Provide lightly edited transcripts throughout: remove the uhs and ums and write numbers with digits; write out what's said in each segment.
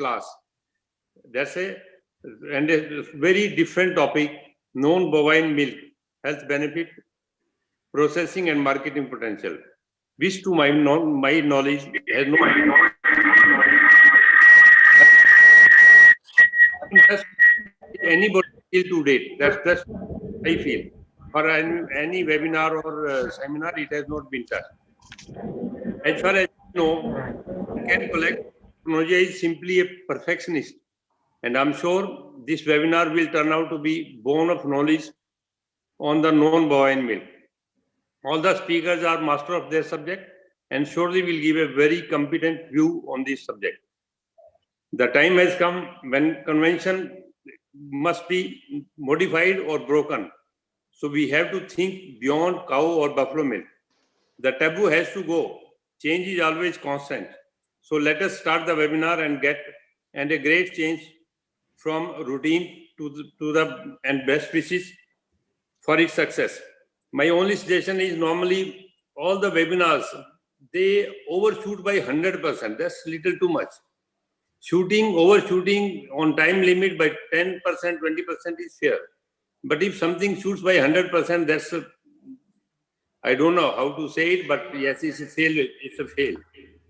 class. That's a very different topic, non-bovine milk, health benefit, processing and marketing potential. Which to my knowledge has no anybody till to date. That's I feel. For any webinar or seminar, it has not been touched. As far as you know, can collect technology is simply a perfectionist, and I'm sure this webinar will turn out to be bone of knowledge on the non-bovine milk. All the speakers are master of their subject and surely will give a very competent view on this subject. The time has come when convention must be modified or broken. So we have to think beyond cow or buffalo milk. The taboo has to go. Change is always constant. So let us start the webinar and a great change from routine to the and best wishes for its success. My only suggestion is normally all the webinars, they overshoot by 100%. That's little too much. Overshooting on time limit by 10%, 20% is fair. But if something shoots by 100%, that's I don't know how to say it, but yes, it's a failure. It's a fail.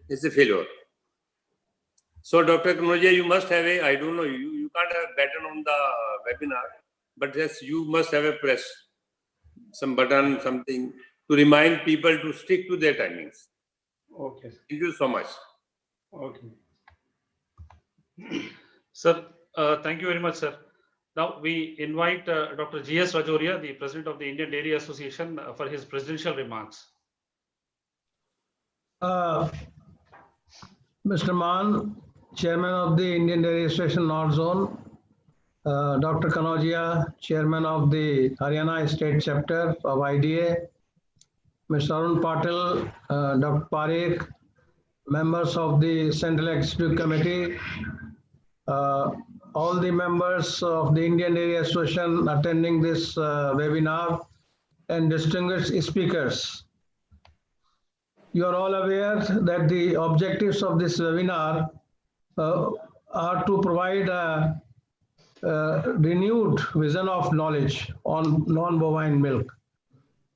It's a failure. So, Dr. Kanoja, you must have I don't know, you can't have a button on the webinar, but yes, you must have a press, some button, something to remind people to stick to their timings. Okay. Thank you so much. Okay. Sir, thank you very much, sir. Now we invite Dr. G.S. Rajoria, the President of the Indian Dairy Association, for his presidential remarks. Mr. Maan, Chairman of the Indian Dairy Association North Zone, Dr. Kanoja, Chairman of the Haryana State Chapter of IDA, Mr. Arun Patil, Dr. Parikh, members of the Central Executive Committee, all the members of the Indian Dairy Association attending this webinar, and distinguished speakers. You are all aware that the objectives of this webinar are to provide a renewed vision of knowledge on non-bovine milk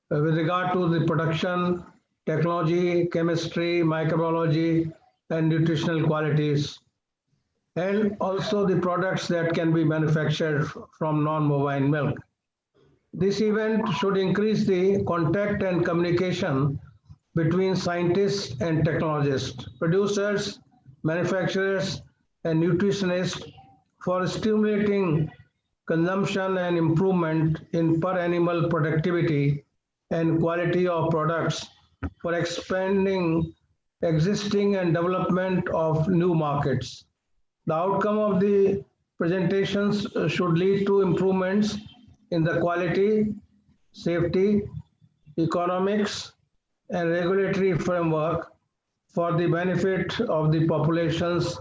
with regard to the production, technology, chemistry, microbiology, and nutritional qualities, and also the products that can be manufactured from non-bovine milk. This event should increase the contact and communication between scientists and technologists, producers, manufacturers, and nutritionists for stimulating consumption and improvement in per animal productivity and quality of products for expanding existing and development of new markets. The outcome of the presentations should lead to improvements in the quality, safety, economics, and regulatory framework for the benefit of the populations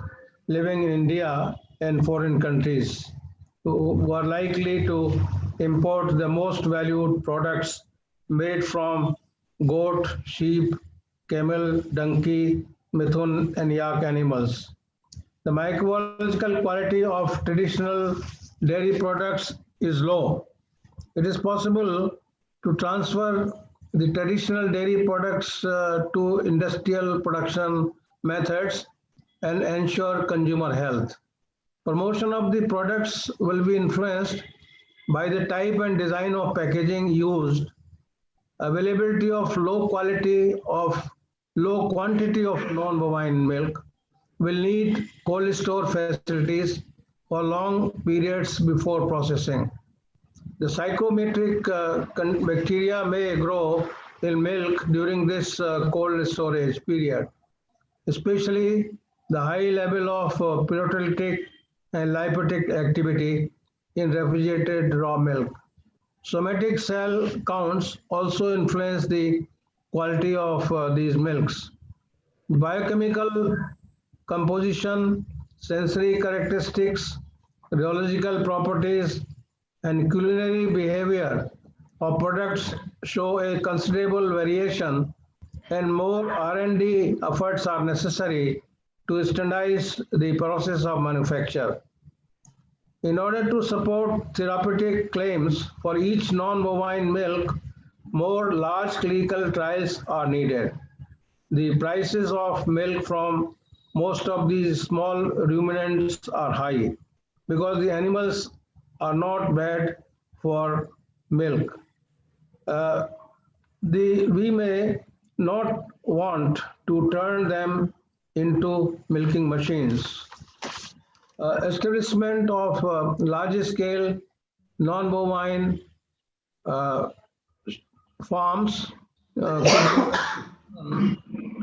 living in India and foreign countries who are likely to import the most valued products made from goat, sheep, camel, donkey, mithun, and yak animals. The microbiological quality of traditional dairy products is low. It is possible to transfer the traditional dairy products to industrial production methods and ensure consumer health. Promotion of the products will be influenced by the type and design of packaging used, availability of low quantity of non-bovine milk, will need cold store facilities for long periods before processing. The psychometric bacteria may grow in milk during this cold storage period, especially the high level of pyrolytic and lipolytic activity in refrigerated raw milk. Somatic cell counts also influence the quality of these milks. Biochemical composition, sensory characteristics, rheological properties, and culinary behavior of products show a considerable variation, and more R&D efforts are necessary to standardize the process of manufacture. In order to support therapeutic claims for each non-bovine milk, more large clinical trials are needed. The prices of milk from most of these small ruminants are high because the animals are not bad for milk. Uh, we may not want to turn them into milking machines. Establishment of large-scale non-bovine uh, farms to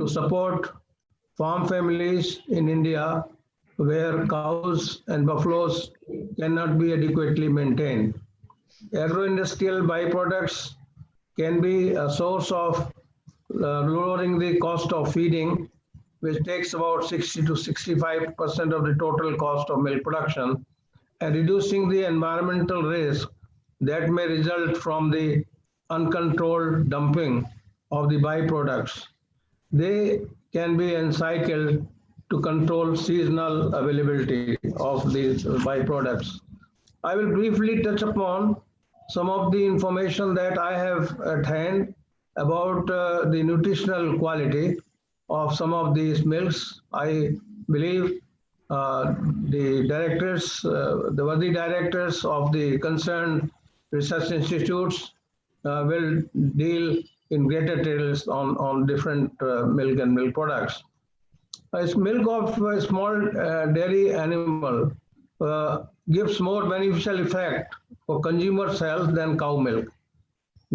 support farm families in India where cows and buffaloes cannot be adequately maintained. Agro-industrial byproducts can be a source of lowering the cost of feeding, which takes about 60 to 65% of the total cost of milk production, and reducing the environmental risk that may result from the uncontrolled dumping of the byproducts. They can be encircled to control seasonal availability of these byproducts. I will briefly touch upon some of the information that I have at hand about the nutritional quality of some of these milks. I believe the directors, the worthy directors of the concerned research institutes will deal in greater details on different milk and milk products. Milk of a small dairy animal gives more beneficial effect for consumers' health than cow milk.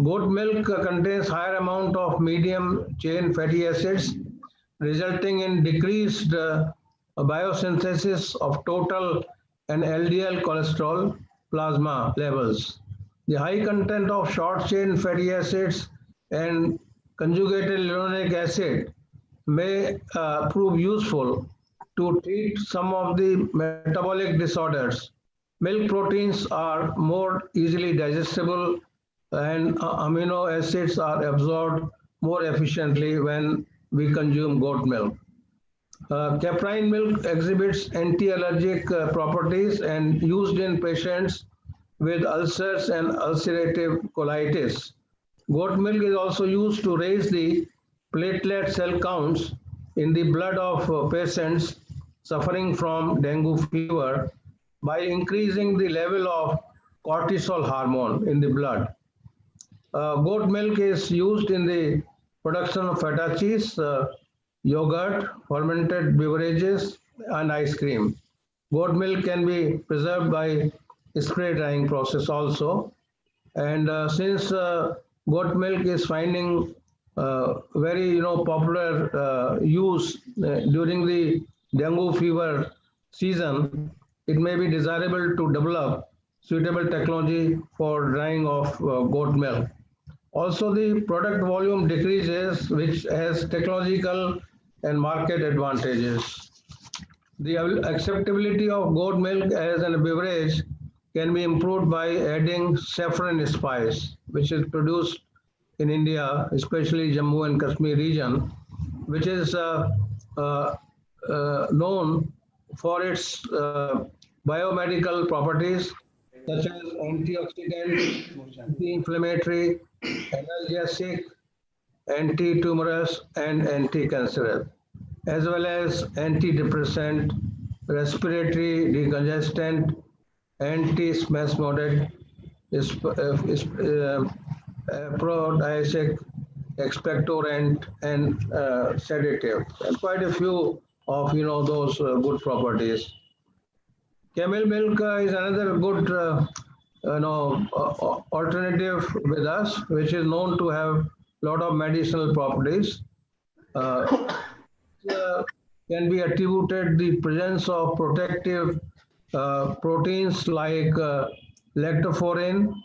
Goat milk contains higher amount of medium chain fatty acids, resulting in decreased biosynthesis of total and LDL cholesterol plasma levels. The high content of short chain fatty acids and conjugated linoleic acid may prove useful to treat some of the metabolic disorders. Milk proteins are more easily digestible and amino acids are absorbed more efficiently when we consume goat milk. Caprine milk exhibits anti-allergic properties and used in patients with ulcers and ulcerative colitis. Goat milk is also used to raise the platelet cell counts in the blood of patients suffering from dengue fever by increasing the level of cortisol hormone in the blood. Goat milk is used in the production of feta cheese, yogurt, fermented beverages, and ice cream. Goat milk can be preserved by spray drying process also. And since goat milk is finding very popular use during the dengue fever season, it may be desirable to develop suitable technology for drying of goat milk. Also, the product volume decreases, which has technological and market advantages. The acceptability of goat milk as a beverage can be improved by adding saffron spice, which is produced in India, especially Jammu and Kashmir region, which is known for its biomedical properties such as antioxidant, anti-inflammatory, analgesic, anti-tumorous, and anti-cancerous, as well as antidepressant, respiratory decongestant, anti-spasmodic, aphrodisiac, expectorant, and sedative, and quite a few of those good properties. Camel milk is another good alternative with us, which is known to have a lot of medicinal properties. Can be attributed the presence of protective proteins like lactoferrin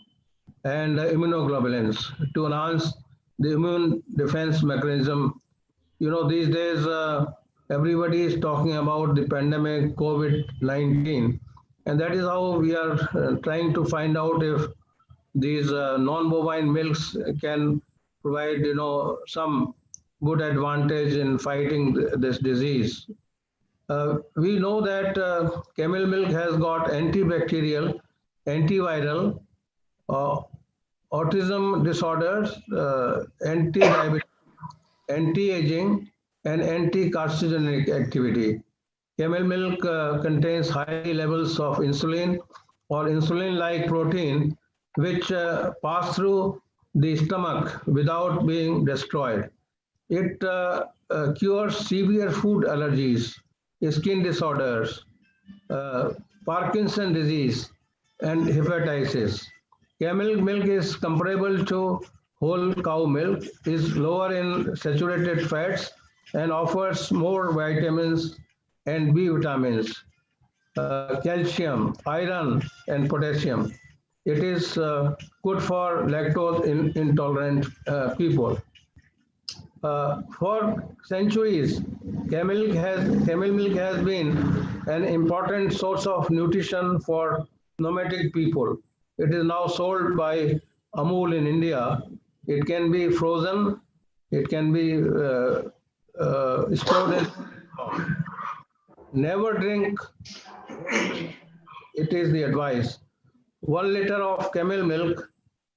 and immunoglobulins to enhance the immune defense mechanism. These days everybody is talking about the pandemic COVID-19, and that is how we are trying to find out if these non-bovine milks can provide some good advantage in fighting this disease. We know that camel milk has got antibacterial, antiviral, uh, autism disorders, anti-diabetes, anti-aging, and anti-carcinogenic activity. Camel milk contains high levels of insulin or insulin-like protein, which pass through the stomach without being destroyed. It cures severe food allergies, skin disorders, uh, Parkinson disease, and hepatitis. Camel milk is comparable to whole cow milk, is lower in saturated fats, and offers more vitamins and B vitamins, calcium, iron, and potassium. It is good for lactose intolerant people. For centuries, camel milk has been an important source of nutrition for nomadic people. It is now sold by Amul in India. It can be frozen. It can be stored in. Never drink. It is the advice. 1 liter of camel milk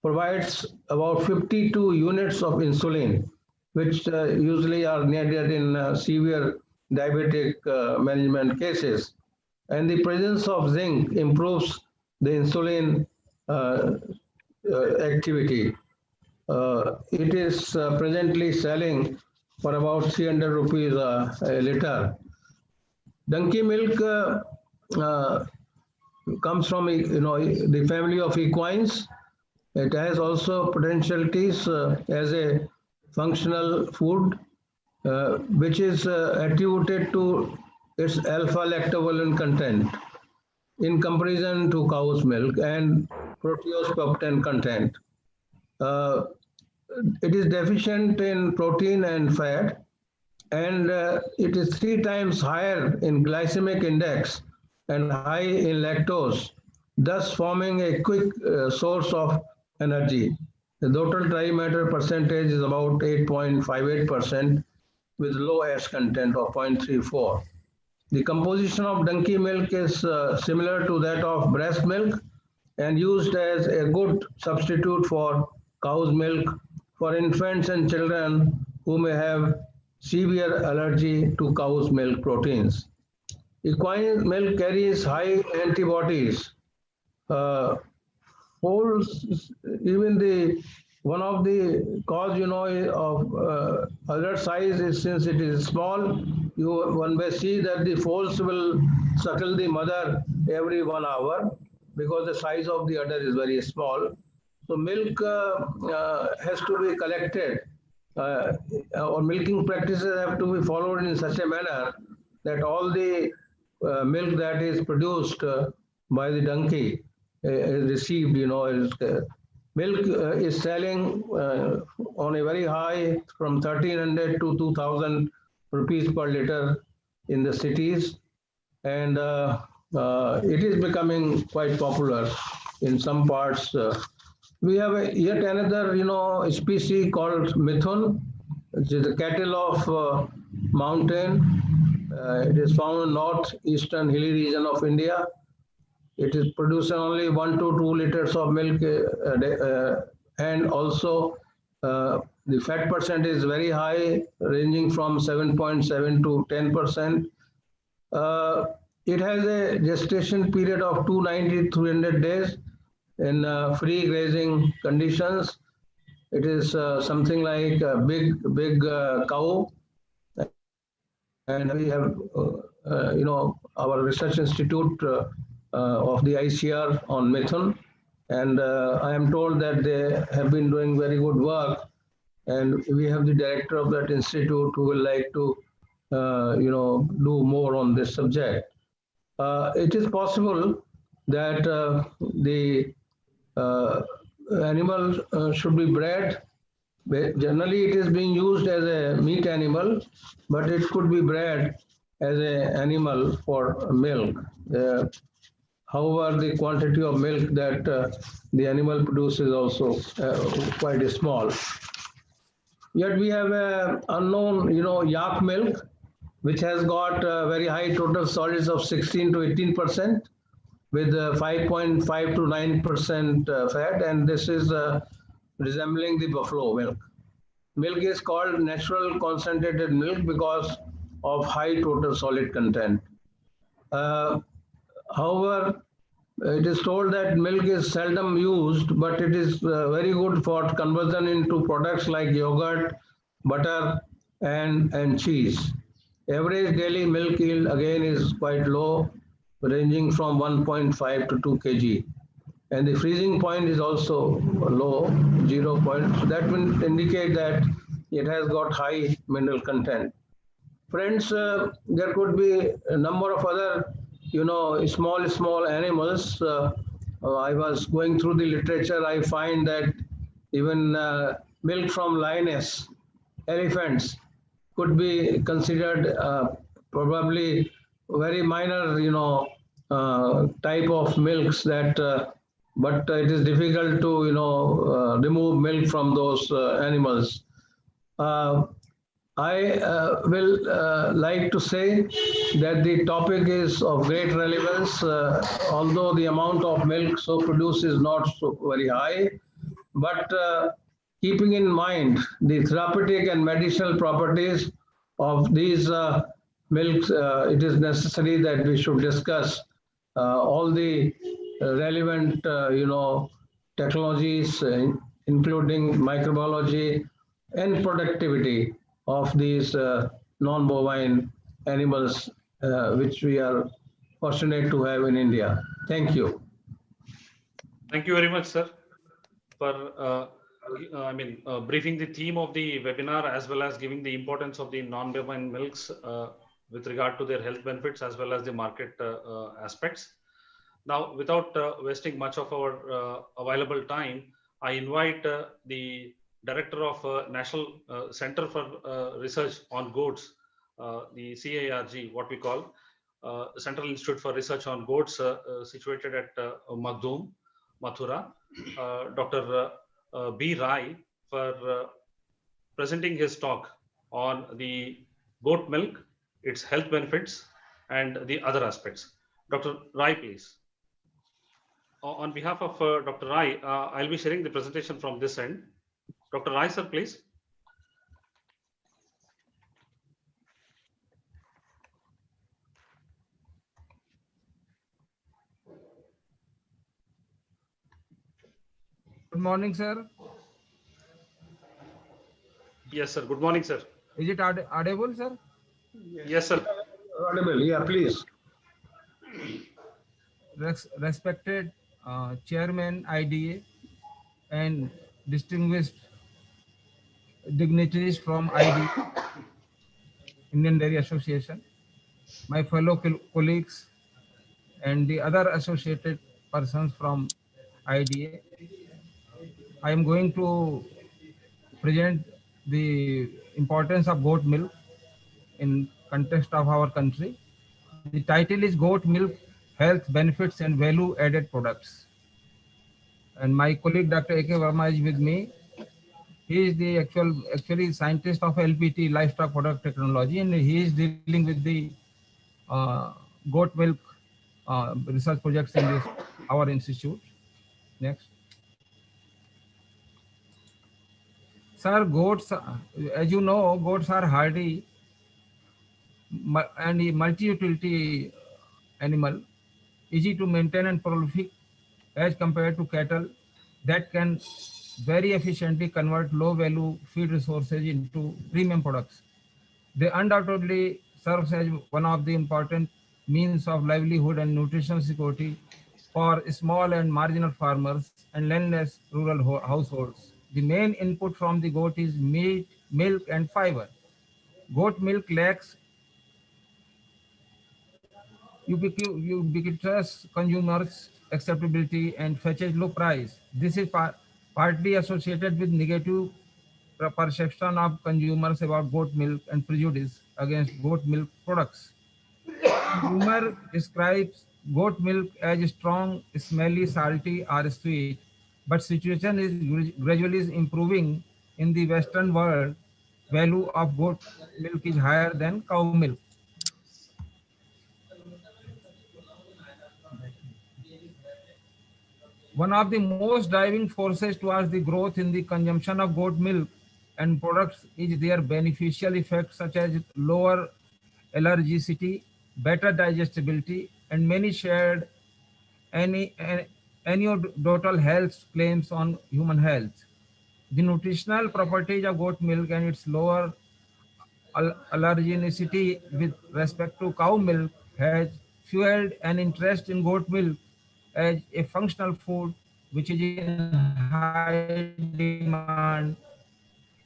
provides about 52 units of insulin, which usually are needed in severe diabetic management cases. And the presence of zinc improves the insulin uh, activity. It is presently selling for about 300 rupees a liter. Donkey milk comes from the family of equines. It has also potentialities as a functional food, which is attributed to its alpha-lactobalance content in comparison to cow's milk and proteose content. Uh, it is deficient in protein and fat, and it is 3 times higher in glycemic index and high in lactose, thus forming a quick source of energy. The total dry matter percentage is about 8.58% with low ash content of 0.34. The composition of donkey milk is similar to that of breast milk and used as a good substitute for cow's milk for infants and children who may have severe allergy to cow's milk proteins. Equine milk carries high antibodies. Holes, even the one of the cause of alert size is since it is small. One may see that the foals will suckle the mother every 1 hour because the size of the udder is very small. So milk has to be collected, or milking practices have to be followed in such a manner that all the milk that is produced by the donkey is received, milk is selling on a very high from 1300 to 2000 rupees per liter in the cities, and it is becoming quite popular in some parts. We have yet another, species called Mithun, which is the cattle of mountain. It is found in northeastern hilly region of India. It is producing only 1 to 2 liters of milk, and also the fat percent is very high, ranging from 7.7 to 10%. It has a gestation period of 290 to 300 days in free grazing conditions. It is something like a big cow, and we have our research institute of the ICR on Mithun, and I am told that they have been doing very good work, and we have the director of that institute who will like to do more on this subject. It is possible that the animal should be bred. Generally, it is being used as a meat animal, but it could be bred as an animal for milk. However, the quantity of milk that the animal produces also quite small. Yet we have a unknown, yak milk. which has got very high total solids of 16 to 18% with 5.5 to 9% fat, and this is resembling the buffalo milk. Milk is called natural concentrated milk because of high total solid content. However, it is told that milk is seldom used, but it is very good for conversion into products like yogurt, butter, and cheese. Average daily milk yield again is quite low, ranging from 1.5 to 2 kg. And the freezing point is also low, 0 point. So that will indicate that it has got high mineral content. Friends, there could be a number of other, small animals. I was going through the literature. I find that even milk from lioness, elephants, could be considered probably very minor, type of milks that, but it is difficult to, remove milk from those animals. Uh, I will like to say that the topic is of great relevance, although the amount of milk so produced is not so very high, but keeping in mind the therapeutic and medicinal properties of these milks, it is necessary that we should discuss all the relevant, technologies, including microbiology and productivity of these non-bovine animals, which we are fortunate to have in India. Thank you. Thank you very much, sir, for briefing the theme of the webinar as well as giving the importance of the non-bovine milks with regard to their health benefits as well as the market aspects. Now, without wasting much of our available time, I invite the Director of National Center for Research on Goats, the CIRG, what we call Central Institute for Research on Goats, situated at Magdum, Mathura, Dr. B. Rai, for presenting his talk on the goat milk, its health benefits, and the other aspects. Dr. Rai, please. On behalf of Dr. Rai, I'll be sharing the presentation from this end. Dr. Rai, sir, please. Good morning, sir. Yes, sir. Good morning, sir. Is it audible, sir? Yes, sir. Audible, yeah, please. Respected Chairman IDA and distinguished dignitaries from IDA, Indian Dairy Association, my fellow colleagues, and the other associated persons from IDA, I am going to present the importance of goat milk in context of our country. The title is Goat Milk Health Benefits and Value Added Products. And my colleague Dr. A.K. Verma is with me. He is the actually scientist of LPT, Livestock Product Technology, and he is dealing with the goat milk research projects in this our institute. Next. Sir, goats, as you know, goats are hardy and a multi-utility animal, easy to maintain and prolific as compared to cattle that can very efficiently convert low-value feed resources into premium products. They undoubtedly serves as one of the important means of livelihood and nutritional security for small and marginal farmers and landless rural households. The main input from the goat is meat, milk, and fiber. Goat milk lacks ubiquitous consumers acceptability and fetches low price. This is partly associated with negative perception of consumers about goat milk and prejudice against goat milk products. Consumer describes goat milk as strong, smelly, salty, or sweet, but situation is gradually improving in the Western world. Value of goat milk is higher than cow milk. One of the most driving forces towards the growth in the consumption of goat milk and products is their beneficial effects such as lower allergicity, better digestibility, and many shared any anecdotal health claims on human health. The nutritional properties of goat milk and its lower allergenicity with respect to cow milk has fueled an interest in goat milk as a functional food which is in high demand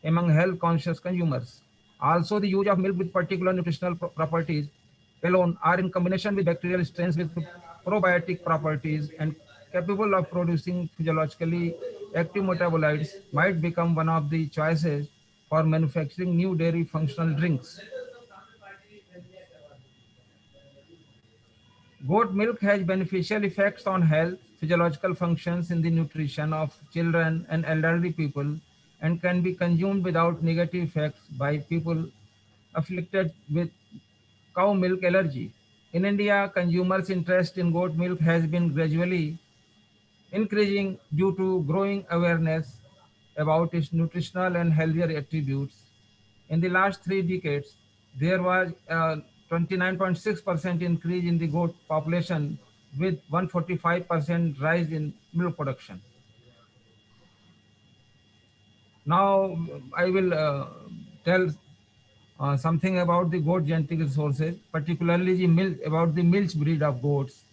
among health conscious consumers. Also, the use of milk with particular nutritional properties alone are in combination with bacterial strains with probiotic properties and capable of producing physiologically active metabolites might become one of the choices for manufacturing new dairy functional drinks. Goat milk has beneficial effects on health, physiological functions in the nutrition of children and elderly people, and can be consumed without negative effects by people afflicted with cow milk allergy. In India, consumers' interest in goat milk has been gradually increasing due to growing awareness about its nutritional and healthier attributes. In the last 3 decades, there was a 29.6% increase in the goat population with 145% rise in milk production. Now, I will tell something about the goat genetic resources, particularly about the milch breed of goats.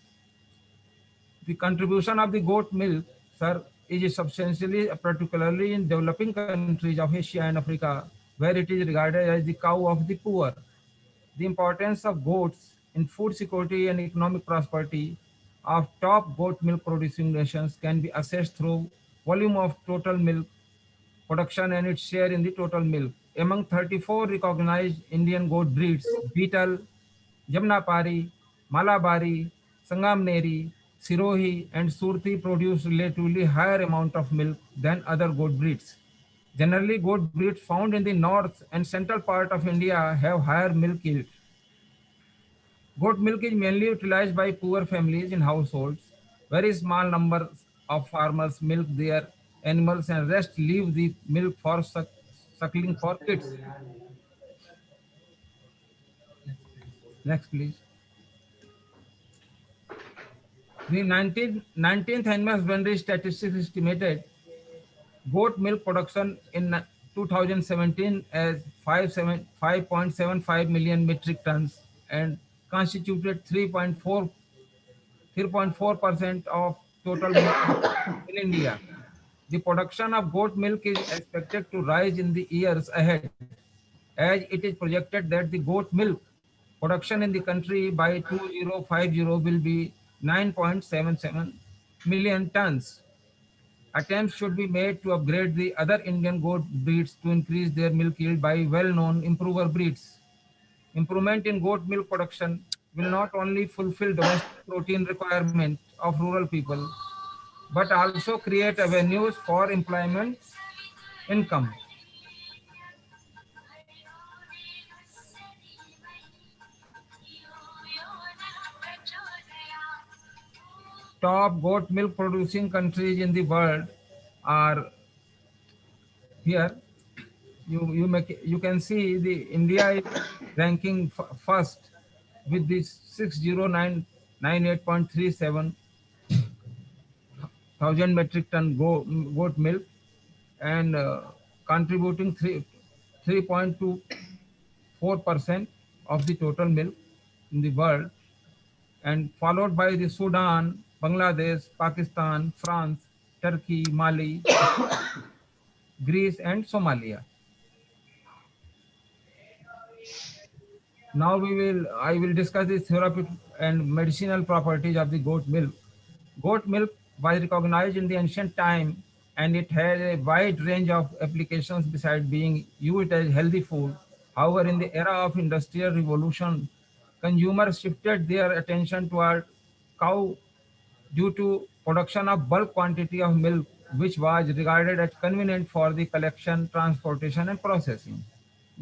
The contribution of the goat milk, sir, is substantially, particularly in developing countries of Asia and Africa, where it is regarded as the cow of the poor. The importance of goats in food security and economic prosperity of top goat milk producing nations can be assessed through volume of total milk production and its share in the total milk. Among 34 recognized Indian goat breeds, Beetle, Jamnapari, Malabari, Sangamneri, Sirohi, and Surti produce relatively higher amount of milk than other goat breeds. Generally, goat breeds found in the north and central part of India have higher milk yield. Goat milk is mainly utilized by poor families in households. Very small numbers of farmers milk their animals and rest leave the milk for suckling for kids. Next, please. The 19th Animal Husbandry Statistics estimated goat milk production in 2017 as 5.75 million metric tons and constituted 3.4% of total milk production in India. The production of goat milk is expected to rise in the years ahead, as it is projected that the goat milk production in the country by 2050 will be 9.77 million tons. Attempts should be made to upgrade the other Indian goat breeds to increase their milk yield by well-known improver breeds. Improvement in goat milk production will not only fulfill domestic protein requirement of rural people, but also create avenues for employment income. Top goat milk producing countries in the world are here. You can see the India is ranking first with this 60998.37 thousand metric ton goat milk and contributing 3.24% of the total milk in the world, and followed by the Sudan, Bangladesh, Pakistan, France, Turkey, Mali, Greece, and Somalia. Now I will discuss the therapeutic and medicinal properties of the goat milk. Goat milk was recognized in the ancient time and it has a wide range of applications besides being used as healthy food. However, in the era of industrial revolution, consumers shifted their attention toward cow due to production of bulk quantity of milk, which was regarded as convenient for the collection, transportation, and processing.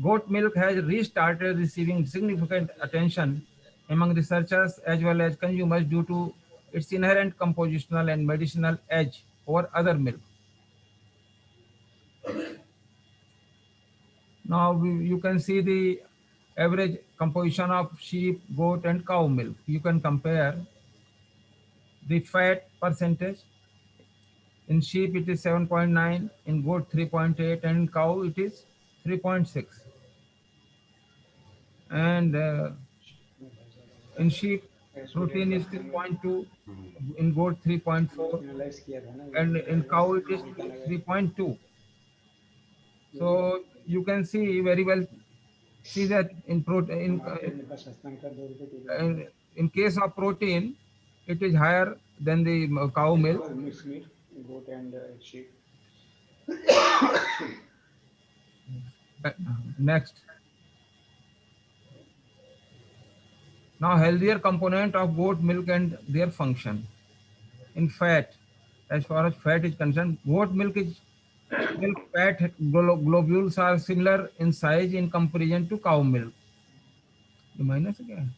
Goat milk has restarted receiving significant attention among researchers as well as consumers due to its inherent compositional and medicinal edge over other milk. Now you can see the average composition of sheep, goat, and cow milk. You can compare the fat percentage. In sheep it is 7.9, in goat 3.8, and in cow it is 3.6. And in sheep protein is 3.2, in goat 3.4, and in cow it is 3.2. So you can see very well, see that in protein, in case of protein, it is higher than the cow milk. Next. Now healthier component of goat milk and their function. In fat, as far as fat is concerned, goat milk fat globules are similar in size in comparison to cow milk. Minus again.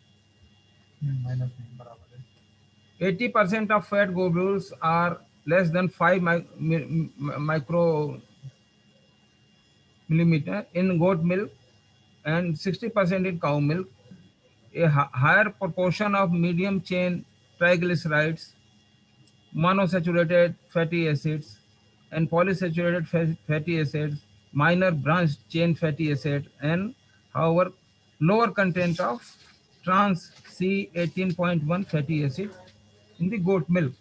80% of fat globules are less than 5 micro millimeter in goat milk and 60% in cow milk. A higher proportion of medium chain triglycerides, monosaturated fatty acids, and polysaturated fatty acids, minor branched chain fatty acids, and however lower content of trans C18.1 fatty acids in the goat milk.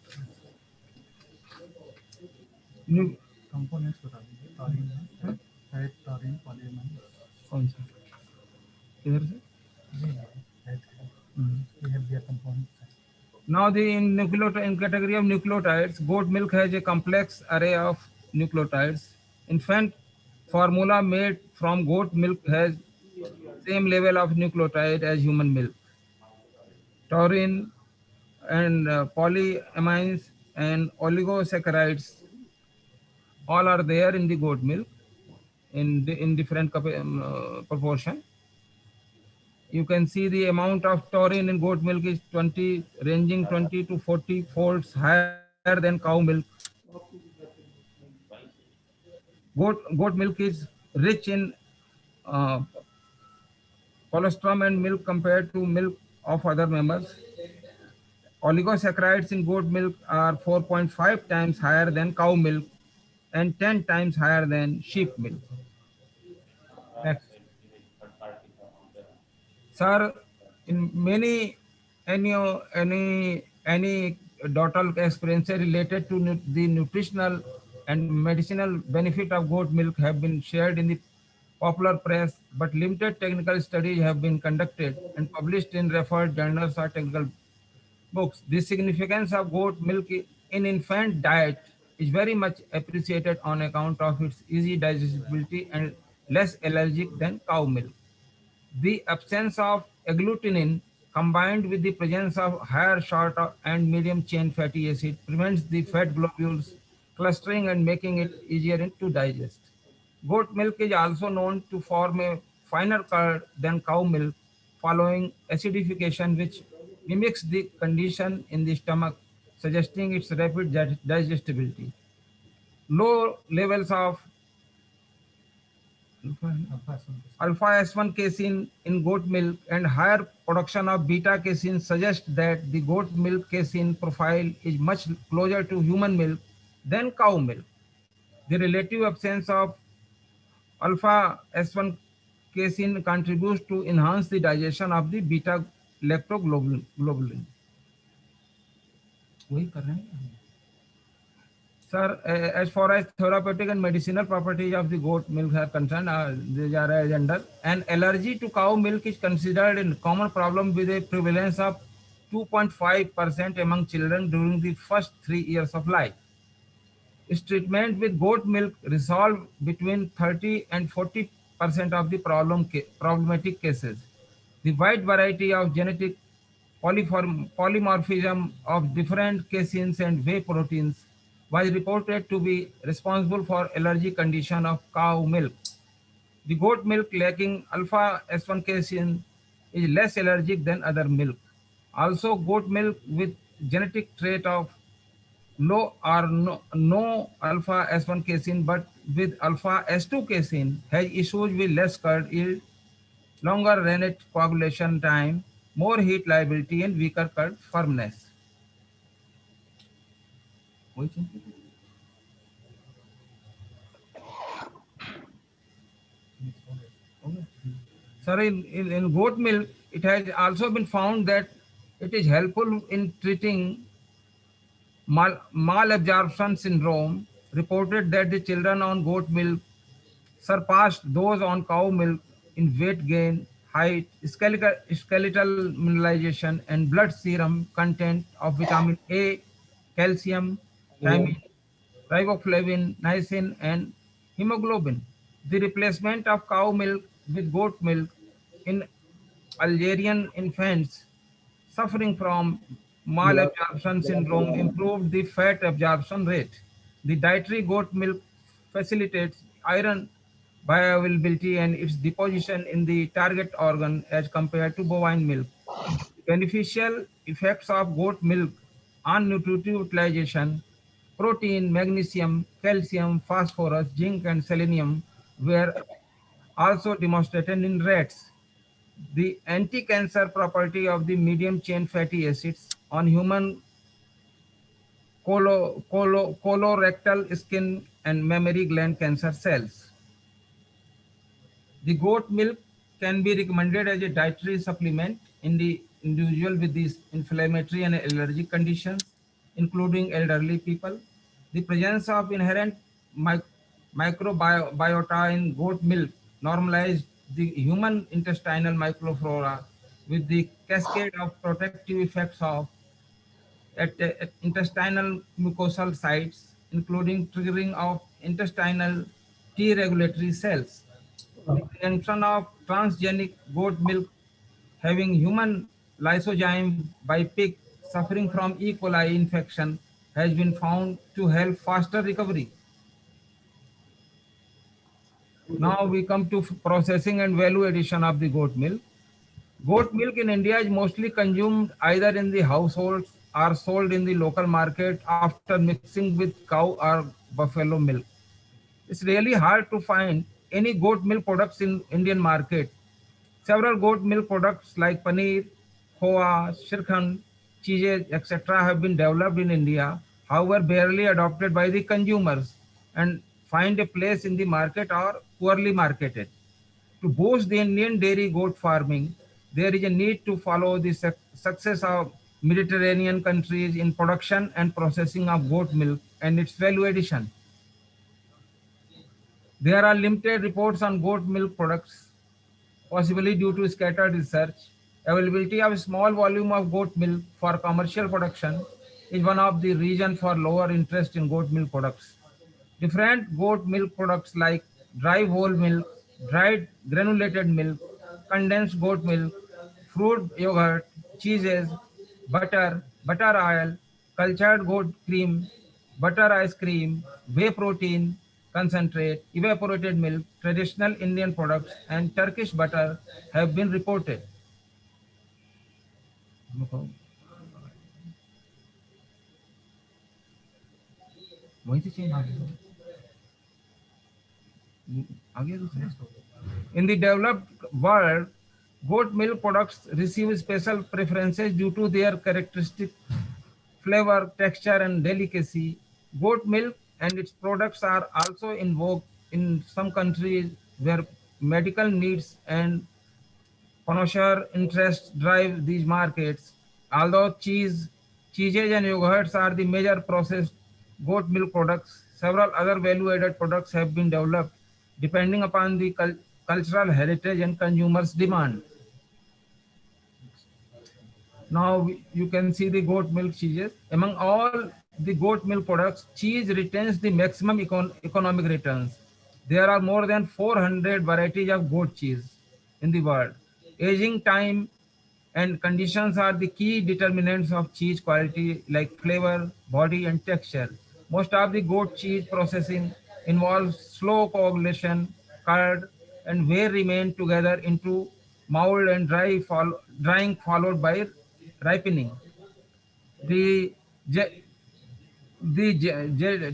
Components बता दीजिए taurine में fat taurine polyamine कौन सा किधर से ये healthier components है. Now the in category of nucleotides, goat milk has a complex array of nucleotides. Infant formula made from goat milk has same level of nucleotide as human milk. Taurine and polyamines and oligosaccharides all are there in the goat milk in different proportion. You can see the amount of taurine in goat milk is ranging 20 to 40 folds higher than cow milk. Goat milk is rich in uh, colostrum and milk compared to milk of other mammals. Oligosaccharides in goat milk are 4.5 times higher than cow milk and 10 times higher than sheep milk. Next. Sir, in any total experiences related to the nutritional and medicinal benefit of goat milk have been shared in the popular press, but limited technical studies have been conducted and published in referred journals or technical books. The significance of goat milk in infant diet is very much appreciated on account of its easy digestibility and less allergic than cow milk. The absence of agglutinin combined with the presence of higher short and medium chain fatty acid prevents the fat globules clustering and making it easier to digest. Goat milk is also known to form a finer curd than cow milk following acidification, which mimics the condition in the stomach, suggesting its rapid digestibility. Low levels of alpha S1 casein in goat milk and higher production of beta casein suggest that the goat milk casein profile is much closer to human milk than cow milk. The relative absence of alpha S1 casein contributes to enhance the digestion of the beta lactoglobulin. वही कर रहे हैं. Sir, as far as therapeutic and medicinal properties of the goat milk are concerned, these are agenda. An allergy to cow milk is considered a common problem with a prevalence of 2.5% among children during the first 3 years of life. Its treatment with goat milk resolve between 30 and 40% of the problematic cases. The wide variety of genetic polymorphism of different caseins and whey proteins was reported to be responsible for allergy condition of cow milk. The goat milk lacking alpha S1 casein is less allergic than other milk. Also, goat milk with genetic trait of low or no alpha S1 casein, but with alpha S2 casein has issues with less curd yield, longer rennet coagulation time, more heat liability, and weaker curd firmness. Sir, in goat milk, it has also been found that it is helpful in treating malabsorption syndrome. Reported that the children on goat milk surpassed those on cow milk in weight gain, height, skeletal mineralization, and blood serum content of vitamin A, calcium, thiamine, riboflavin, niacin, and hemoglobin. The replacement of cow milk with goat milk in Algerian infants suffering from malabsorption syndrome improved the fat absorption rate. The dietary goat milk facilitates iron bioavailability and its deposition in the target organ as compared to bovine milk. Beneficial effects of goat milk on nutritive utilization, protein, magnesium, calcium, phosphorus, zinc, and selenium were also demonstrated in rats. The anti-cancer property of the medium-chain fatty acids on human colorectal, skin, and mammary gland cancer cells. The goat milk can be recommended as a dietary supplement in the individual with these inflammatory and allergic conditions, including elderly people. The presence of inherent microbiota in goat milk normalized the human intestinal microflora with the cascade of protective effects of at intestinal mucosal sites, including triggering of intestinal T regulatory cells. The consumption of transgenic goat milk having human lysozyme by pig suffering from E. coli infection has been found to help faster recovery. Now we come to processing and value addition of the goat milk. Goat milk in India is mostly consumed either in the households or sold in the local market after mixing with cow or buffalo milk. It's really hard to find any goat milk products in Indian market. Several goat milk products like paneer, khoa, shirkhand, cheeses, etc. have been developed in India, however barely adopted by the consumers and find a place in the market or poorly marketed. To boost the Indian dairy goat farming, there is a need to follow the success of Mediterranean countries in production and processing of goat milk and its value addition. There are limited reports on goat milk products, possibly due to scattered research. Availability of a small volume of goat milk for commercial production is one of the reasons for lower interest in goat milk products. Different goat milk products like dry whole milk, dried granulated milk, condensed goat milk, fruit yogurt, cheeses, butter, butter oil, cultured goat cream, butter ice cream, whey protein, concentrate, evaporated milk, traditional Indian products, and Turkish butter have been reported. In the developed world, goat milk products receive special preferences due to their characteristic flavor, texture, and delicacy. Goat milk and its products are also in vogue in some countries where medical needs and connoisseur interests drive these markets. Although cheeses and yogurts are the major processed goat milk products, several other value-added products have been developed depending upon the cultural heritage and consumers' demand. Now you can see the goat milk cheeses. Among all the goat milk products, cheese retains the maximum economic returns. There are more than 400 varieties of goat cheese in the world. Aging time and conditions are the key determinants of cheese quality like flavor, body, and texture. Most of the goat cheese processing involves slow coagulation, curd, and whey remain together into mold and drying followed by ripening. The je-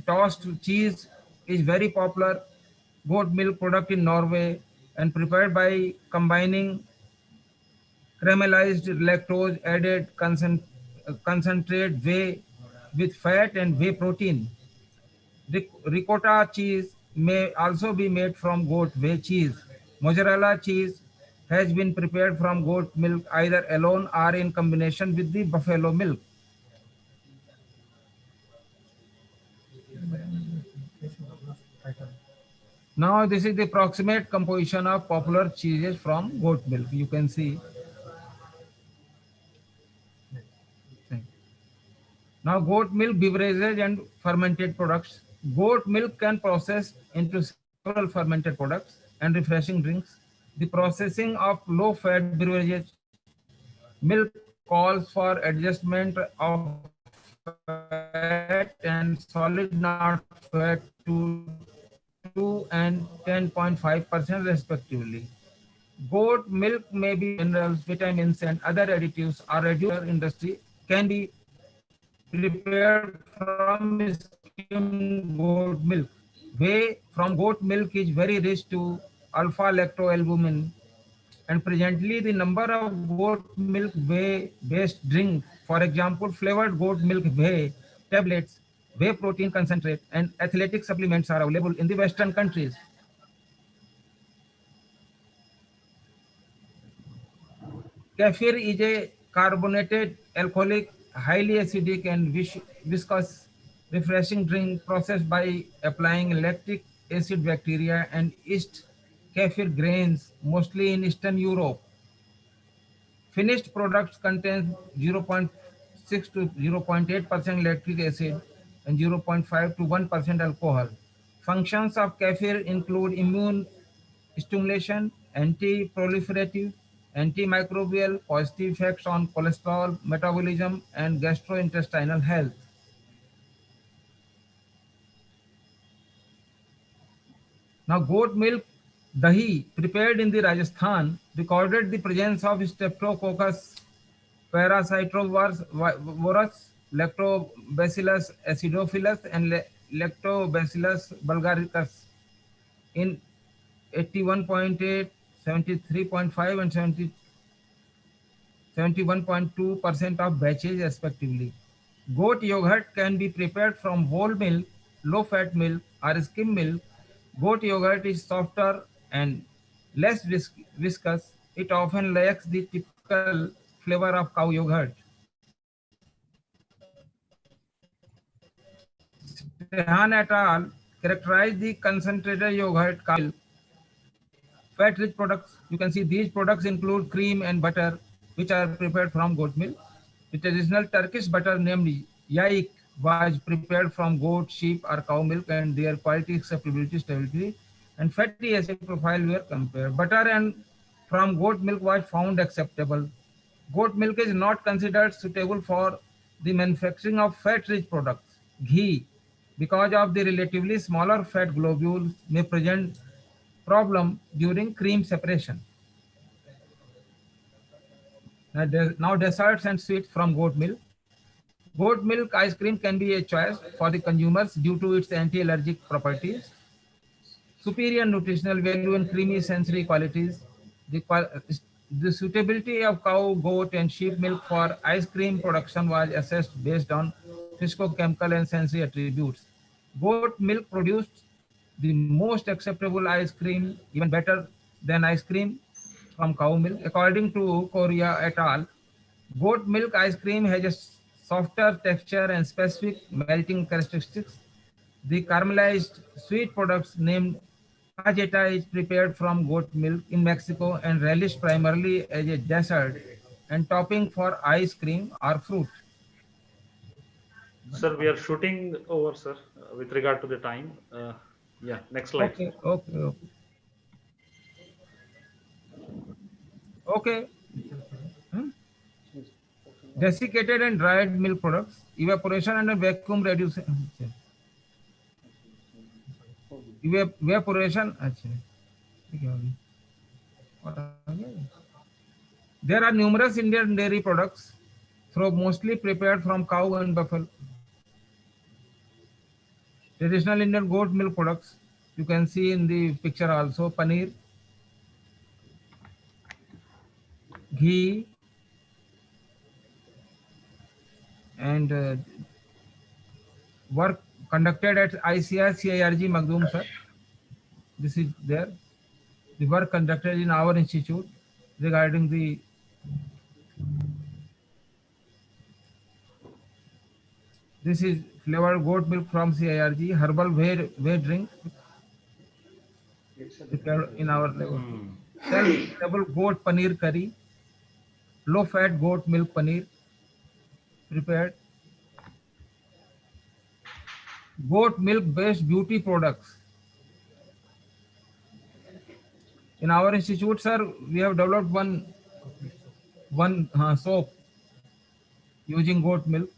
toast cheese is very popular goat milk product in Norway and prepared by combining caramelized lactose added concentrate whey with fat and whey protein. Ricotta cheese may also be made from goat whey cheese. Mozzarella cheese has been prepared from goat milk either alone or in combination with the buffalo milk. Now this is the approximate composition of popular cheeses from goat milk. You can see. Now goat milk beverages and fermented products. Goat milk can process into several fermented products and refreshing drinks. The processing of low-fat beverages milk calls for adjustment of fat and solid not fat to 2 and 10.5% respectively. Goat milk may be rich in minerals, vitamins, and other additives are reduced by industry can be prepared from skimmed goat milk. Whey from goat milk is very rich to alpha-lactoalbumin, and presently the number of goat milk whey-based drink, for example, flavored goat milk whey, tablets, whey protein concentrate, and athletic supplements are available in the Western countries. Kefir is a carbonated, alcoholic, highly acidic, and viscous refreshing drink processed by applying lactic acid bacteria and yeast kefir grains, mostly in Eastern Europe. Finished products contain 0.6 to 0.8% lactic acid and 0.5 to 1% alcohol. Functions of kefir include immune stimulation, anti-proliferative, antimicrobial, positive effects on cholesterol, metabolism, and gastrointestinal health. Now, goat milk dahi prepared in the Rajasthan recorded the presence of Streptococcus parasitovirus, Lactobacillus acidophilus, and Lactobacillus bulgaricus in 81.8, 73.5, and 71.2% of batches respectively. Goat yogurt can be prepared from whole milk, low-fat milk, or skim milk. Goat yogurt is softer and less viscous. It often lacks the typical flavor of cow yogurt. Sehan et al. Characterized the concentrated yogurt cow milk fat-rich products. You can see these products include cream and butter, which are prepared from goat milk. The traditional Turkish butter named yayık was prepared from goat, sheep, or cow milk, and their quality, acceptability, stability, and fatty acid profile were compared. Butter and from goat milk was found acceptable. Goat milk is not considered suitable for the manufacturing of fat-rich products. Ghee, because of the relatively smaller fat globules, may present problem during cream separation. Now desserts and sweets from goat milk. Goat milk ice cream can be a choice for the consumers due to its anti-allergic properties, superior nutritional value, and creamy sensory qualities. The suitability of cow, goat, and sheep milk for ice cream production was assessed based on physicochemical and sensory attributes. Goat milk produced the most acceptable ice cream, even better than ice cream from cow milk. According to Korea et al., goat milk ice cream has a softer texture and specific melting characteristics. The caramelized sweet products named cajeta is prepared from goat milk in Mexico and relished primarily as a dessert and topping for ice cream or fruit. Sir, we are shooting over, sir, with regard to the time. Yeah, next slide. Okay. Okay. Hmm? Desiccated and dried milk products, evaporation and vacuum reduction. Evaporation. There are numerous Indian dairy products through mostly prepared from cow and buffalo. Traditional Indian goat milk products, you can see in the picture also, paneer, ghee, and work conducted at ICR CIRG Magdum, sir. This is there. The work conducted in our institute regarding the this is flavored goat milk from CIRG, herbal whey drink prepared in our laboratory. Self-stable goat paneer curry, low-fat goat milk paneer prepared. Goat milk-based beauty products. In our institute, sir, we have developed one soap using goat milk.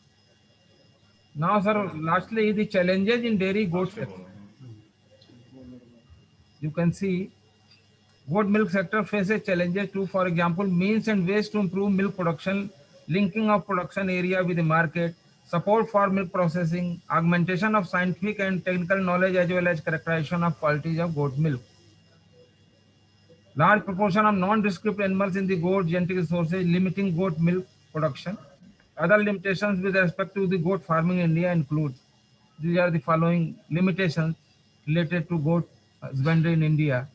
Now, sir, lastly, the challenges in dairy goat sector. You can see goat milk sector faces challenges too. For example, means and ways to improve milk production, linking of production area with the market, support for milk processing, augmentation of scientific and technical knowledge as well as characterization of qualities of goat milk. Large proportion of non-descript animals in the goat genetic resources limiting goat milk production. Other limitations with respect to the goat farming in India include these are the following limitations related to goat husbandry in India.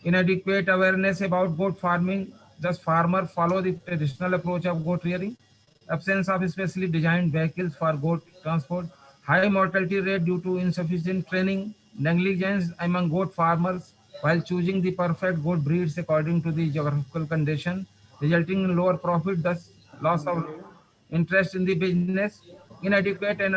Inadequate awareness about goat farming, thus farmers follow the traditional approach of goat rearing. Absence of specially designed vehicles for goat transport. High mortality rate due to insufficient training. Negligence among goat farmers while choosing the perfect goat breeds according to the geographical condition, resulting in lower profit, thus loss of interest in the business. Inadequate and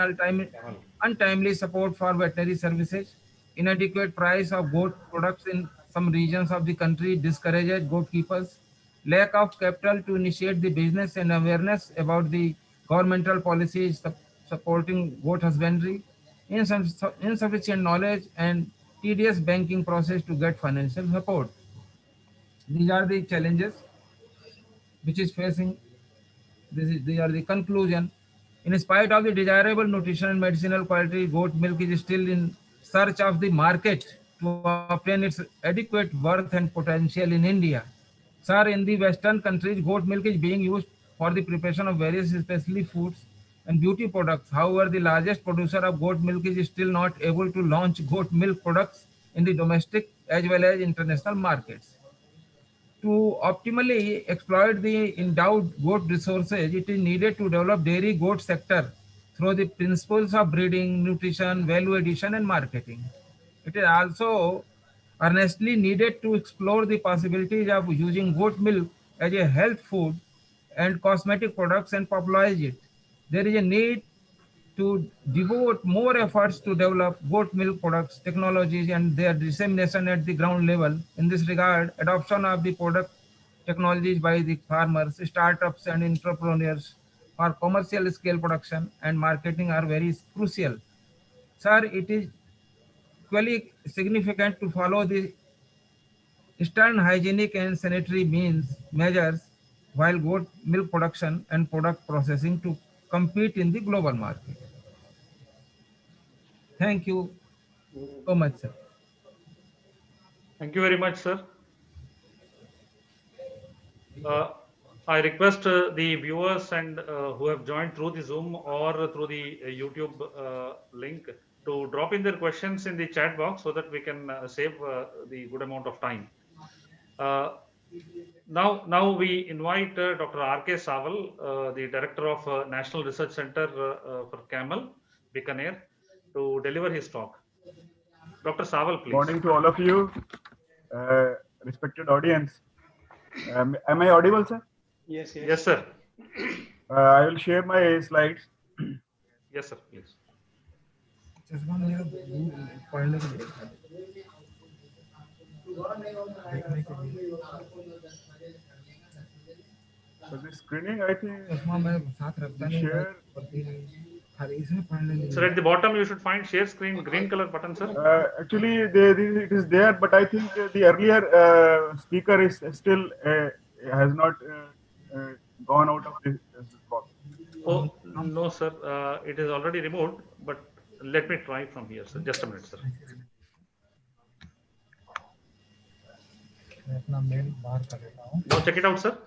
untimely support for veterinary services. Inadequate price of goat products in some regions of the country discourages goat keepers. Lack of capital to initiate the business and awareness about the governmental policies supporting goat husbandry. Insufficient knowledge and tedious banking process to get financial support. These are the challenges which is facing. These are the conclusion. In spite of the desirable nutrition and medicinal quality, goat milk is still in search of the market to obtain its adequate worth and potential in India. Sir, in the Western countries, goat milk is being used for the preparation of various specialty foods and beauty products. However, the largest producer of goat milk is still not able to launch goat milk products in the domestic as well as international markets. To optimally exploit the endowed goat resources, it is needed to develop dairy goat sector through the principles of breeding, nutrition, value addition, and marketing. It is also earnestly needed to explore the possibilities of using goat milk as a health food and cosmetic products and popularize it. There is a need to devote more efforts to develop goat milk products, technologies, and their dissemination at the ground level. In this regard, adoption of the product technologies by the farmers, startups, and entrepreneurs for commercial scale production and marketing are very crucial. Sir, it is equally significant to follow the stern hygienic and sanitary measures while goat milk production and product processing to compete in the global market. Thank you so much, sir. Thank you very much, sir. I request the viewers and who have joined through the Zoom or through the YouTube link to drop in their questions in the chat box so that we can save the good amount of time. Now we invite Dr. R.K. Saval, the Director of National Research Center for Camel, Bikaner, to deliver his talk. Dr. Saval, please. Morning to all of you, respected audience. Am I audible, sir? Yes, yes. Yes, sir. I will share my slides. Yes, sir, please. So this screening, I think, share. Sir, at the bottom you should find share screen, green color button, sir. Actually, it is there, but I think the earlier speaker is still has not gone out of this box. Oh, no, sir. It is already removed, but let me try from here, sir. Just a minute, sir. Now check it out, sir.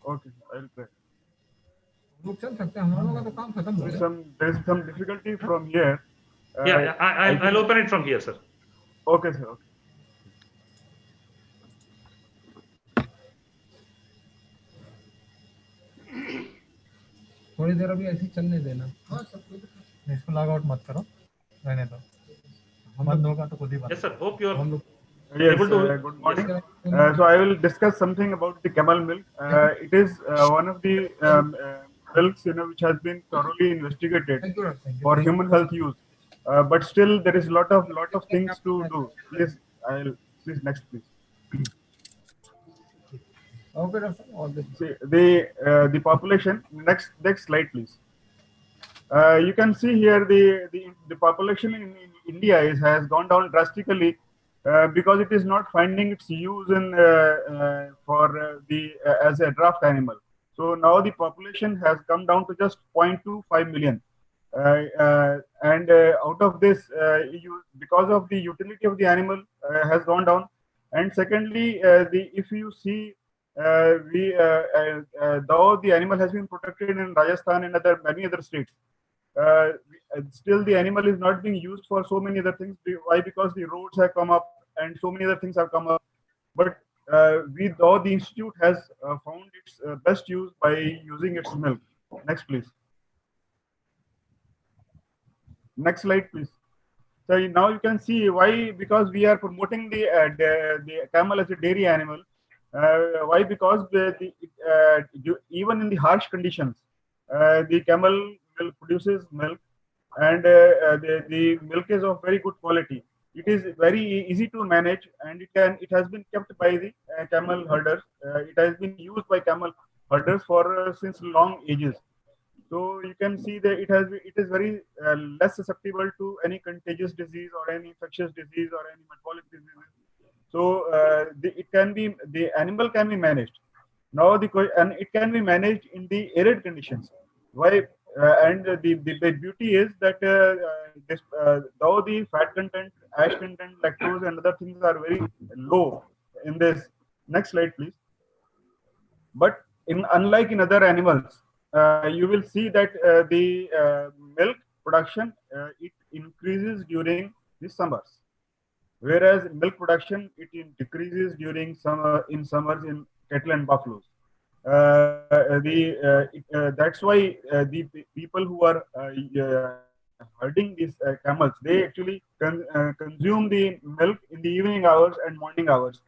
Okay, I'll try. लोग चल सकते हैं, हम लोगों का तो काम खत्म हो गया। There is some difficulty from here. Yeah, I I'll open it from here, sir. Okay, sir. Okay. थोड़ी देर अभी ऐसे ही चलने देना। इसको लॉग आउट मत करो, रहने दो। बंद होगा तो खुद ही बंद। Yes, sir. Hope you are हम लोग Yes, able to. good morning. Yes, So I will discuss something about the camel milk. It is one of the milks, which has been thoroughly investigated Thank you. for human health use. But still, there is lot of things to do. Please next, please. Okay, doctor. All this. See the population. Next slide, please. You can see here the population in India has gone down drastically because it is not finding its use in for as a draft animal. So now the population has come down to just 0.25 million. And out of this, because of the utility of the animal has gone down. And secondly, if you see, though the animal has been protected in Rajasthan and many other states, still the animal is not being used for so many other things. Why? Because the roads have come up and so many other things have come up. But though the institute has found its best use by using its milk. Next, please. Next slide, please. So now you can see why, because we are promoting the camel as a dairy animal. Why? Because even in the harsh conditions, the camel milk produces milk, and the milk is of very good quality. It is very easy to manage, and it has been kept by the camel herders. It has been used by camel herders for since long ages. So you can see that it is very less susceptible to any contagious disease or any infectious disease or any metabolic disease. So the animal can be managed. Now and it can be managed in the arid conditions. Why? And the beauty is that though the fat content, ash content, lactose, and other things are very low in this. Next slide, please. But unlike in other animals, you will see that the milk production it increases during the summers, whereas milk production it decreases during in summers in cattle and buffaloes. That's why the people who are herding these camels, they actually consume the milk in the evening hours and morning hours.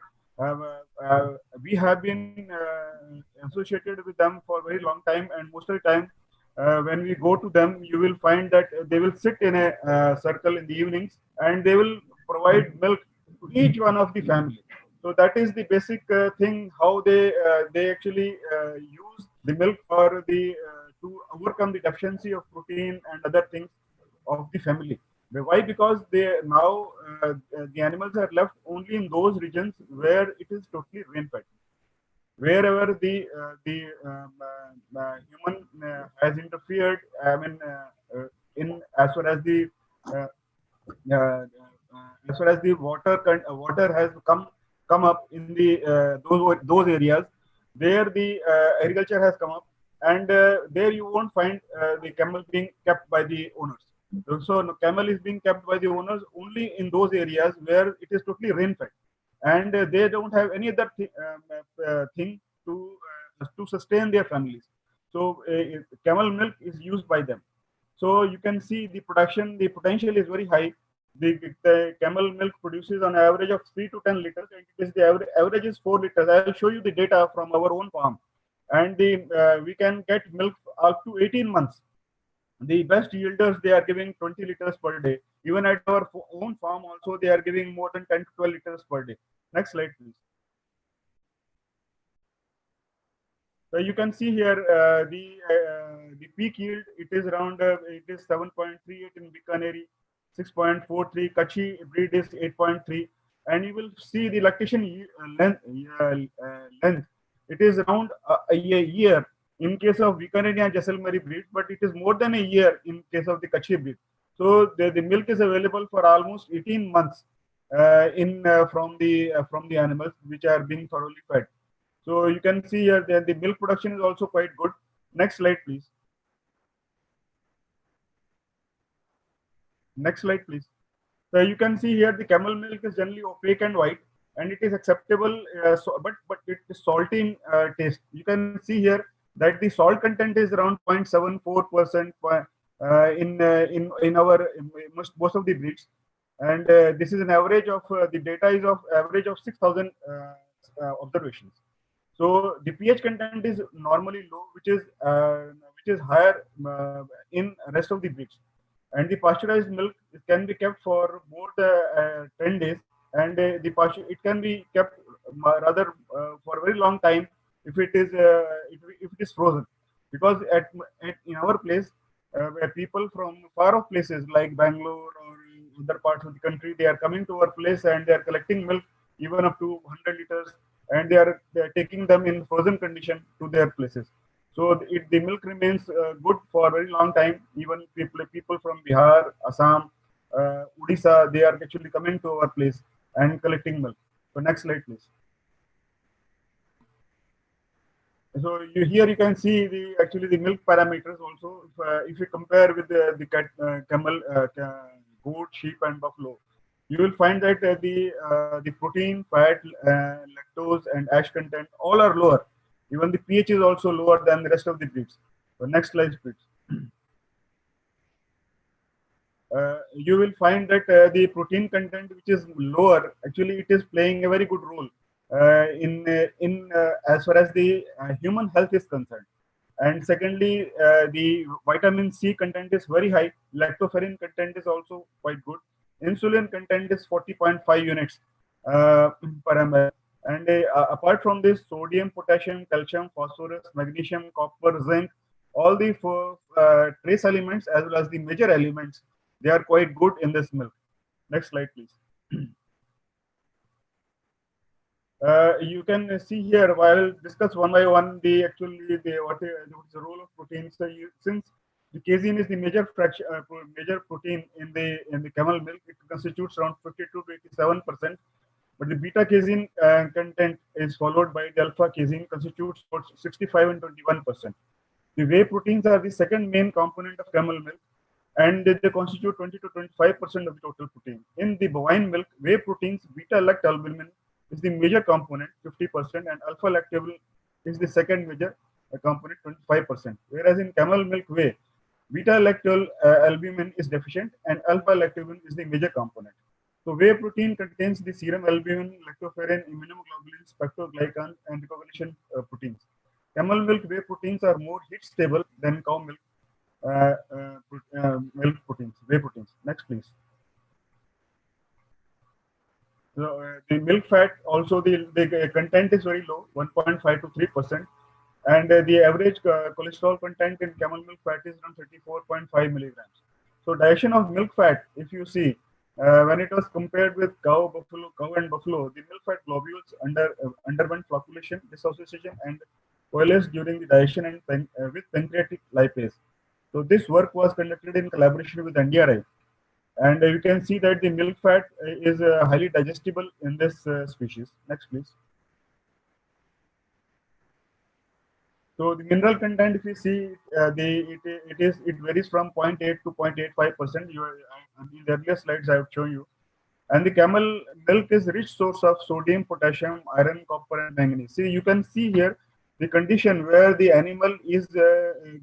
We have been associated with them for a very long time, and most of the time when we go to them, you will find that they will sit in a circle in the evenings, and they will provide milk to each one of the family. So that is the basic thing, how they actually use the milk for to overcome the deficiency of protein and other things of the family. Why? Because now the animals are left only in those regions where it is totally rain-fed. Wherever the human has interfered, I mean, in as far as the water has come up in the those areas, there the agriculture has come up, and there you won't find the camel being kept by the owners. So camel is being kept by the owners only in those areas where it is totally rain-fed, and they don't have any other thing to sustain their families. So camel milk is used by them. So you can see the potential is very high. The camel milk produces on average of 3 to 10 liters, and it is the average is 4 liters. I will show you the data from our own farm, and we can get milk up to 18 months. The best yielders, they are giving 20 liters per day. Even at our own farm also, they are giving more than 10 to 12 liters per day. Next slide, please. So you can see here the peak yield. It is around it is 7.38 in Bikaneri, 6.43. Kachi breed is 8.3, and you will see the lactation length. It is around a year. in case of Bikaner and Jaisalmeri breed, but it is more than a year in case of the Kachhi breed. So the milk is available for almost 18 months from the animals which are being thoroughly fed. So you can see here that the milk production is also quite good. Next slide, please. Next slide, please. So you can see here the camel milk is generally opaque and white, and it is acceptable, but it is salty in taste. You can see here that the salt content is around 0.74% in our most of the breeds, and this is an average of the data is of average of 6,000 observations. So the pH content is normally low, which is higher in rest of the breeds. And the pasteurized milk can be kept for more than 10 days, and it can be kept rather for a very long time if it is if it is frozen, because in our place where people from far off places like Bangalore or other parts of the country, they are coming to our place and they are collecting milk even up to 100 liters, and they are taking them in frozen condition to their places. So the milk remains good for a very long time. Even people from Bihar, Assam, Odisha, they are actually coming to our place and collecting milk. So next slide, please. So here you can see actually the milk parameters also. If you compare with the camel, goat, sheep, and buffalo, you will find that the protein, fat, lactose, and ash content all are lower. Even the pH is also lower than the rest of the breeds. So next slide, please. You will find that the protein content which is lower, actually it is playing a very good role in as far as the human health is concerned. And secondly, the vitamin C content is very high. Lactoferrin content is also quite good. Insulin content is 40.5 units per ml. And apart from this, sodium, potassium, calcium, phosphorus, magnesium, copper, zinc, all the trace elements as well as the major elements, they are quite good in this milk. Next slide, please. You can see here, I will discuss one by one what is the role of protein. So since the casein is the major protein in the camel milk, it constitutes around 52 to 87%. But the beta casein content is followed by the alpha casein, constitutes about 65 and 21%. The whey proteins are the second main component of camel milk, and they constitute 20 to 25% of the total protein. In the bovine milk, whey proteins, beta-lactalbumin is the major component, 50%, and alpha-lactalbumin is the second major component, 25%. Whereas in camel milk whey, beta-lactalbumin is deficient, and alpha-lactalbumin is the major component. So whey protein contains the serum albumin, lactoferrin, immunoglobulin, spectroglycan, and recognition proteins. Camel milk whey proteins are more heat stable than cow milk milk proteins, whey proteins. Next, please. So the milk fat also the content is very low, 1.5 to 3%, and the average cholesterol content in camel milk fat is around 34.5 milligrams. So digestion of milk fat, if you see, when it was compared with cow and buffalo, the milk fat globules underwent flocculation, dissociation, and coalesced during the digestion and with pancreatic lipase. So this work was conducted in collaboration with NDRI, and you can see that the milk fat is highly digestible in this species. Next, please. So the mineral content, if you see, it varies from 0.8 to 0.85%. In the earlier slides I have shown you, and the camel milk is rich source of sodium, potassium, iron, copper, and manganese. See, you can see here the condition where the animal is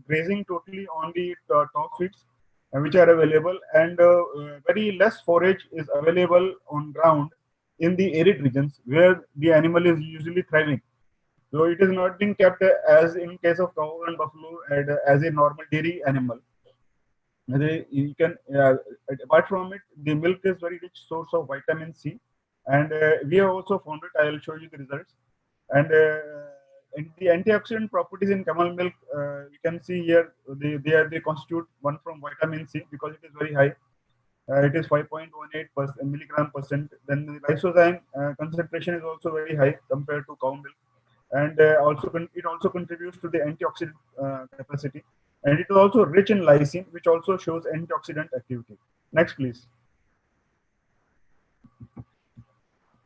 grazing totally on the top feeds which are available, and very less forage is available on ground in the arid regions where the animal is usually thriving. So it is not being kept as in case of cow and buffalo and as a normal dairy animal. You can apart from it, the milk is very rich source of vitamin C, and we have also found it. I will show you the results. And the antioxidant properties in camel milk, you can see here they constitute one from vitamin C because it is very high. It is 5.18% milligram percent. Then the lysozyme concentration is also very high compared to cow milk. and it also contributes to the antioxidant capacity, and it is also rich in lysine, which also shows antioxidant activity. Next, please.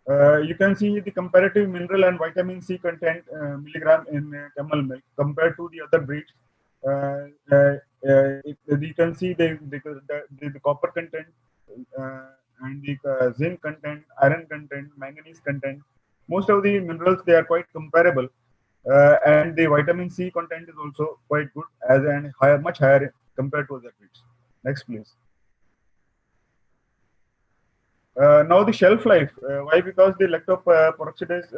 You can see the comparative mineral and vitamin C content milligram in camel milk compared to the other breeds. You can see the copper content and the zinc content, iron content, manganese content. Most of the minerals, they are quite comparable, and the vitamin C content is also quite good, as and higher, much higher compared to other breeds. Next, please. Now the shelf life. Why? Because the lactoperoxidase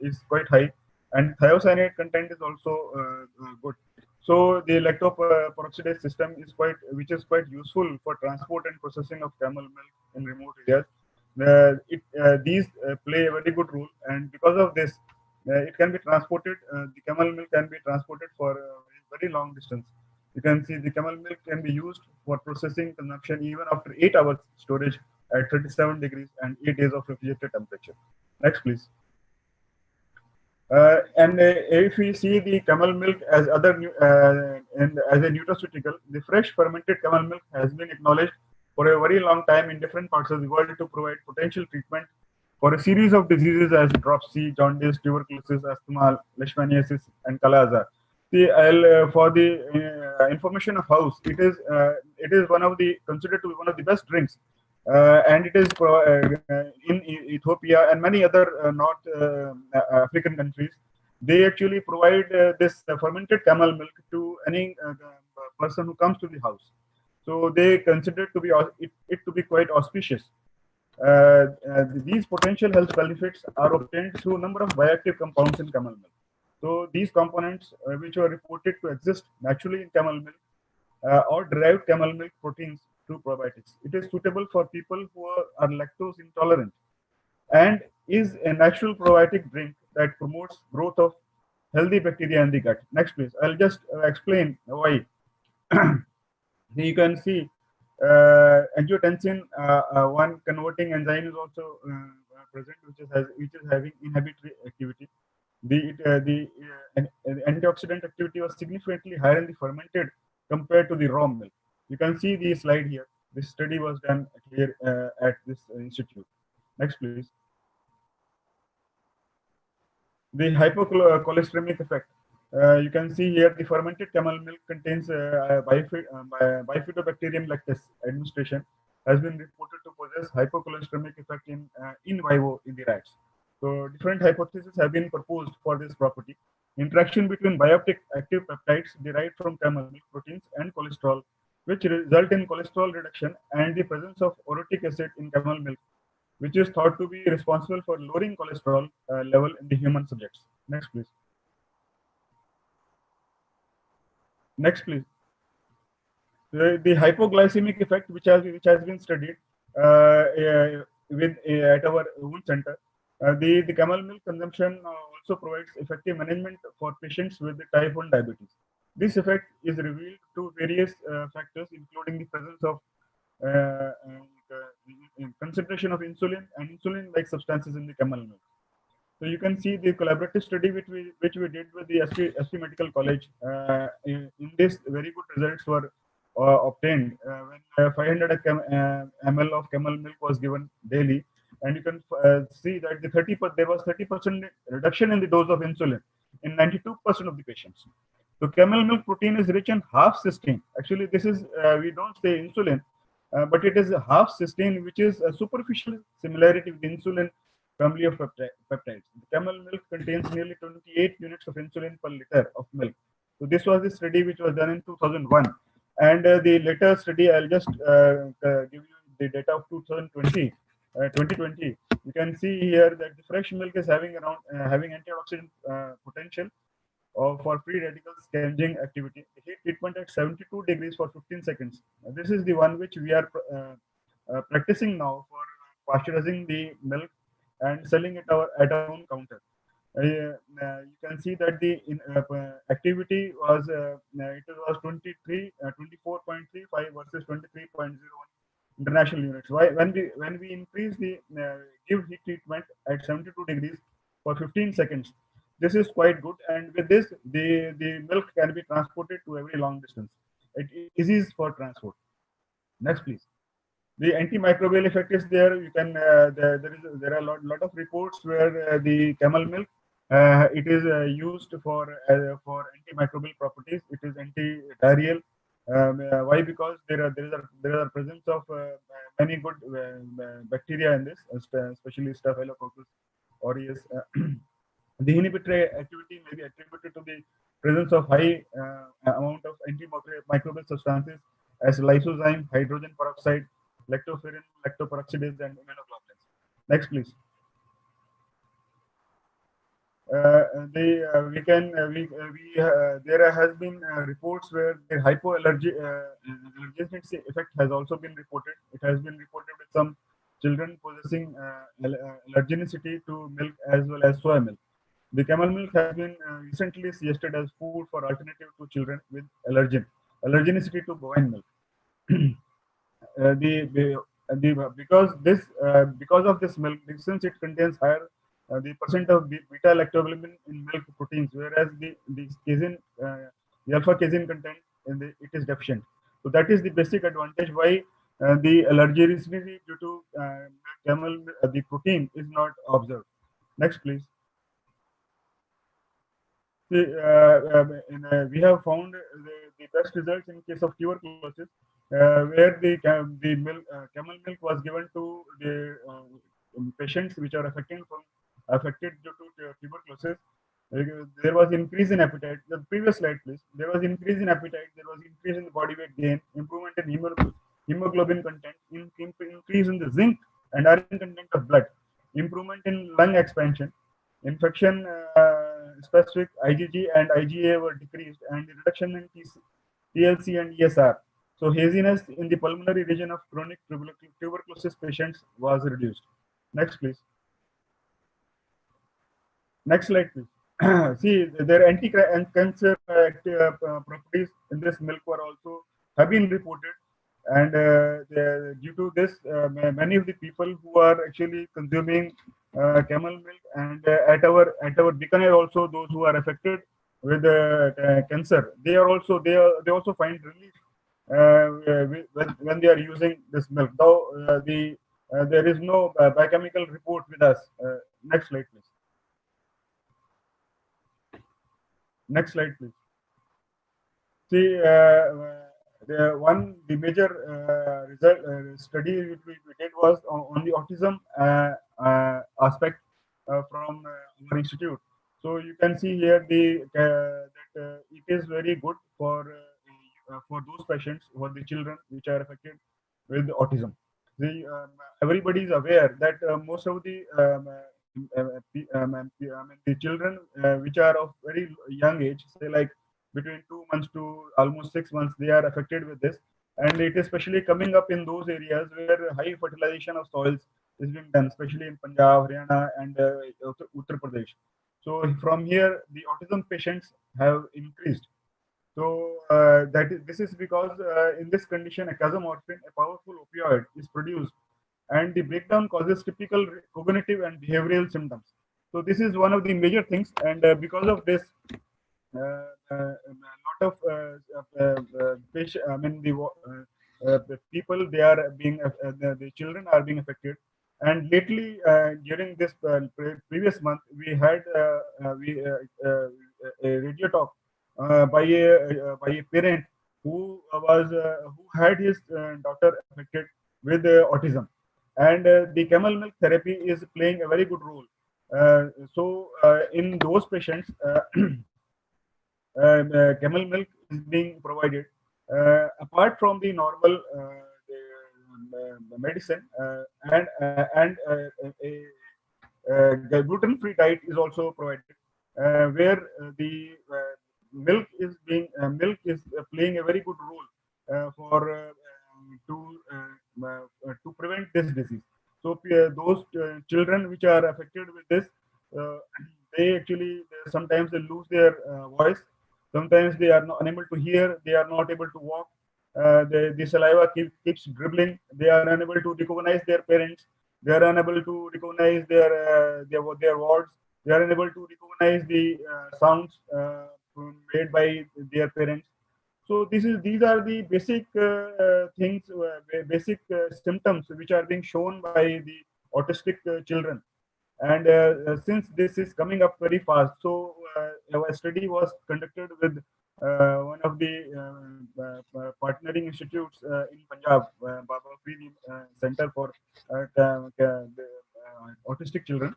is quite high, and thiocyanate content is also good. So the lactoperoxidase system is which is quite useful for transport and processing of camel milk in remote areas. These play a very good role, and because of this, it can be transported. The camel milk can be transported for a very long distance. You can see the camel milk can be used for processing consumption even after 8 hours storage at 37 degrees and 8 days of refrigerated temperature. Next, please. And if we see the camel milk as and as a nutraceutical, the fresh fermented camel milk has been acknowledged for a very long time in different parts of the world to provide potential treatment for a series of diseases as dropsy, jaundice, tuberculosis, asthma, leishmaniasis, and kala-azar. For the information of house, it is considered to be one of the best drinks, and it is in Ethiopia and many other North African countries. They actually provide this fermented camel milk to any person who comes to the house. So they consider it to be quite auspicious. These potential health benefits are obtained through a number of bioactive compounds in camel milk. So these components, which were reported to exist naturally in camel milk or derived camel milk proteins through probiotics. It is suitable for people who are lactose intolerant and is a natural probiotic drink that promotes growth of healthy bacteria in the gut. Next, please. I'll just explain why. You can see angiotensin one converting enzyme is also present, which is having inhibitory activity. The antioxidant activity was significantly higher in the fermented compared to the raw milk. You can see the slide here. This study was done here at this institute. Next, please. The hypocholesteremic effect. You can see here the fermented camel milk contains bifidobacterium lactis administration has been reported to possess hypocholesteremic effect in vivo in the rats. So different hypotheses have been proposed for this property. Interaction between bioactive peptides derived from camel milk proteins and cholesterol, which result in cholesterol reduction, and the presence of orotic acid in camel milk, which is thought to be responsible for lowering cholesterol level in the human subjects. Next, please. Next, please. The hypoglycemic effect, which has been studied at our wound center. The camel milk consumption also provides effective management for patients with type 1 diabetes. This effect is revealed through various factors, including the presence of concentration of insulin and insulin-like substances in the camel milk. So you can see the collaborative study which we did with the SP Medical College. In this, very good results were obtained when 500 ml of camel milk was given daily, and you can see that there was 30% reduction in the dose of insulin in 92% of the patients. So camel milk protein is rich in half cysteine. Actually, this is we don't say insulin, but it is a half cysteine, which is a superficial similarity with insulin family of peptides. The camel milk contains nearly 28 units of insulin per liter of milk. So this was the study which was done in 2001, and the later study, I'll just give you the data of 2020. 2020. You can see here that the fresh milk is having antioxidant potential for free radical scavenging activity. Heat treatment at 72 degrees for 15 seconds. This is the one which we are practicing now for pasteurizing the milk and selling it at our own counter. You can see that the activity was 24.35 versus 23.01 international units. Why? When we increase the give heat treatment at 72 degrees for 15 seconds. This is quite good, and with this, the milk can be transported to a very long distance. It eases for transport. Next, please. The antimicrobial effect is there. You can there are lot of reports where the camel milk it is used for antimicrobial properties. It is anti-diarrheal. Why? Because there are presence of many good bacteria in this, especially Staphylococcus aureus. The inhibitory activity may be attributed to the presence of high amount of antimicrobial substances as lysozyme, hydrogen peroxide, lactoferrin, lactoperoxidase, and immunoglobulins. Next, please. There has been reports where the hypoallergenic effect has also been reported. It has been reported with some children possessing allergenicity to milk as well as soy milk. The camel milk has been recently suggested as food for alternative to children with allergenicity to bovine milk. Because of this milk, since it contains higher the percent of beta lactoglobin in milk proteins, whereas the casein, the alpha casein content it is deficient. So that is the basic advantage why the allergenicity due to camel the protein is not observed. Next, please. We have found the best results in case of tuberculosis, where the camel milk was given to the patients which are affected due to tuberculosis. There was increase in appetite. The previous slide, please. There was increase in appetite. There was increase in the body weight gain, improvement in hemoglobin content, increase in the zinc and iron content of blood, improvement in lung expansion, infection specific IgG and IgA were decreased, and the reduction in TLC and ESR. So haziness in the pulmonary region of chronic tuberculosis patients was reduced. Next, please. Next slide, please. See, their anti-cancer properties in this milk were also have been reported, and due to this, many of the people who are actually consuming camel milk, and at our Bikaner also, those who are affected with cancer, they also find relief when they are using this milk. Though there is no biochemical report with us. Next slide, please. Next slide, please. See, the major result study which we did was on the autism aspect from our institute. So you can see here that it is very good for those patients, for the children which are affected with autism. Everybody is aware that most of the the children which are of very young age, say like between 2 months to almost 6 months, they are affected with this, and it is especially coming up in those areas where high fertilization of soils is being done, especially in Punjab, Haryana, and Uttar Pradesh. So from here, the autism patients have increased. So this is because in this condition, acasomorphin, a powerful opioid, is produced, and the breakdown causes typical cognitive and behavioral symptoms. So this is one of the major things, and because of this, a lot of the people, they are being the children are being affected. And lately, during this previous month, we had a radio talk by a parent who had his daughter affected with autism, and the camel milk therapy is playing a very good role. So in those patients, camel milk is being provided apart from the normal medicine, and a gluten-free diet is also provided, where the milk is playing a very good role for to prevent this disease. So those children which are affected with this, they actually sometimes they lose their voice. Sometimes they are not unable to hear. They are not able to walk. The saliva keeps dribbling. They are unable to recognize their parents. They are unable to recognize their wards. They are unable to recognize the sounds made by their parents. So these are the basic things, basic symptoms which are being shown by the autistic children. And since this is coming up very fast, so a study was conducted with one of the partnering institutes in Punjab, Baba Farid Center for the autistic children,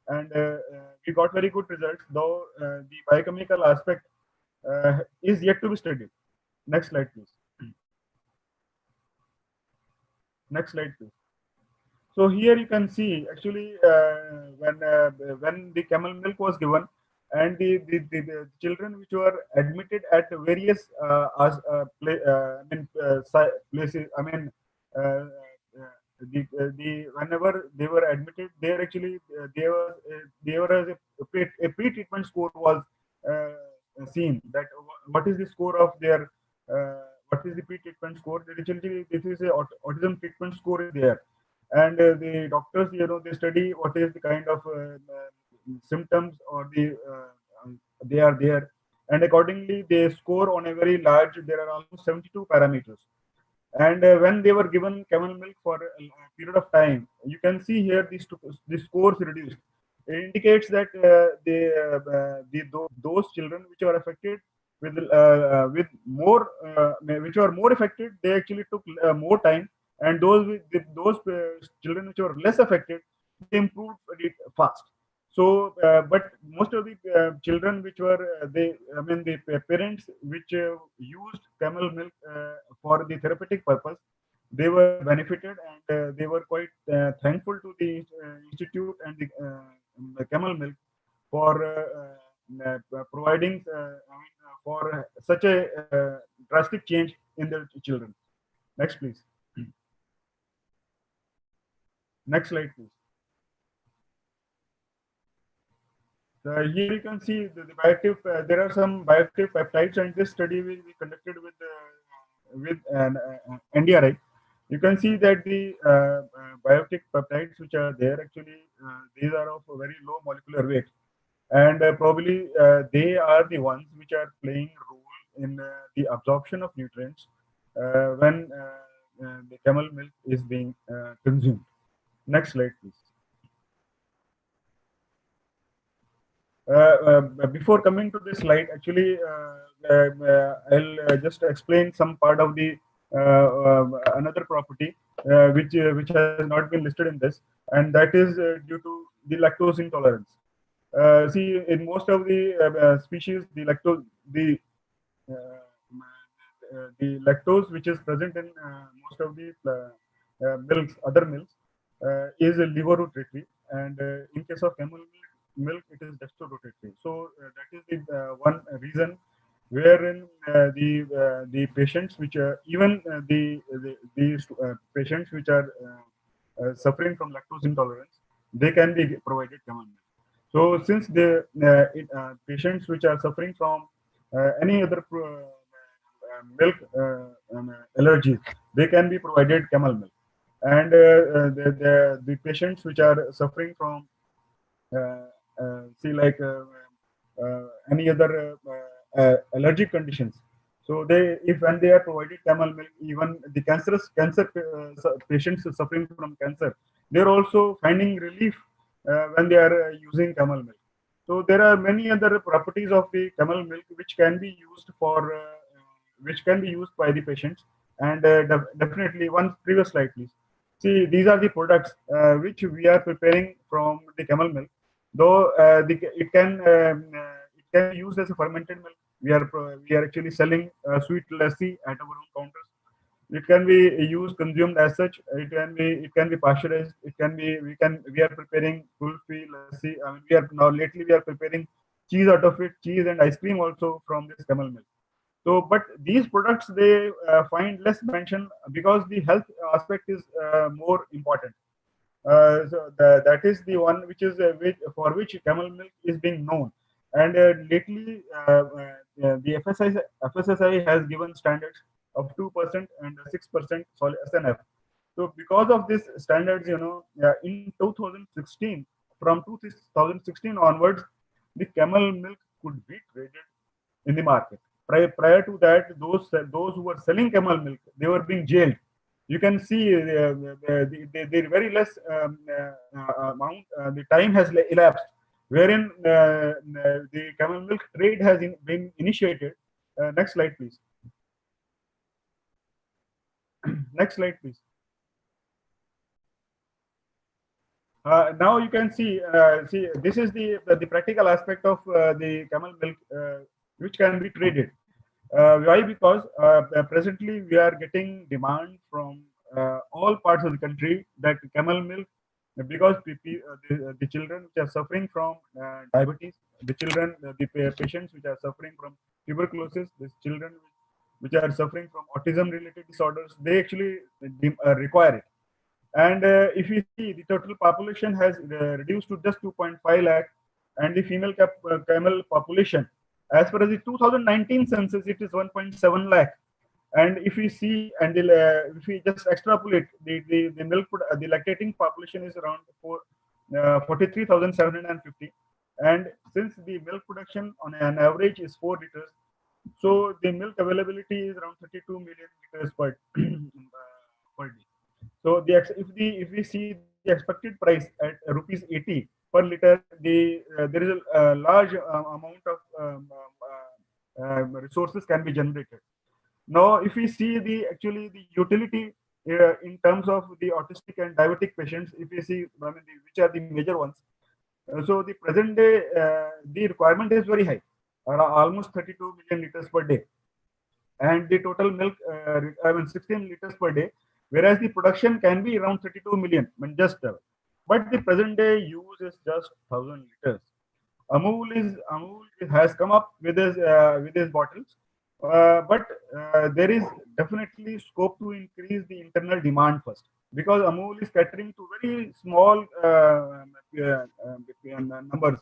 and we got very good results. Though the biochemical aspect is yet to be studied. Next slide, please. Next slide, please. So here you can see actually when the camel milk was given, and the children which were admitted at various places. I mean, the whenever they were admitted, they are actually they were as a pre-treatment score was seen, that what is the score of their what is the pre-treatment score. Actually, this is a autism treatment score is there, and the doctors, they study what is the kind of symptoms or they are there, and accordingly they score on a very large. There are almost 72 parameters, and when they were given camel milk for a period of time, you can see here these scores reduced. It indicates that those children which are affected with more which were more affected, they actually took more time, and those children which were less affected, they improved it fast. So, but most of the children which were the parents which used camel milk for the therapeutic purpose, they were benefited, and they were quite thankful to the institute and the camel milk for providing for such a drastic change in the children. Next, please. Next slide, please. Here you can see the bioactive. There are some bioactive peptides, and this study we conducted with NDRI. You can see that the bioactive peptides which are there, actually these are of a very low molecular weight, and probably they are the ones which are playing a role in the absorption of nutrients when the camel milk is being consumed. Next slide, please. Before coming to this slide, actually, I'll just explain some part of the another property which has not been listed in this, and that is due to the lactose intolerance. See, in most of the species, the lactose which is present in most of the other milks, is levorotatory, and in case of camel milk, it is dextrorotatory. So that is the one reason wherein the patients which are even these patients which are suffering from lactose intolerance, they can be provided camel milk. So since the patients which are suffering from any other milk allergies, they can be provided camel milk, and the patients which are suffering from any other allergic conditions. So if when they are provided camel milk, even the cancer patients suffering from cancer, they are also finding relief when they are using camel milk. So there are many other properties of the camel milk which can be used by the patients, and definitely one previous slide, please. See, these are the products which we are preparing from the camel milk. Though it can be used as a fermented milk. We are actually selling sweet lassi at our own counters. It can be used, consumed as such. It can be pasteurized. We are preparing kulfi, lassi. I mean, lately we are preparing cheese out of it, cheese and ice cream also from this camel milk. So, but these products, they find less mention because the health aspect is more important. So that is the one which is for which camel milk is being known. And lately, the FSSI has given standards of 2% and 6% SNF. So because of these standards, in 2016, from 2016 onwards, the camel milk could be traded in the market. Prior to that, those who were selling camel milk, they were being jailed. You can see the very less amount, the time has elapsed, wherein the camel milk trade has been initiated. Next slide, please. Next slide, please. Now you can see this is the practical aspect of the camel milk which can be traded. Why? Because presently we are getting demand from all parts of the country that camel milk, because the children which are suffering from diabetes, the children, the patients which are suffering from tuberculosis, the children which are suffering from autism related disorders, they actually require it. And if you see, the total population has reduced to just 2.5 lakh, and the female camel population, as per the 2019 census, it is 1.7 lakh. And if we see, and if we just extrapolate, the the lactating population is around 43,750. And since the milk production on an average is 4 liters, so the milk availability is around 32 million liters per day. So if we see the expected price at rupees 80 per liter, there is a large amount of resources can be generated. Now, if we see the utility in terms of the autistic and diabetic patients, if we see, I mean, which are the major ones, so the present day the requirement is very high, almost 32 million liters per day, and the total milk, 16 liters per day, whereas the production can be around 32 million, I mean, just but the present day use is just 1,000 liters. Amul has come up with his bottles, but there is definitely scope to increase the internal demand first, because Amul is catering to very small numbers,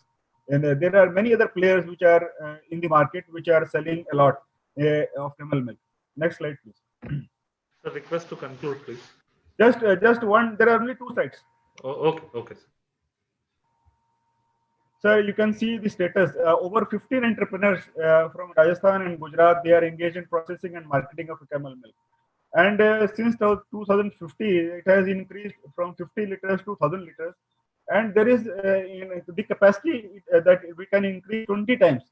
and there are many other players which are in the market which are selling a lot of camel milk. Next slide, please. The request to conclude, please. Just one. There are only two sites. Oh, okay. So you can see the status. Over 15 entrepreneurs from Rajasthan and Gujarat, they are engaged in processing and marketing of camel milk. And since 2050, it has increased from 50 liters to 1,000 liters. And there is the capacity that we can increase 20 times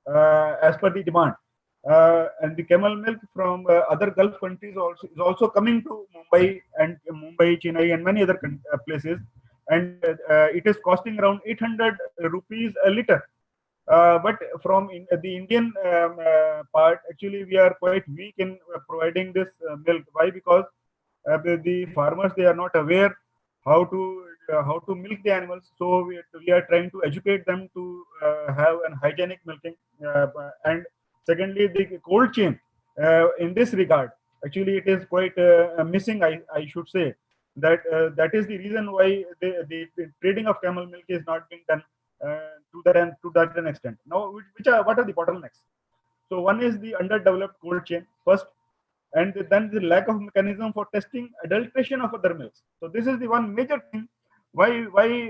as per the demand. And the camel milk from other Gulf countries is also coming to Mumbai, Chennai, and many other places. And it is costing around 800 rupees a liter. But from the Indian part, actually, we are quite weak in providing this milk. Why? Because the farmers, they are not aware how to milk the animals. So we are trying to educate them to have an hygienic milking. And secondly, the cold chain in this regard, actually, it is quite missing. I should say that is the reason why the trading of camel milk is not being done to that extent. Now, what are the bottlenecks? So one is the underdeveloped cold chain first, and then the lack of mechanism for testing adulteration of other milks. So this is the one major thing why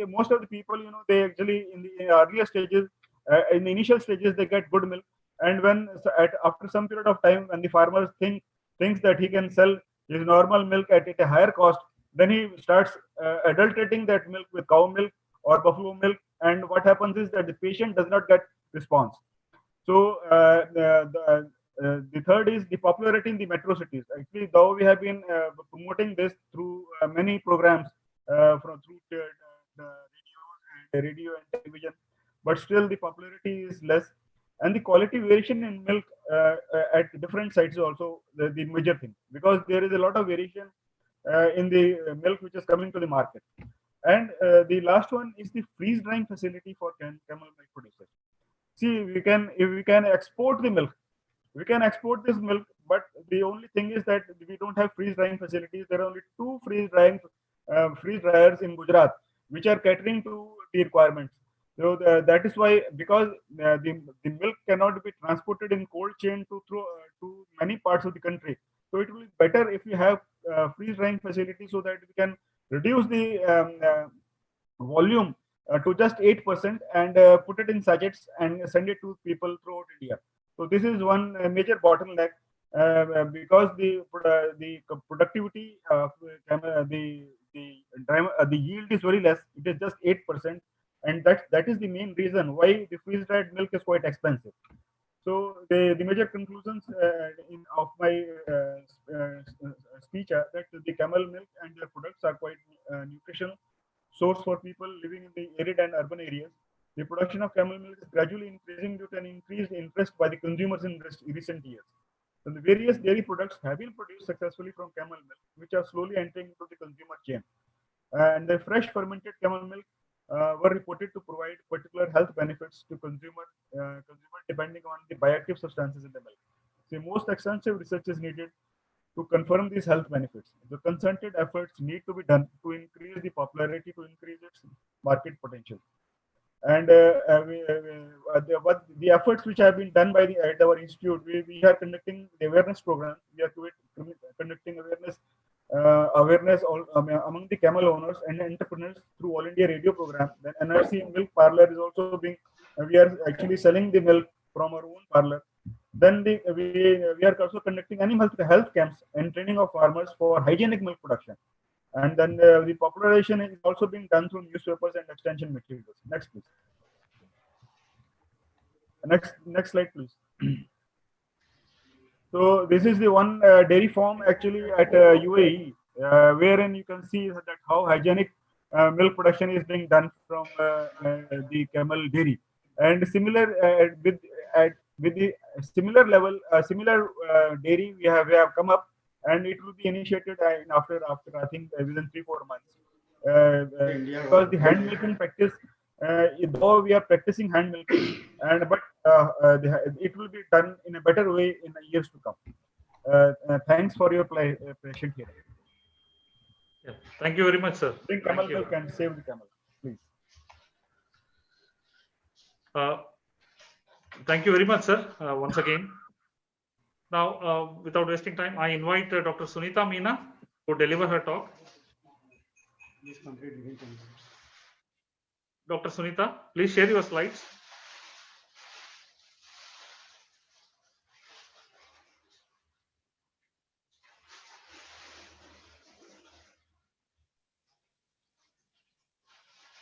most of the people, they actually in the earlier stages, in the initial stages, they get good milk, and when after some period of time, when the farmer thinks that he can sell his normal milk at a higher cost, then he starts adulterating that milk with cow milk or buffalo milk, and what happens is that the patient does not get response. So the third is the popularity in the metro cities. Actually, though we have been promoting this through many programs through radio and television, but still the popularity is less, and the quality variation in milk at different sites is also the major thing, because there is a lot of variation in the milk which is coming to the market. And the last one is the freeze drying facility for camel milk producers. See, if we can export the milk, we can export this milk, but the only thing is that we don't have freeze drying facilities. There are only two freeze dryers in Gujarat which are catering to the requirements. So that is why, because the milk cannot be transported in cold chain to many parts of the country. So it will be better if we have freeze drying facilities, so that we can reduce the volume to just 8% and put it in sachets and send it to people throughout India. So this is one major bottleneck because the productivity of the yield is very less. It is just 8%, and that is the main reason why the freeze dried milk is quite expensive. So the major conclusions of my speech are that the camel milk and their products are quite nutritional source for people living in the arid and urban areas. The production of camel milk is gradually increasing due to an increased interest by the consumers in recent years. So the various dairy products have been produced successfully from camel milk, which are slowly entering into the consumer chain. And the fresh fermented camel milk were reported to provide particular health benefits to consumer depending on the bioactive substances in the milk. The most extensive research is needed to confirm these health benefits. The concerted efforts need to be done to increase the popularity, to increase its market potential. And the efforts which have been done by at our institute, we are conducting the awareness program. We are conducting awareness among the camel owners and entrepreneurs through All India radio program. Then NRC Milk Parlor is also being, we are actually selling the milk from our own parlor. Then we are also conducting animal health camps and training of farmers for hygienic milk production. And then the popularization is also being done through newspapers and extension materials. Next, please. Next slide, please. So this is the one dairy farm actually at UAE, wherein you can see that how hygienic milk production is being done from the camel dairy, and similar with the similar level, similar dairy we have come up, and it will be initiated after I think within 3-4 months, because the hand milking practice, though we are practicing hand milking, but it will be done in a better way in the years to come. Thanks for your patient hearing. Yeah. Thank you very much, sir. Drink camel milk and save the camel, please. Thank you very much, sir, once again. Now, without wasting time, I invite Dr. Sunita Meena to deliver her talk. Dr. Sunita, please share your slides.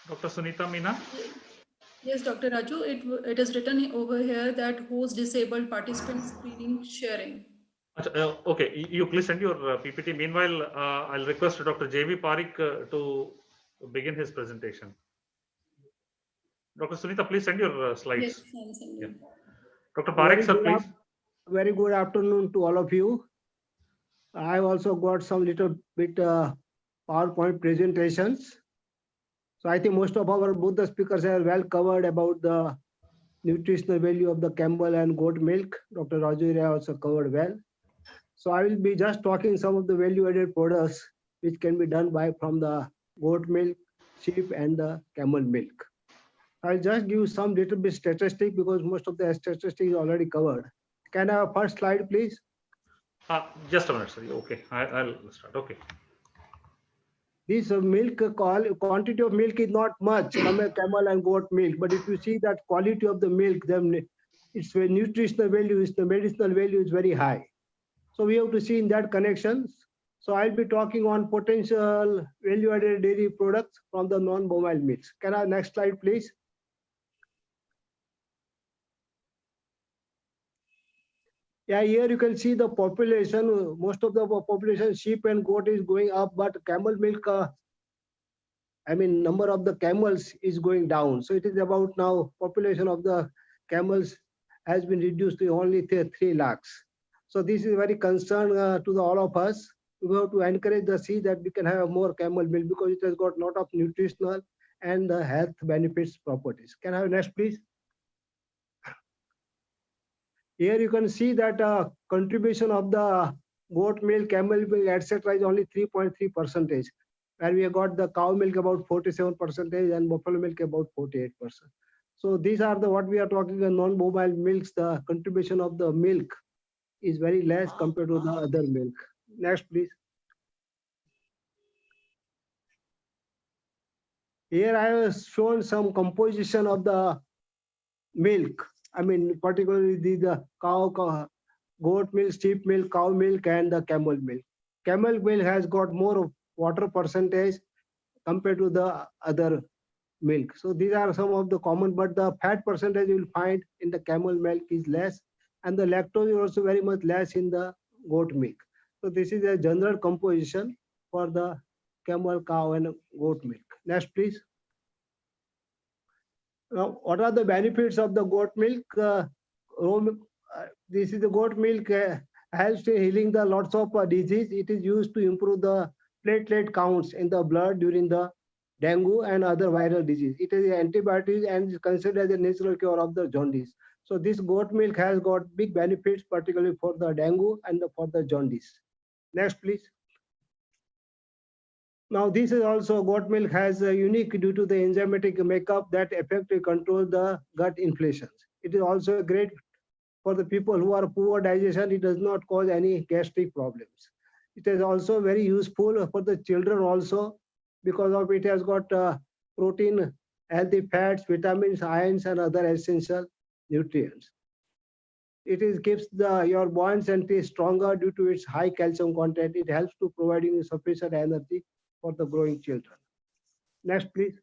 Dr. Sunita Meena. Yes, Dr. Raju, it is written over here that who's disabled participants screening sharing. Okay, you please send your PPT. Meanwhile, I'll request Dr. J.V. Parikh to begin his presentation. Dr. Sunita, please send your slides. Yes, I'm sending. Yeah. Dr. Parikh, sir, please. Very good afternoon to all of you. I also got some little bit PowerPoint presentations. So I think most of both the speakers have well covered about the nutritional value of the camel and goat milk. Dr. Raju also covered well. So I will be just talking some of the value-added products which can be done from the goat milk, sheep, and the camel milk. I'll just give some little bit statistic because most of the statistics is already covered. Can I have first slide, please? Just a minute, sir. Okay, I'll start. Okay. This milk quantity of milk is not much from a camel and goat milk, but if you see that quality of the milk, then its nutritional value, the medicinal value is very high. So we have to see in that connections. So I'll be talking on potential value-added dairy products from the non-bovine milks. Can I have next slide, please? Yeah, here you can see the population. Most of the population, sheep and goat, is going up, but camel milk, number of the camels is going down. So it is about now population of the camels has been reduced to only 3 lakhs. So this is very concern to all of us. We have to encourage the sea that we can have more camel milk because it has got a lot of nutritional and health benefits properties. Can I have next, please? Here you can see that contribution of the goat milk, camel milk, etc. is only 3.3%, where we have got the cow milk about 47% and buffalo milk about 48%. So these are what we are talking the non-bovine milks. The contribution of the milk is very less compared to the other milk. Next, please. Here I have shown some composition of the milk. I mean, particularly the goat milk, sheep milk, cow milk, and the camel milk. Camel milk has got more water percentage compared to the other milk. So these are some of the common, but the fat percentage you will find in the camel milk is less, and the lactose is also very much less in the goat milk. So this is a general composition for the camel, cow, and goat milk. Next, please. Now, what are the benefits of the goat milk? This is the goat milk helps in healing the lots of disease. It is used to improve the platelet counts in the blood during the dengue and other viral disease. It is an antibiotic and is considered as a natural cure of the jaundice. So this goat milk has got big benefits, particularly for the dengue and for the jaundice. Next, please. Now, this is also goat milk has a unique due to the enzymatic makeup that effectively control the gut inflations. It is also great for the people who are poor digestion. It does not cause any gastric problems. It is also very useful for the children also because of it has got protein, healthy fats, vitamins, ions, and other essential nutrients. It is keeps your bones and teeth stronger due to its high calcium content. It helps to providing sufficient energy for the growing children. Next, please.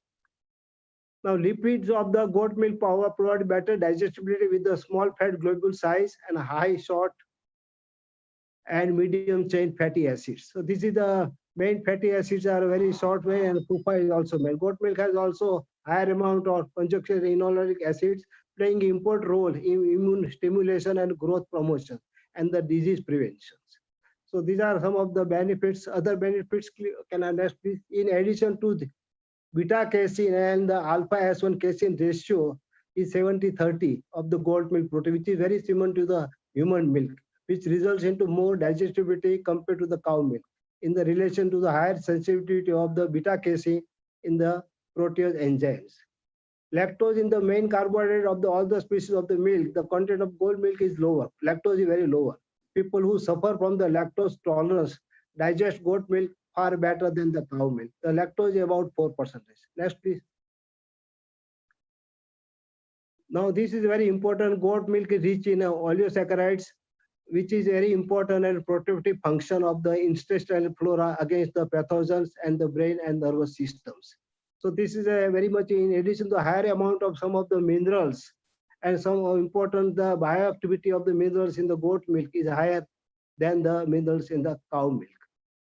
Now, lipids of the goat milk powder provide better digestibility with the small fat globule size and high short and medium chain fatty acids. So this is the main fatty acids are very short way, and PUFA is also made. Goat milk has also higher amount of conjunctional enolinic acids playing important role in immune stimulation and growth promotion and the disease prevention. So these are some of the benefits. Other benefits can understand. In addition to the beta casein and the alpha S1 casein ratio is 70-30 of the goat milk protein, which is very similar to the human milk, which results into more digestibility compared to the cow milk in the relation to the higher sensitivity of the beta casein in the protease enzymes. Lactose in the main carbohydrate of all the species of the milk, the content of goat milk is lower. Lactose is very lower. People who suffer from the lactose tolerance digest goat milk far better than the cow milk. The lactose is about 4%. Next, please. Now, this is very important. Goat milk is rich in oligosaccharides, which is very important and protective function of the intestinal flora against the pathogens and the brain and nervous systems. So this is a very much in addition to higher amount of some of the minerals and some important the bioactivity of the minerals in the goat milk is higher than the minerals in the cow milk.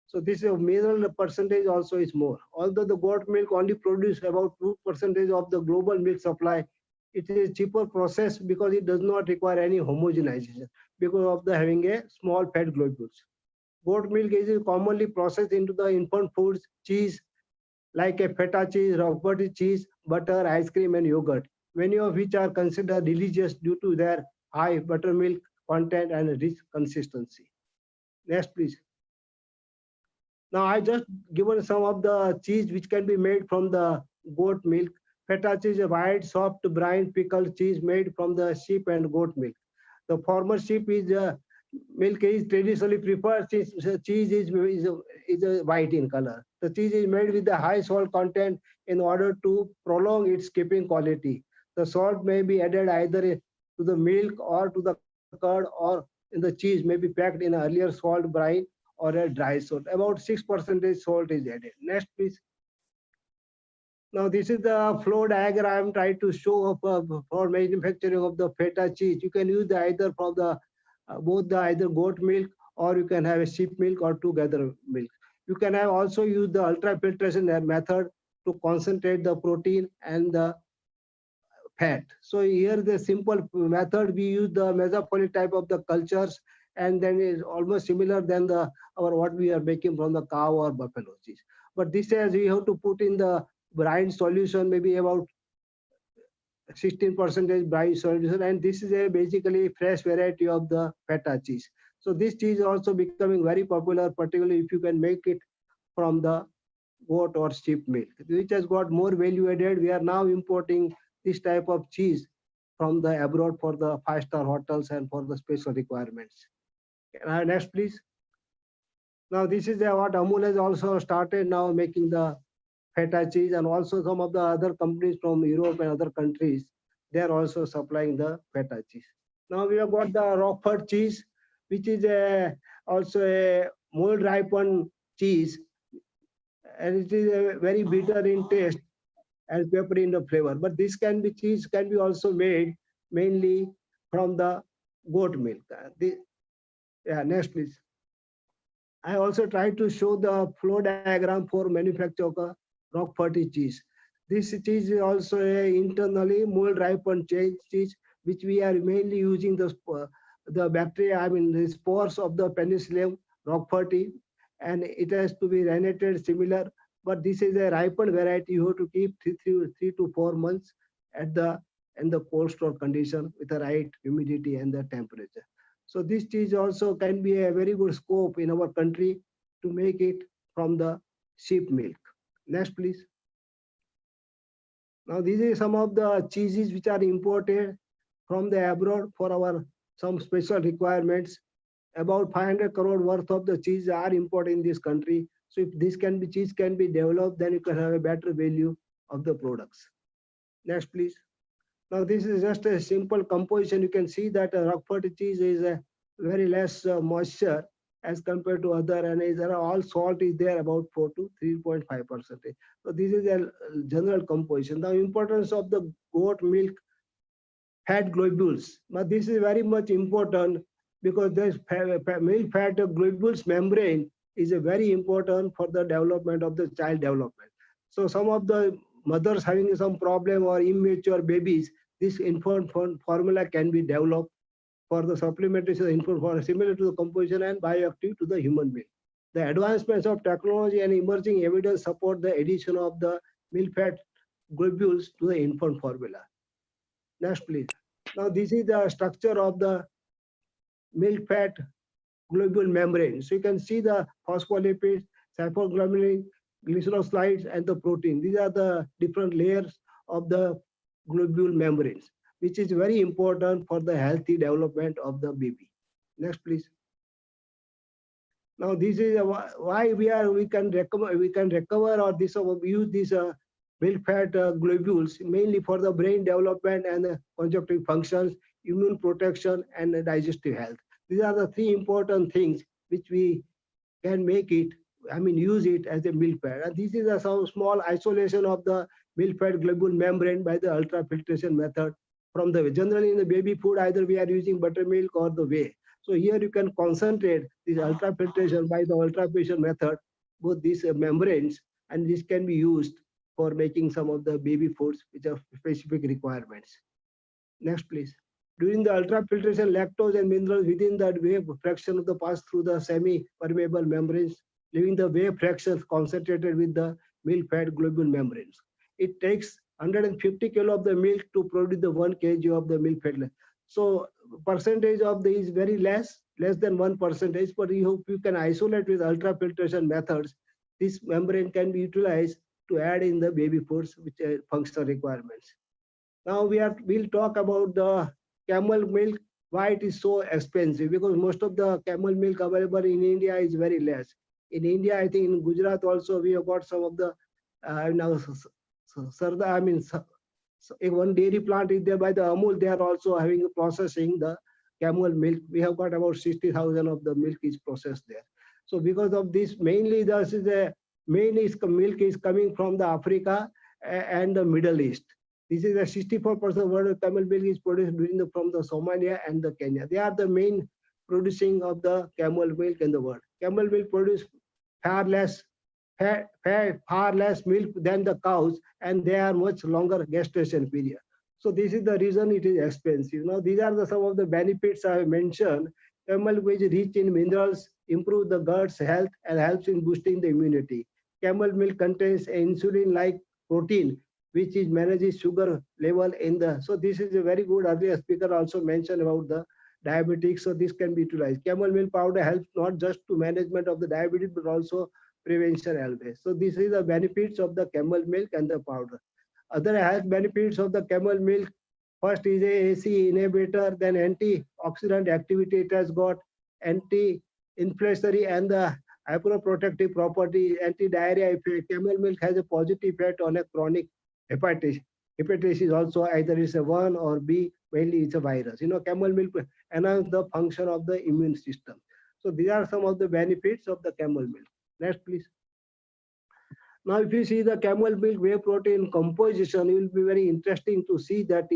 So this mineral percentage also is more. Although the goat milk only produce about 2% of the global milk supply, it is cheaper process because it does not require any homogenization because of the having a small fat globules. Goat milk is commonly processed into the infant foods, cheese, like a feta cheese, rubber cheese, butter, ice cream, and yogurt, many of which are considered delicious due to their high buttermilk content and rich consistency. Next, please. Now, I just given some of the cheese which can be made from the goat milk. Feta cheese is a white, soft, brine, pickled cheese made from the sheep and goat milk. The former sheep is milk is traditionally preferred since cheese is white in color. The cheese is made with the high salt content in order to prolong its keeping quality. The salt may be added either to the milk or to the curd, or in the cheese may be packed in earlier salt brine or a dry salt. About 6% salt is added. Next, please. Now, this is the flow diagram trying to show up for manufacturing of the feta cheese. You can use the either from the both the either goat milk or you can have a sheep milk or together milk. You can have also use the ultrafiltration method to concentrate the protein and the fat. So here the simple method we use the mesophilic type of the cultures, and then is almost similar than the what we are making from the cow or buffalo cheese. But this says we have to put in the brine solution, maybe about 16% brine solution, and this is a basically fresh variety of the feta cheese. So this cheese is also becoming very popular, particularly if you can make it from the goat or sheep milk, which has got more value added. We are now importing this type of cheese from the abroad for the 5-star hotels and for the special requirements. Next, please. Now, this is what Amul has also started now making the feta cheese, and also some of the other companies from Europe and other countries, they are also supplying the feta cheese. Now we have got the Roquefort cheese, which is also a mold ripened cheese, and it is very bitter in taste and peppery in the flavor. But this cheese can be also made mainly from the goat milk. Next please. I also tried to show the flow diagram for manufacture of a Roquefort cheese. This cheese is also a internally mold ripened cheese, which we are mainly using the bacteria, I mean the spores of the Penicillium roqueforti, and it has to be renated similar. But this is a ripened variety. You have to keep 3 to 4 months in the cold store condition with the right humidity and the temperature. So this cheese also can be a very good scope in our country to make it from the sheep milk. Next, please. Now, these are some of the cheeses which are imported from the abroad for our some special requirements. About 500 crore worth of the cheese are imported in this country. So if this cheese can be developed, then you can have a better value of the products. Next, please. Now, this is just a simple composition. You can see that Roquefort cheese is a very less moisture as compared to other, and all salt is there about 4 to 3.5%. So this is a general composition. The importance of the goat milk fat globules. Now this is very much important because this milk fat globules membrane is a very important for the development of the child development. So some of the mothers having some problem or immature babies, this infant formula can be developed for the supplementation infant formula similar to the composition and bioactive to the human milk. The advancements of technology and emerging evidence support the addition of the milk fat globules to the infant formula. Next, please. Now, this is the structure of the milk fat globule membrane. So you can see the phospholipids, cytoglycerol, glyceroside, and the protein. These are the different layers of the globule membranes, which is very important for the healthy development of the baby. Next, please. Now, this is why we can recover or use these milk fat globules mainly for the brain development and the conjunctive functions, immune protection, and digestive health. These are the three important things which we can use it as a milk fat. And this is a small isolation of the milk fat globule membrane by the ultrafiltration method from the generally in the baby food, either we are using buttermilk or the whey. So here you can concentrate this ultrafiltration by the ultrafiltration method, both these membranes, and this can be used for making some of the baby foods which have specific requirements. Next, please. During the ultrafiltration, lactose and minerals within the whey fraction of the pass through the semi-permeable membranes, leaving the whey fractions concentrated with the milk fat globule membranes. It takes 150 kilo of the milk to produce the 1 kg of the milk fat. So percentage of the is very less than 1%, but you can isolate with ultrafiltration methods. This membrane can be utilized to add in the baby foods which are functional requirements. Now we'll talk about the camel milk, why it is so expensive, because most of the camel milk available in India is very less. In India, I think in Gujarat also we have got some of the one dairy plant is there by the Amul. They are also having processing the camel milk. We have got about 60,000 of the milk is processed there. So because of this, mainly milk is coming from the Africa and the Middle East. This is a 64% world camel milk is produced from the Somalia and the Kenya. They are the main producing of the camel milk in the world. Camel milk produce far less milk than the cows, and they are much longer gestation period. So this is the reason it is expensive. Now these are some of the benefits I have mentioned. Camel milk is rich in minerals, improve the gut's health, and helps in boosting the immunity. Camel milk contains insulin-like protein, which manages sugar level in the. So this is a very good. Earlier speaker also mentioned about the diabetics. So this can be utilized. Camel milk powder helps not just to management of the diabetes, but also prevention always. So this is the benefits of the camel milk and the powder. Other health benefits of the camel milk. First is a AC inhibitor, then antioxidant activity. It has got anti-inflammatory and the hyperprotective property, anti-diarrhea effect. Camel milk has a positive effect on a chronic hepatitis. Hepatitis also either is a 1 or B, mainly it's a virus. Camel milk enhance the function of the immune system. So these are some of the benefits of the camel milk. Next, please. Now, if you see the camel milk whey protein composition, it will be very interesting to see that,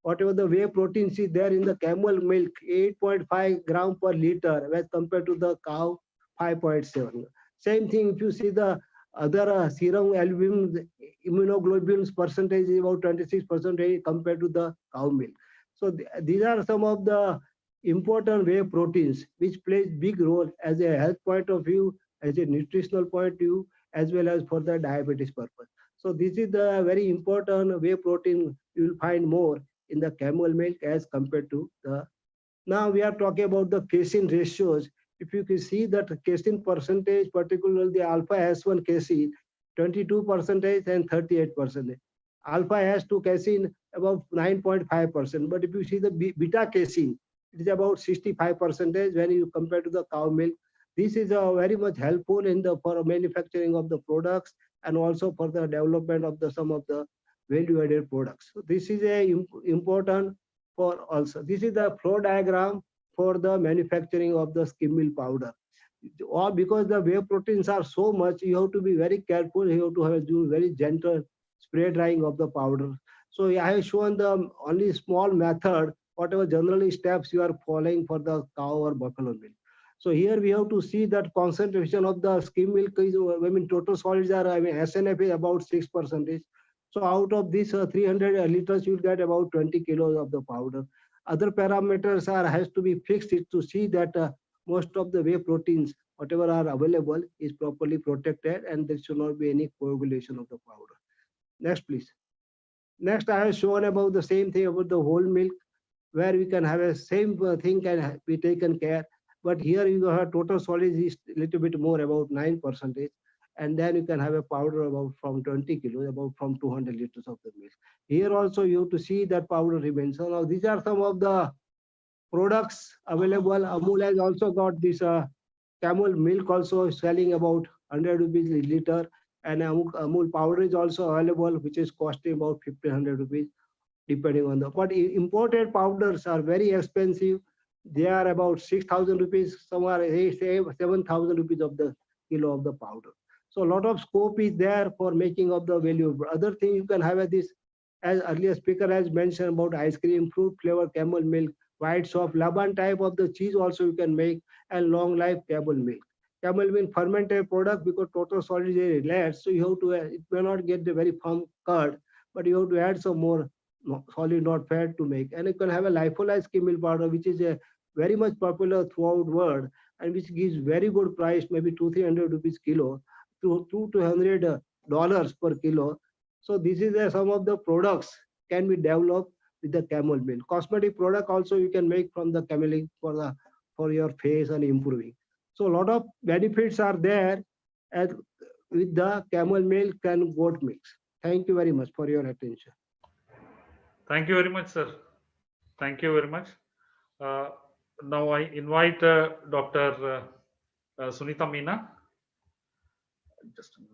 whatever the whey protein is there in the camel milk, 8.5 gram per liter, as compared to the cow, 5.7. Same thing, if you see the other serum albumin, immunoglobulins percentage is about 26% compared to the cow milk. So these are some of the important whey proteins which plays big role as a health point of view, as a nutritional point of view, as well as for the diabetes purpose. So this is the very important whey protein you will find more in the camel milk as compared to the. Now we are talking about the casein ratios. If you can see that casein percentage, particularly the alpha S1 casein, 22% and 38%. Alpha S2 casein about 9.5%. But if you see the beta casein, it is about 65% when you compare to the cow milk. This is very much helpful in the for manufacturing of the products and also for the development of the some of the value-added products. So this is a important for also. This is the flow diagram for the manufacturing of the skim milk powder. Or because the whey proteins are so much, you have to be very careful. You have to have do very gentle spray drying of the powder. So I have shown the only small method, whatever generally steps you are following for the cow or buffalo milk. So here we have to see that concentration of the skim milk is, total solids are, SNF is about 6%. So out of this 300 liters, you'll get about 20 kilos of the powder. Other parameters has to be fixed to see that most of the whey proteins, whatever are available, is properly protected and there should not be any coagulation of the powder. Next, please. Next, I have shown about the same thing about the whole milk, where we can have a same thing can be taken care. But here you have total solids is a little bit more, about 9%. And then you can have a powder about from 20 kilos, about from 200 liters of the milk. Here also you have to see that powder remains. So now these are some of the products available. Amul has also got this camel milk also selling about 100 rupees a liter. And Amul powder is also available, which is costing about 1,500 rupees, depending on the. But imported powders are very expensive. They are about 6,000 rupees. Some are 7,000 rupees of the kilo of the powder. So a lot of scope is there for making of the value. Other thing you can have this, as earlier speaker has mentioned about ice cream, fruit flavor, camel milk, white soft, Laban type of the cheese also you can make, and long life camel milk. Camel milk fermented product because total solid is less, so you have to, it may not get the very firm curd, but you have to add some more solid, not fat to make. And you can have a lyophilized skim milk powder, which is a very much popular throughout world and which gives very good price, maybe 200-300 rupees kilo, to $200 per kilo. So this is some of the products can be developed with the camel milk. Cosmetic product also you can make from the camel milk for your face and improving. So a lot of benefits are there with the camel milk and goat milk. Thank you very much for your attention. Thank you very much, sir. Thank you very much. Now I invite Dr. Sunita Meena. Just a minute.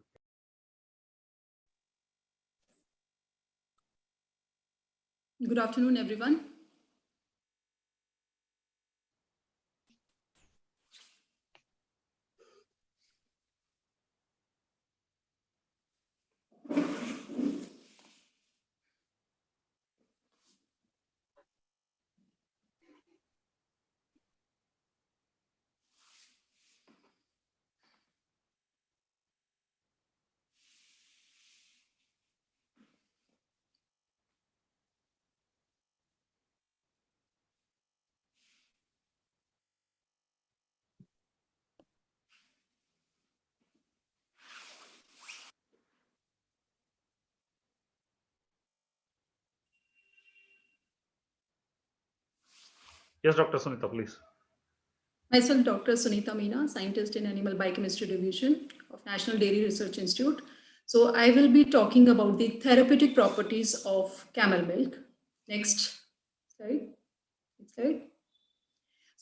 Good afternoon, everyone. Yes, Dr. Sunita, please. Myself, Dr. Sunita Meena, scientist in Animal Biochemistry Division of National Dairy Research Institute. So I will be talking about the therapeutic properties of camel milk. Next slide. Next slide.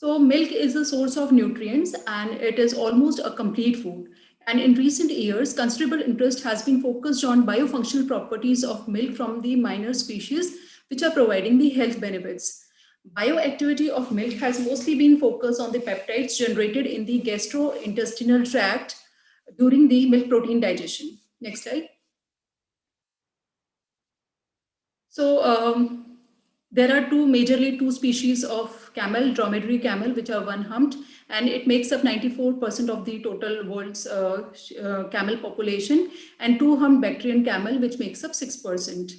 So milk is a source of nutrients and it is almost a complete food. And in recent years, considerable interest has been focused on biofunctional properties of milk from the minor species, which are providing the health benefits. Bioactivity of milk has mostly been focused on the peptides generated in the gastrointestinal tract during the milk protein digestion. Next slide. So there are majorly two species of camel, dromedary camel, which are one-humped, and it makes up 94% of the total world's camel population, and two-humped Bactrian camel, which makes up 6%.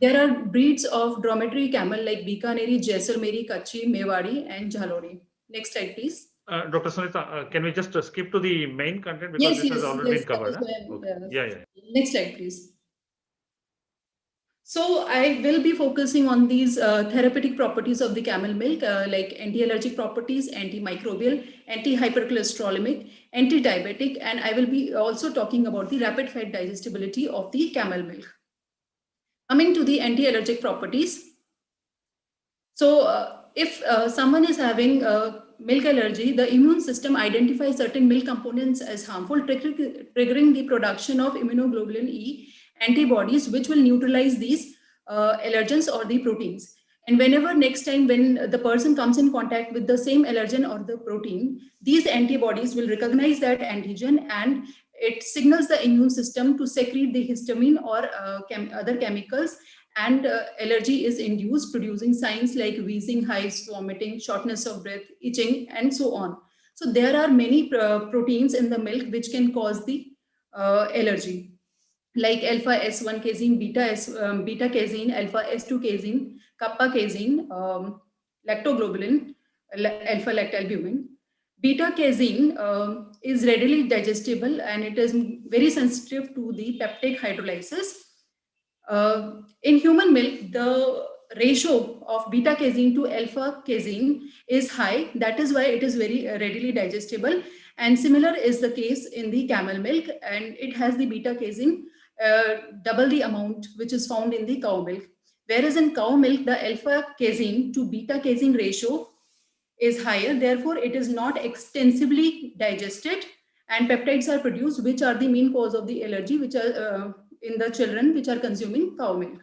There are breeds of dromedary camel like Bikaneri, Jaisalmeri, Kachi, Mewari, and Jhalori. Next slide, please. Dr. Sunita, can we just skip to the main content because Yes, this has yes, already yes. been covered? That is why Okay. Yeah. Next slide, please. So I will be focusing on these therapeutic properties of the camel milk, like anti-allergic properties, antimicrobial, anti-hypercholesterolemic, anti-diabetic, and I will be also talking about the rapid fat digestibility of the camel milk. Coming to the anti-allergic properties. So if someone is having milk allergy, the immune system identifies certain milk components as harmful, triggering the production of immunoglobulin E antibodies, which will neutralize these allergens or the proteins. And whenever next time when the person comes in contact with the same allergen or the protein, these antibodies will recognize that antigen and it signals the immune system to secrete the histamine or other chemicals, and allergy is induced, producing signs like wheezing, hives, vomiting, shortness of breath, itching, and so on. So there are many proteins in the milk which can cause the allergy, like alpha S1 casein, beta casein, alpha S2 casein, kappa casein, lactoglobulin, alpha lactalbumin. Beta casein is readily digestible and it is very sensitive to the peptide hydrolysis. In human milk, the ratio of beta casein to alpha casein is high. That is why it is very readily digestible. And similar is the case in the camel milk, and it has the beta casein double the amount which is found in the cow milk. Whereas in cow milk, the alpha casein to beta casein ratio is higher. Therefore, it is not extensively digested, and peptides are produced, which are the main cause of the allergy, which are in the children which are consuming cow milk.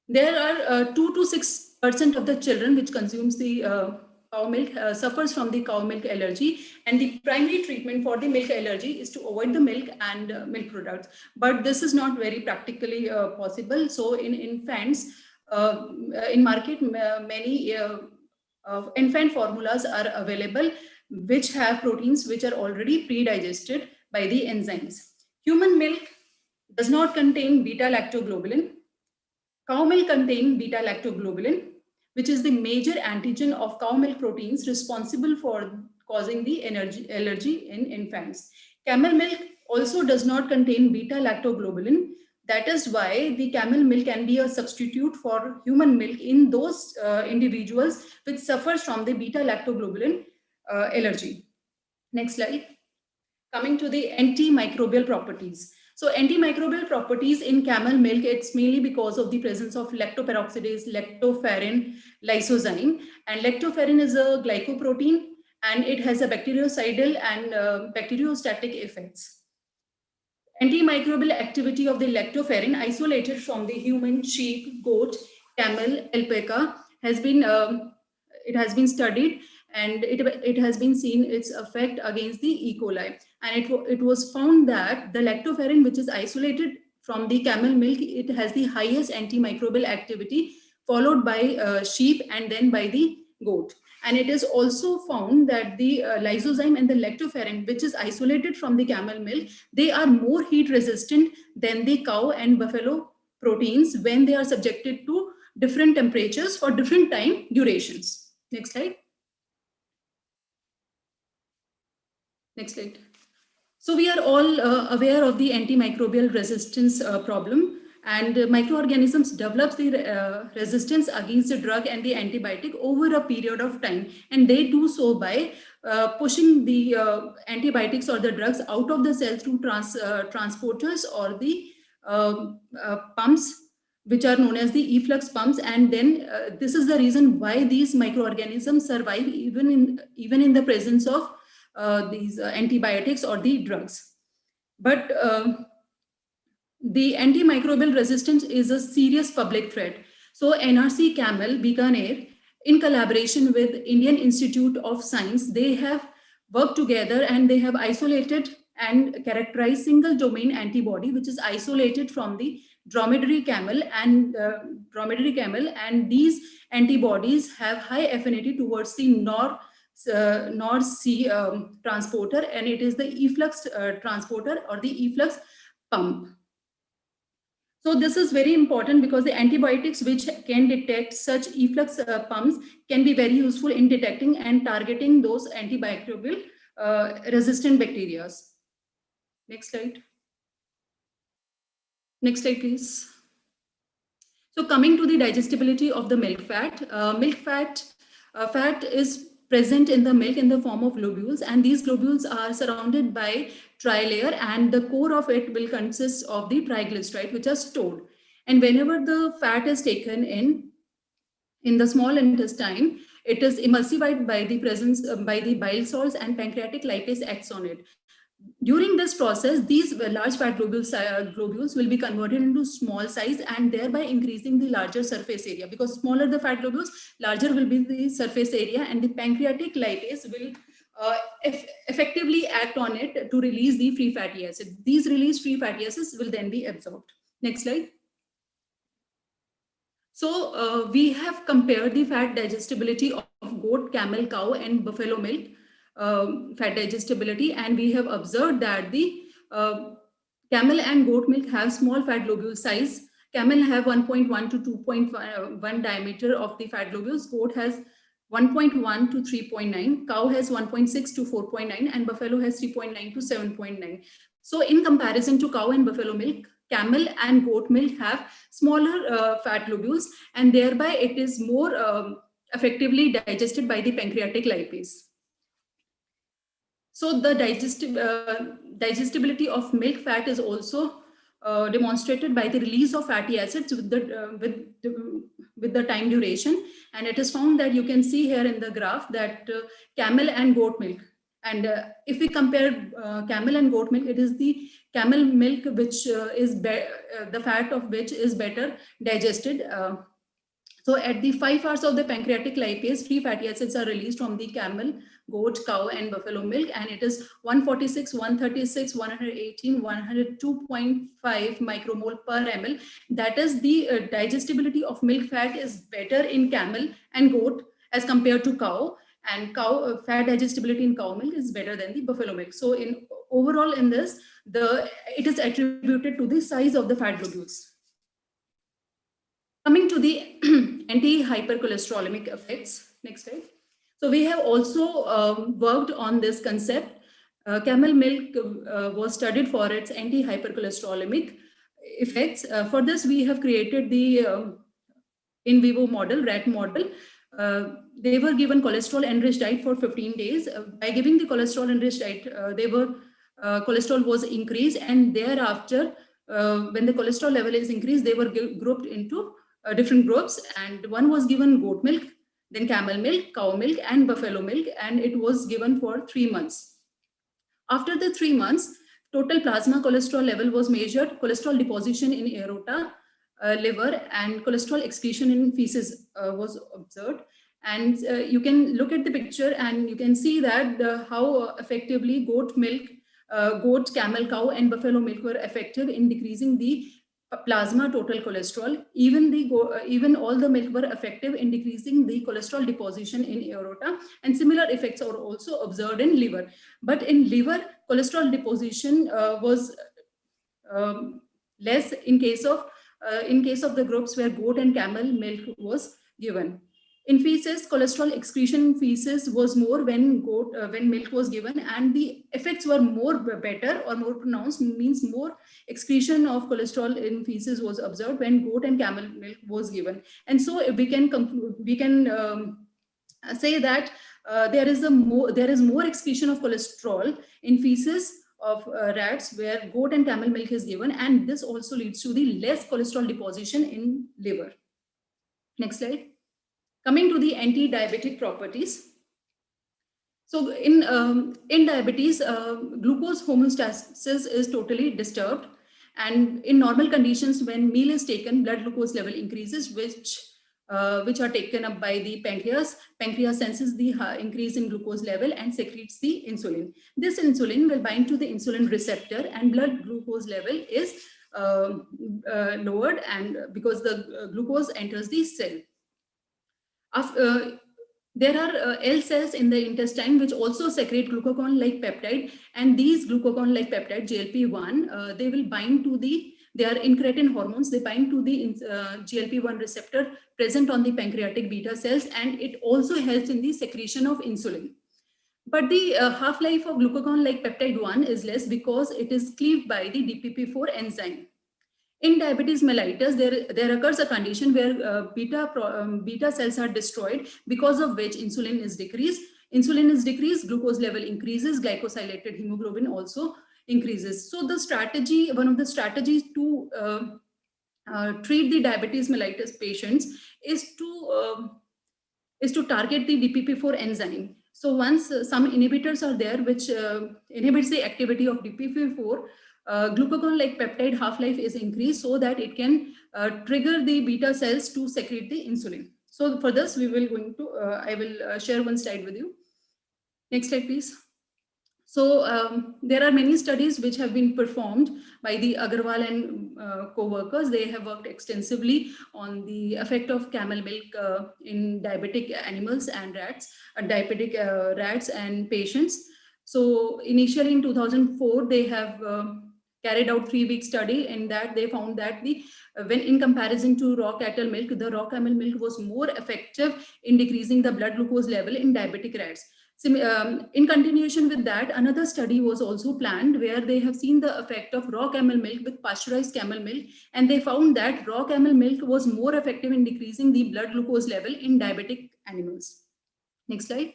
There are 2 to 6% of the children which consumes the cow milk suffers from the cow milk allergy, and the primary treatment for the milk allergy is to avoid the milk and milk products. But this is not very practically possible. So in infants, in market, many infant formulas are available which have proteins which are already pre-digested by the enzymes. Human milk does not contain beta-lactoglobulin. Cow milk contains beta-lactoglobulin, which is the major antigen of cow milk proteins responsible for causing the allergy in infants. Camel milk also does not contain beta-lactoglobulin. That is why the camel milk can be a substitute for human milk in those individuals which suffers from the beta-lactoglobulin allergy. Next slide. Coming to the antimicrobial properties. So antimicrobial properties in camel milk, it's mainly because of the presence of lactoperoxidase, lactoferrin, lysozyme. And lactoferrin is a glycoprotein and it has a bactericidal and bacteriostatic effects. Antimicrobial activity of the lactoferrin isolated from the human, sheep, goat, camel, alpaca has been studied, and it has been seen its effect against the E. coli. And it was found that the lactoferrin, which is isolated from the camel milk, it has the highest antimicrobial activity, followed by sheep and then by the goat. And it is also found that the lysozyme and the lactoferrin, which is isolated from the camel milk, they are more heat resistant than the cow and buffalo proteins when they are subjected to different temperatures for different time durations. Next slide. Next slide. So we are all aware of the antimicrobial resistance problem, and microorganisms develop the resistance against the drug and the antibiotic over a period of time, and they do so by pushing the antibiotics or the drugs out of the cell through transporters or the pumps which are known as the efflux pumps. And then this is the reason why these microorganisms survive even in the presence of these antibiotics or the drugs. But the antimicrobial resistance is a serious public threat. So NRC Camel Bikaner, in collaboration with Indian Institute of Science, they have worked together and they have isolated and characterized single domain antibody, which is isolated from the dromedary camel. And these antibodies have high affinity towards the NOR-C transporter, and it is the efflux transporter or the efflux pump. So this is very important because the antibiotics which can detect such efflux pumps can be very useful in detecting and targeting those antimicrobial resistant bacteria. Next slide. Next slide, please. So coming to the digestibility of the milk fat, fat is present in the milk in the form of globules, and these globules are surrounded by trilayer, and the core of it will consist of the triglyceride, which are stored. And whenever the fat is taken in the small intestine, it is emulsified by the presence by the bile salts, and pancreatic lipase acts on it. During this process, these large fat globules will be converted into small size, and thereby increasing the larger surface area. Because smaller the fat globules, larger will be the surface area, and the pancreatic lipase will effectively act on it to release the free fatty acids. These released free fatty acids will then be absorbed. Next slide. So we have compared the fat digestibility of goat, camel, cow, and buffalo milk. Fat digestibility, and we have observed that the camel and goat milk have small fat globule size. Camel have 1.1 to 2.1 diameter of the fat globules. Goat has 1.1 to 3.9. Cow has 1.6 to 4.9, and buffalo has 3.9 to 7.9. So in comparison to cow and buffalo milk, camel and goat milk have smaller fat globules, and thereby it is more effectively digested by the pancreatic lipase. So the digestibility of milk fat is also demonstrated by the release of fatty acids with the time duration. And it is found that you can see here in the graph that camel and goat milk. And if we compare camel and goat milk, it is the camel milk which is the fat of which is better digested. So at the 5 hours of the pancreatic lipase, free fatty acids are released from the camel, goat, cow, and buffalo milk, and it is 146, 136, 118, 102.5 micromole per ml. That is the digestibility of milk fat is better in camel and goat as compared to cow, and cow fat digestibility in cow milk is better than the buffalo milk. So in overall in this, it is attributed to the size of the fat globules. Coming to the anti-hypercholesterolemic effects. Next slide. So we have also worked on this concept. Camel milk was studied for its anti-hypercholesterolemic effects. For this, we have created the in vivo model, rat model. They were given cholesterol-enriched diet for 15 days. By giving the cholesterol-enriched diet, cholesterol was increased, and thereafter, when the cholesterol level is increased, they were grouped into different groups, and one was given goat milk, then camel milk, cow milk, and buffalo milk, and it was given for 3 months. After the 3 months, total plasma cholesterol level was measured, cholesterol deposition in aorta, liver, and cholesterol excretion in feces was observed. And you can look at the picture and you can see that how effectively goat milk, goat, camel, cow, and buffalo milk were effective in decreasing the plasma total cholesterol. Even all the milk were effective in decreasing the cholesterol deposition in aorta, and similar effects are also observed in liver. But in liver, cholesterol deposition was less in case of the groups where goat and camel milk was given. In feces, cholesterol excretion in feces was more when milk was given, and the effects were better or more pronounced, means more excretion of cholesterol in feces was observed when goat and camel milk was given. And so we can say that there is more excretion of cholesterol in feces of rats where goat and camel milk is given, and this also leads to the less cholesterol deposition in liver. Next slide. Coming to the anti-diabetic properties. So in diabetes, glucose homeostasis is totally disturbed, and in normal conditions, when meal is taken, blood glucose level increases, which are taken up by the pancreas. Pancreas senses the increase in glucose level and secretes the insulin. This insulin will bind to the insulin receptor, and blood glucose level is lowered, and because the glucose enters the cell. There are L cells in the intestine which also secrete glucagon-like peptide, and these glucagon-like peptide, GLP-1, they will bind to they are incretin hormones, they bind to the GLP-1 receptor present on the pancreatic beta cells, and it also helps in the secretion of insulin. But the half-life of glucagon-like peptide 1 is less because it is cleaved by the DPP-4 enzyme. In diabetes mellitus, there occurs a condition where beta cells are destroyed, because of which insulin is decreased. Insulin is decreased, glucose level increases, glycosylated hemoglobin also increases. So the strategy, one of the strategies to treat the diabetes mellitus patients is to target the DPP-4 enzyme. So once some inhibitors are there which inhibits the activity of DPP-4, glucagon-like peptide half-life is increased so that it can trigger the beta cells to secrete the insulin. So for this, we will I will share one slide with you. Next slide, please. So there are many studies which have been performed by the Agarwal and co-workers. They have worked extensively on the effect of camel milk in diabetic animals and rats, diabetic rats and patients. So initially in 2004, they have carried out 3-week study, in that they found that when in comparison to raw cattle milk, the raw camel milk was more effective in decreasing the blood glucose level in diabetic rats. In continuation with that, another study was also planned where they have seen the effect of raw camel milk with pasteurized camel milk, and they found that raw camel milk was more effective in decreasing the blood glucose level in diabetic animals. Next slide.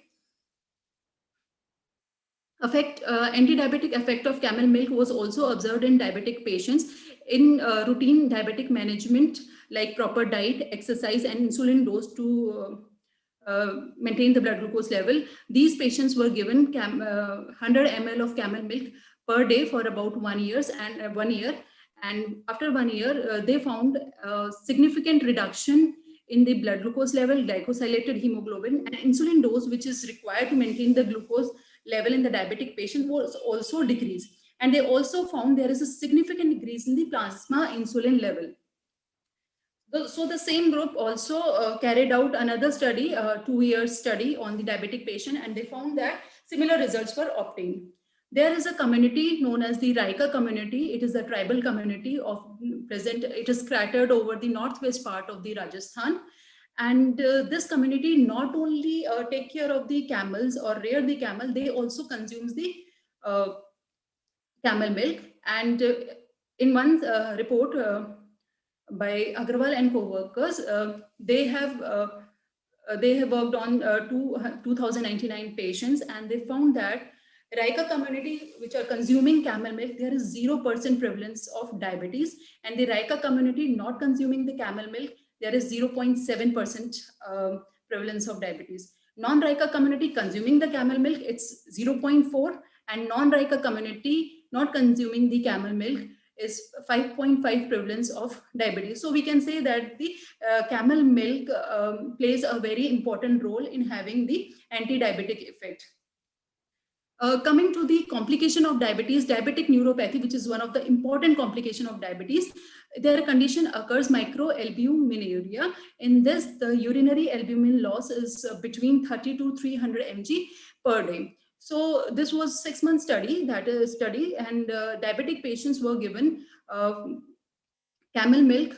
Anti-diabetic effect of camel milk was also observed in diabetic patients in routine diabetic management, like proper diet, exercise, and insulin dose to maintain the blood glucose level. These patients were given 100 ml of camel milk per day for about 1 year, and after 1 year, they found a significant reduction in the blood glucose level, glycosylated hemoglobin, and insulin dose, which is required to maintain the glucose level in the diabetic patient, was also decreased. And they also found there is a significant decrease in the plasma insulin level. So the same group also carried out another study, 2-year study on the diabetic patient, and they found that similar results were obtained. There is a community known as the Raika community. It is a tribal community it is scattered over the northwest part of the Rajasthan. And this community not only take care of the camels or rear the camel, they also consumes the camel milk. And in one report by Agarwal and co-workers, they have worked on 2,099 patients, and they found that Raika community which are consuming camel milk, there is 0% prevalence of diabetes, and the Raika community not consuming the camel milk, there is 0.7% prevalence of diabetes. Non-Raika community consuming the camel milk, it's 0.4, and non-Raika community not consuming the camel milk is 5.5 prevalence of diabetes. So we can say that the camel milk plays a very important role in having the anti-diabetic effect. Coming to the complication of diabetes, diabetic neuropathy, which is one of the important complication of diabetes, their condition occurs microalbuminuria. In this, the urinary albumin loss is between 30 to 300 mg per day. So this was 6-month study, and diabetic patients were given camel milk,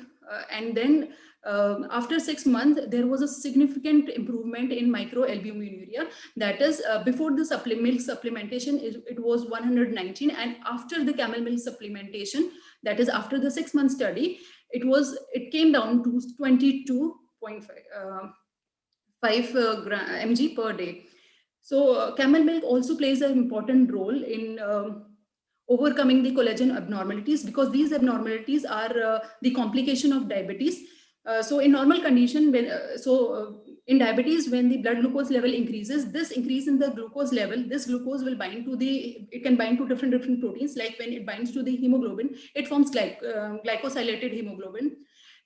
and then after 6 months, there was a significant improvement in microalbuminuria. That is, before the milk supplementation, it was 119, and after the camel milk supplementation, that is after the 6-month study, it came down to 22.5 mg per day. So camel milk also plays an important role in overcoming the collagen abnormalities, because these abnormalities are the complication of diabetes. So in normal condition, when in diabetes, when the blood glucose level increases, this increase in the glucose level, this glucose will bind to it can bind to different proteins. Like when it binds to the hemoglobin, it forms glycosylated hemoglobin,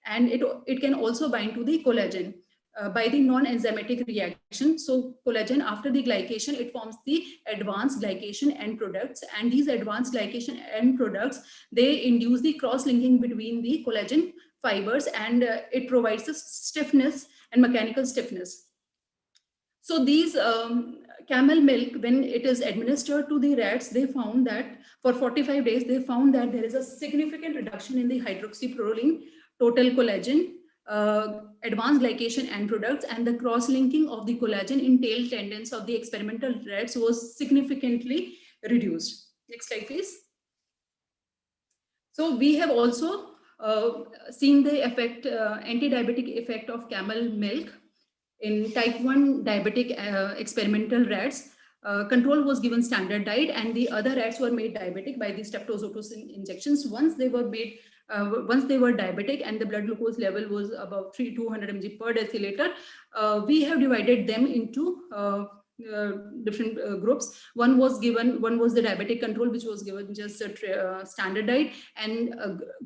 and it can also bind to the collagen by the non-enzymatic reaction. So collagen, after the glycation, it forms the advanced glycation end products, and these advanced glycation end products, they induce the cross-linking between the collagen fibers, and it provides the stiffness and mechanical stiffness. So these camel milk, when it is administered to the rats, they found that for 45 days, they found that there is a significant reduction in the hydroxyproline, total collagen, advanced glycation end products, and the cross-linking of the collagen in tail tendons of the experimental rats was significantly reduced. Next slide, please. So we have also seen the effect, anti-diabetic effect of camel milk in type 1 diabetic experimental rats. Control was given standard diet, and the other rats were made diabetic by the streptozotocin injections. Once they were diabetic and the blood glucose level was about 200 mg per deciliter, we have divided them into different groups. One was the diabetic control, which was given just a standard diet, and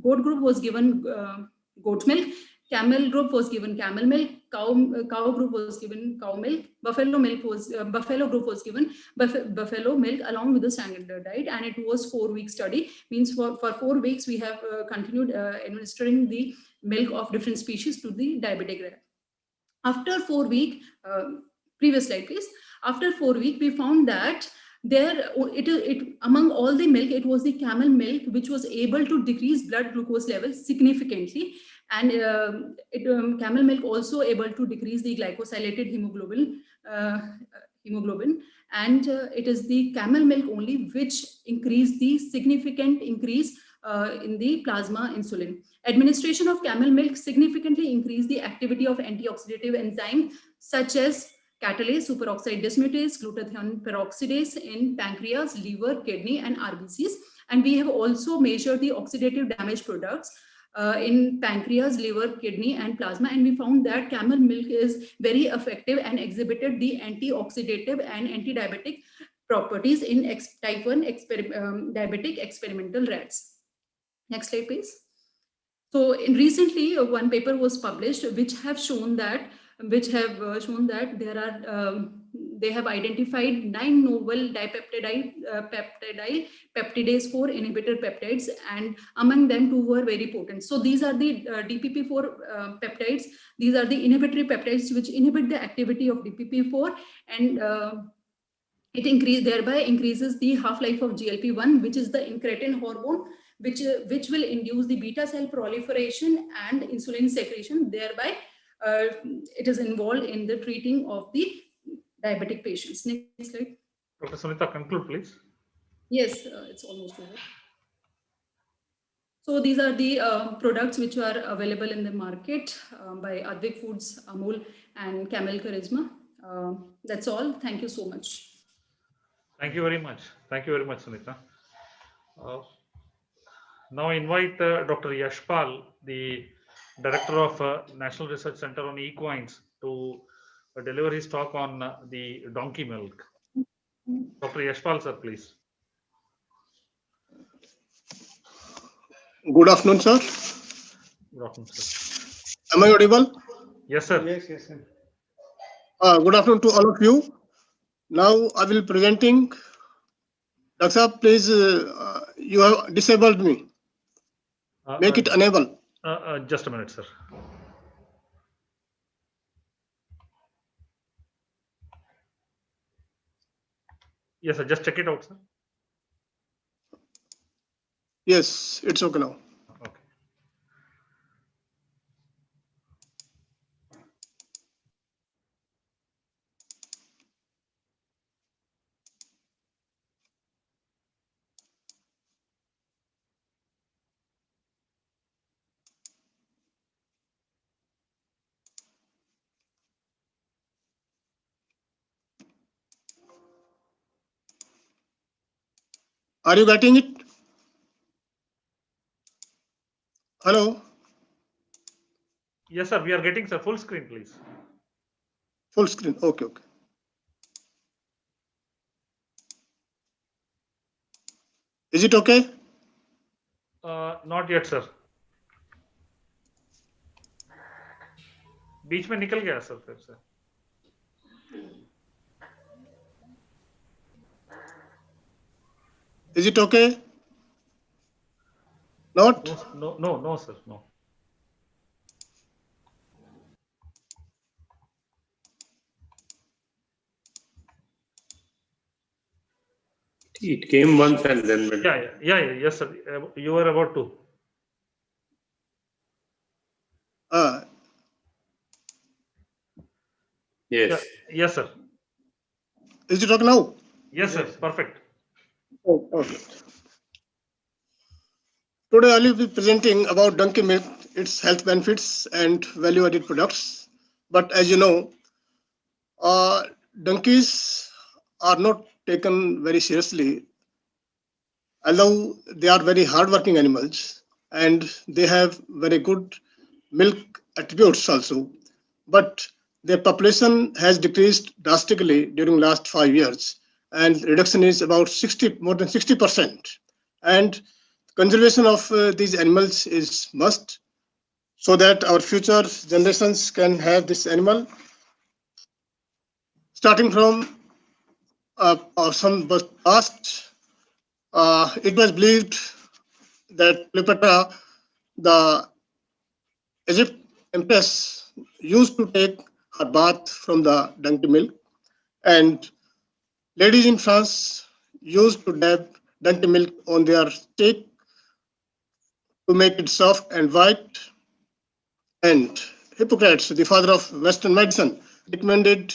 goat group was given goat milk. Camel group was given camel milk, cow group was given cow milk, buffalo group was given buffalo milk along with the standard diet, and it was 4-week study. Means for 4 weeks we have continued administering the milk of different species to the diabetic rat. After 4 weeks, previous slide please. After 4 weeks, we found that among all the milk, it was the camel milk which was able to decrease blood glucose levels significantly, and camel milk also able to decrease the glycosylated hemoglobin, and it is the camel milk only which increased the significant increase in the plasma insulin. Administration of camel milk significantly increased the activity of antioxidative enzymes such as catalase, superoxide dismutase, glutathione peroxidase in pancreas, liver, kidney, and RBCs. And we have also measured the oxidative damage products in pancreas, liver, kidney, and plasma. And we found that camel milk is very effective and exhibited the antioxidative and anti-diabetic properties in type 1 diabetic experimental rats. Next slide, please. So recently, one paper was published which have shown that there are they have identified 9 novel dipeptidase 4 inhibitor peptides, and among them 2 were very potent. So these are the DPP4 peptides. These are the inhibitory peptides which inhibit the activity of DPP4, and it thereby increases the half-life of GLP-1, which is the incretin hormone, which will induce the beta cell proliferation and insulin secretion. Thereby, it is involved in the treating of the diabetic patients. Next slide. Dr. Sunita, conclude, please. Yes, it's almost over. So these are the products which are available in the market by Advik Foods, Amul, and Camel Charisma. That's all. Thank you so much. Thank you very much. Thank you very much, Sunita. Now I invite Dr. Yashpal, the Director of National Research Center on Equines, to deliver his talk on the donkey milk. Dr. Yashpal, sir, please. Good afternoon, sir. Good afternoon, sir. Am I audible? Yes, sir. Yes, sir. Good afternoon to all of you. Now I will presenting. Dr. Saab, please, you have disabled me. Make it enable. Just a minute, sir. Yes, sir. Just check it out, sir. Yes, it's okay now. Okay. Are you getting it? Hello? Yes, sir. We are getting, sir. Full screen, please. Full screen. Okay, okay. Is it okay? Not yet, sir. बीच में निकल गया sir फिर से. Is it okay? Not? No, sir. No. It came once and then went. Yeah. Yes, sir. You were about to. Yes. Yes, sir. Is it okay now? Yes, sir. Perfect. Oh, okay. Today I will be presenting about donkey milk, its health benefits and value-added products. But as you know, donkeys are not taken very seriously, although they are very hardworking animals and they have very good milk attributes also. But their population has decreased drastically during last 5 years, and reduction is about more than 60%. And conservation of these animals is must, so that our future generations can have this animal. Starting from some past, it was believed that Cleopatra, the Egypt empress, used to take her bath from the donkey milk, and ladies in France used to dab donkey milk on their steak to make it soft and white. And Hippocrates, the father of Western medicine, recommended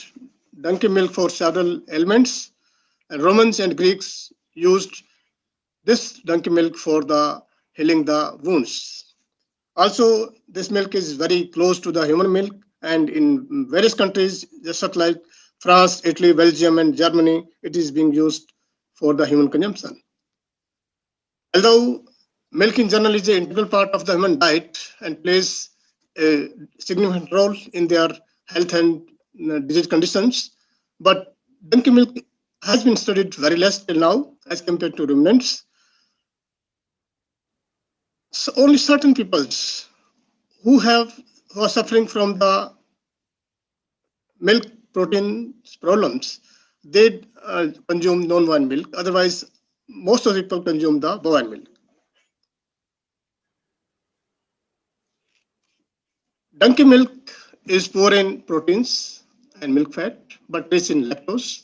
donkey milk for several ailments. And Romans and Greeks used this donkey milk for the healing the wounds. Also, this milk is very close to the human milk, and in various countries, just like France, Italy, Belgium, and Germany, it is being used for the human consumption. Although milk in general is an integral part of the human diet and plays a significant role in their health and disease conditions, but donkey milk has been studied very less till now as compared to ruminants. So only certain peoples who are suffering from the milk protein problems, they consume non-bovine milk. Otherwise, most of the people consume the bovine milk. Donkey milk is poor in proteins and milk fat, but rich in lactose.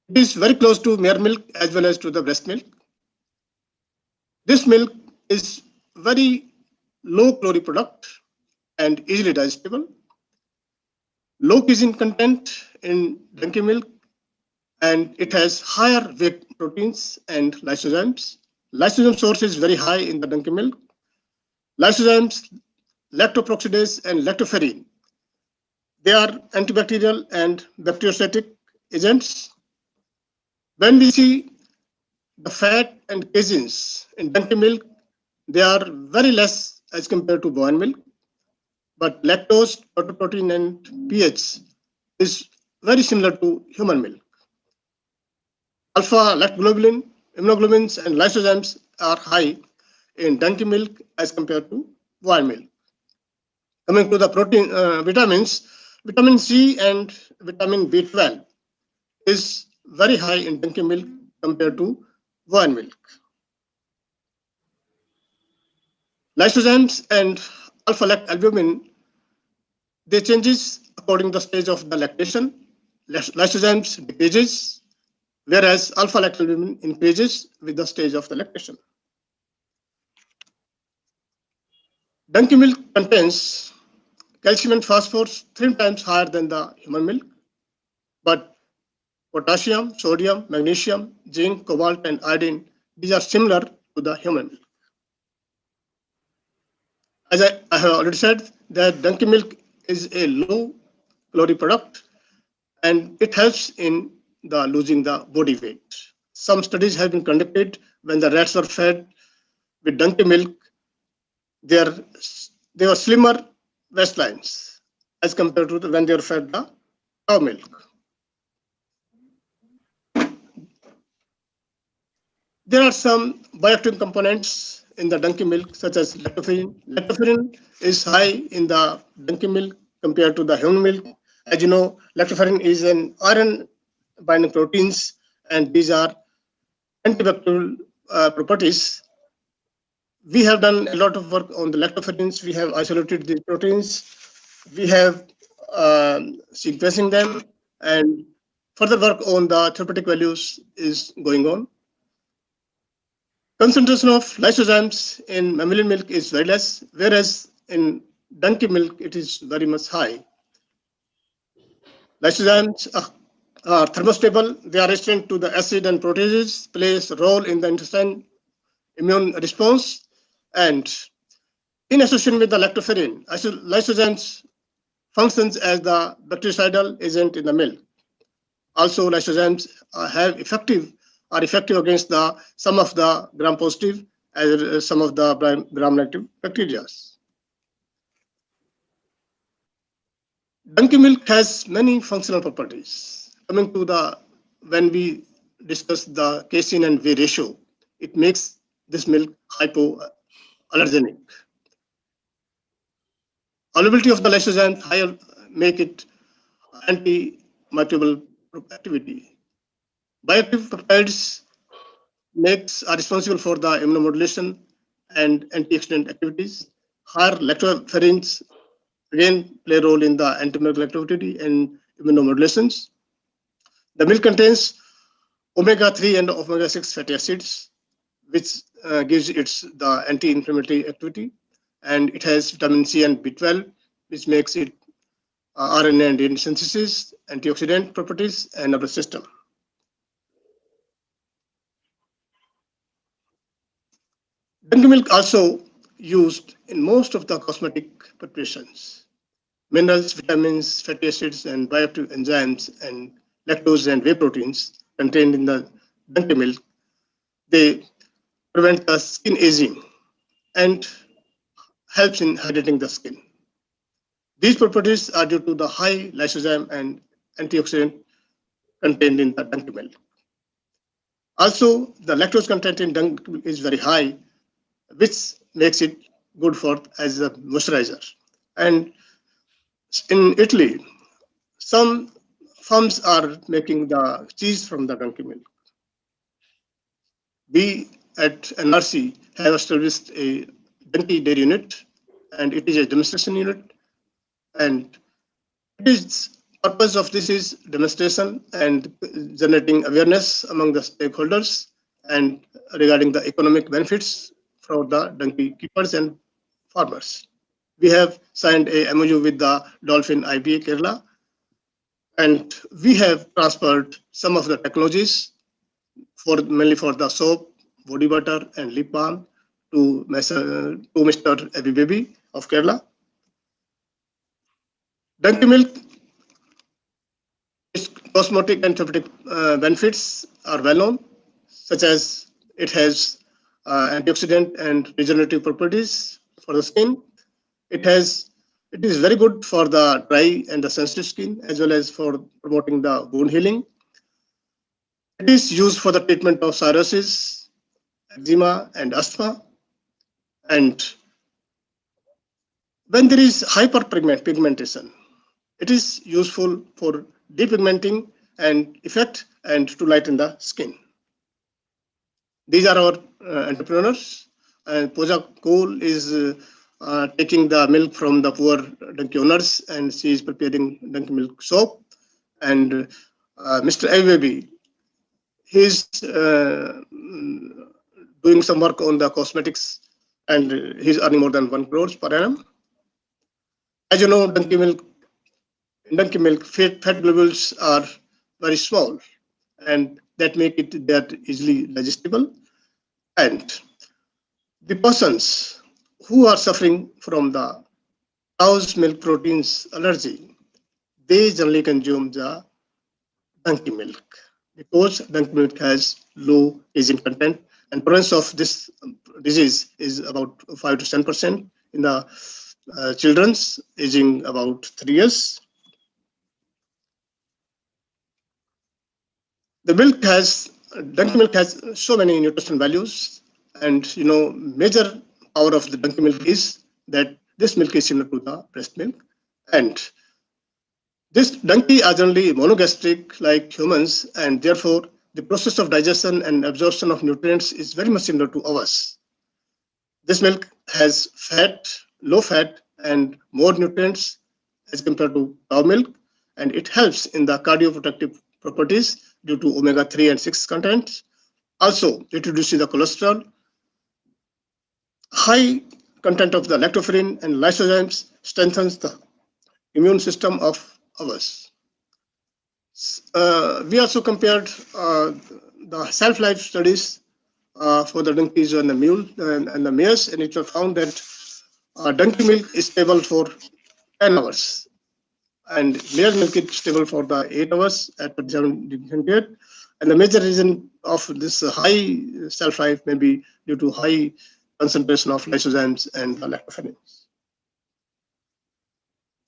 It is very close to mare milk as well as to the breast milk. This milk is very low calorie product and easily digestible. Low casein content in donkey milk, and it has higher weight proteins and lysozymes. Lysosome source is very high in the donkey milk. Lysozymes, lactoperoxidase, and lactoferrin, they are antibacterial and bacteriostatic agents. When we see the fat and caseins in donkey milk, they are very less as compared to bovine milk. But lactose, protein, and pH is very similar to human milk. Alpha lactoglobulin, immunoglobulins, and lysozymes are high in donkey milk as compared to bovine milk. Coming to the protein vitamins, vitamin C and vitamin B12 is very high in donkey milk compared to bovine milk. Lysozymes and alpha-lactalbumin, they changes according to the stage of the lactation. Lysozymes decreases, whereas alpha-lactalbumin increases with the stage of the lactation. Donkey milk contains calcium and phosphorus 3 times higher than the human milk, but potassium, sodium, magnesium, zinc, cobalt, and iodine, these are similar to the human milk. As I have already said, that donkey milk is a low calorie product, and it helps in the losing the body weight. Some studies have been conducted when the rats were fed with donkey milk. they were slimmer waistlines as compared to when they were fed the cow milk. There are some bioactive components in the donkey milk, such as lactoferrin. Lactoferrin is high in the donkey milk compared to the human milk. As you know, lactoferrin is an iron binding proteins, and these are antibacterial properties. We have done a lot of work on the lactoferrins. We have isolated these proteins. We have sequencing them, and further work on the therapeutic values is going on. Concentration of lysozymes in mammalian milk is very less, whereas in donkey milk it is very much high. Lysozymes are thermostable. They are resistant to the acid and proteases, plays a role in the intestine immune response, and in association with the lactoferrin, lysozymes functions as the bactericidal agent in the milk. Also, lysozymes are effective against some of the gram-positive as some of the gram-negative bacteria. Donkey milk has many functional properties. Coming to when we discuss the casein and whey ratio, it makes this milk hypoallergenic. Solubility of the lysozyme higher make it antimicrobial activity. Bioactive peptides are responsible for the immunomodulation and antioxidant activities. Higher lactoferrins again play a role in the antimicrobial activity and immunomodulations. The milk contains omega-3 and omega-6 fatty acids, which gives it the anti-inflammatory activity, and it has vitamin C and B12, which makes it RNA and DNA synthesis, antioxidant properties, and nervous system. Donkey milk also used in most of the cosmetic preparations. Minerals, vitamins, fatty acids, and bioactive enzymes, and lactose and whey proteins contained in the donkey milk, they prevent the skin aging and helps in hydrating the skin. These properties are due to the high lysozyme and antioxidant contained in the donkey milk. Also, the lactose content in donkey milk is very high, which makes it good as a moisturizer. And in Italy, some firms are making the cheese from the donkey milk. We at NRC have established a donkey dairy unit, and it is a demonstration unit. And purpose of this is demonstration and generating awareness among the stakeholders and regarding the economic benefits for the donkey keepers and farmers. We have signed a MOU with the Dolphin IBA Kerala, and we have transferred some of the technologies mainly for the soap, body butter, and lip balm to Mr. Abby Baby of Kerala. Donkey milk, its cosmetic and therapeutic benefits are well known, such as it has antioxidant and regenerative properties for the skin. It is very good for the dry and the sensitive skin, as well as for promoting the wound healing. It is used for the treatment of psoriasis, eczema, and asthma. And when there is hyperpigmentation, it is useful for depigmenting and effect and to lighten the skin. These are our entrepreneurs. And Pooja Kool is taking the milk from the poor donkey owners, and she is preparing donkey milk soap. And Mr. Baby, he is doing some work on the cosmetics, and he's earning more than 1 crore per annum. As you know, donkey milk fat globules are very small, and that make it that easily digestible. And the persons who are suffering from the cow's milk proteins allergy, they generally consume the donkey milk because donkey milk has low casein content, and prevalence of this disease is about 5 to 10% in the children's aging about 3 years. The donkey milk has so many nutritional values, and major power of the donkey milk is that this milk is similar to the breast milk, and this donkey are generally monogastric like humans, and therefore the process of digestion and absorption of nutrients is very much similar to ours. This milk has low fat, and more nutrients as compared to cow milk, and it helps in the cardioprotective properties due to omega-3 and 6 content. Also, it reduces the cholesterol. High content of the lactoferrin and lysozymes strengthens the immune system of ours. We also compared the shelf-life studies for the donkeys and the mule and the mares, and it was found that donkey milk is stable for 10 hours, and mare milk is stable for the 8 hours at 27 degrees centigrade. And the major reason of this high shelf life may be due to high concentration of lysozymes and lactoferrin.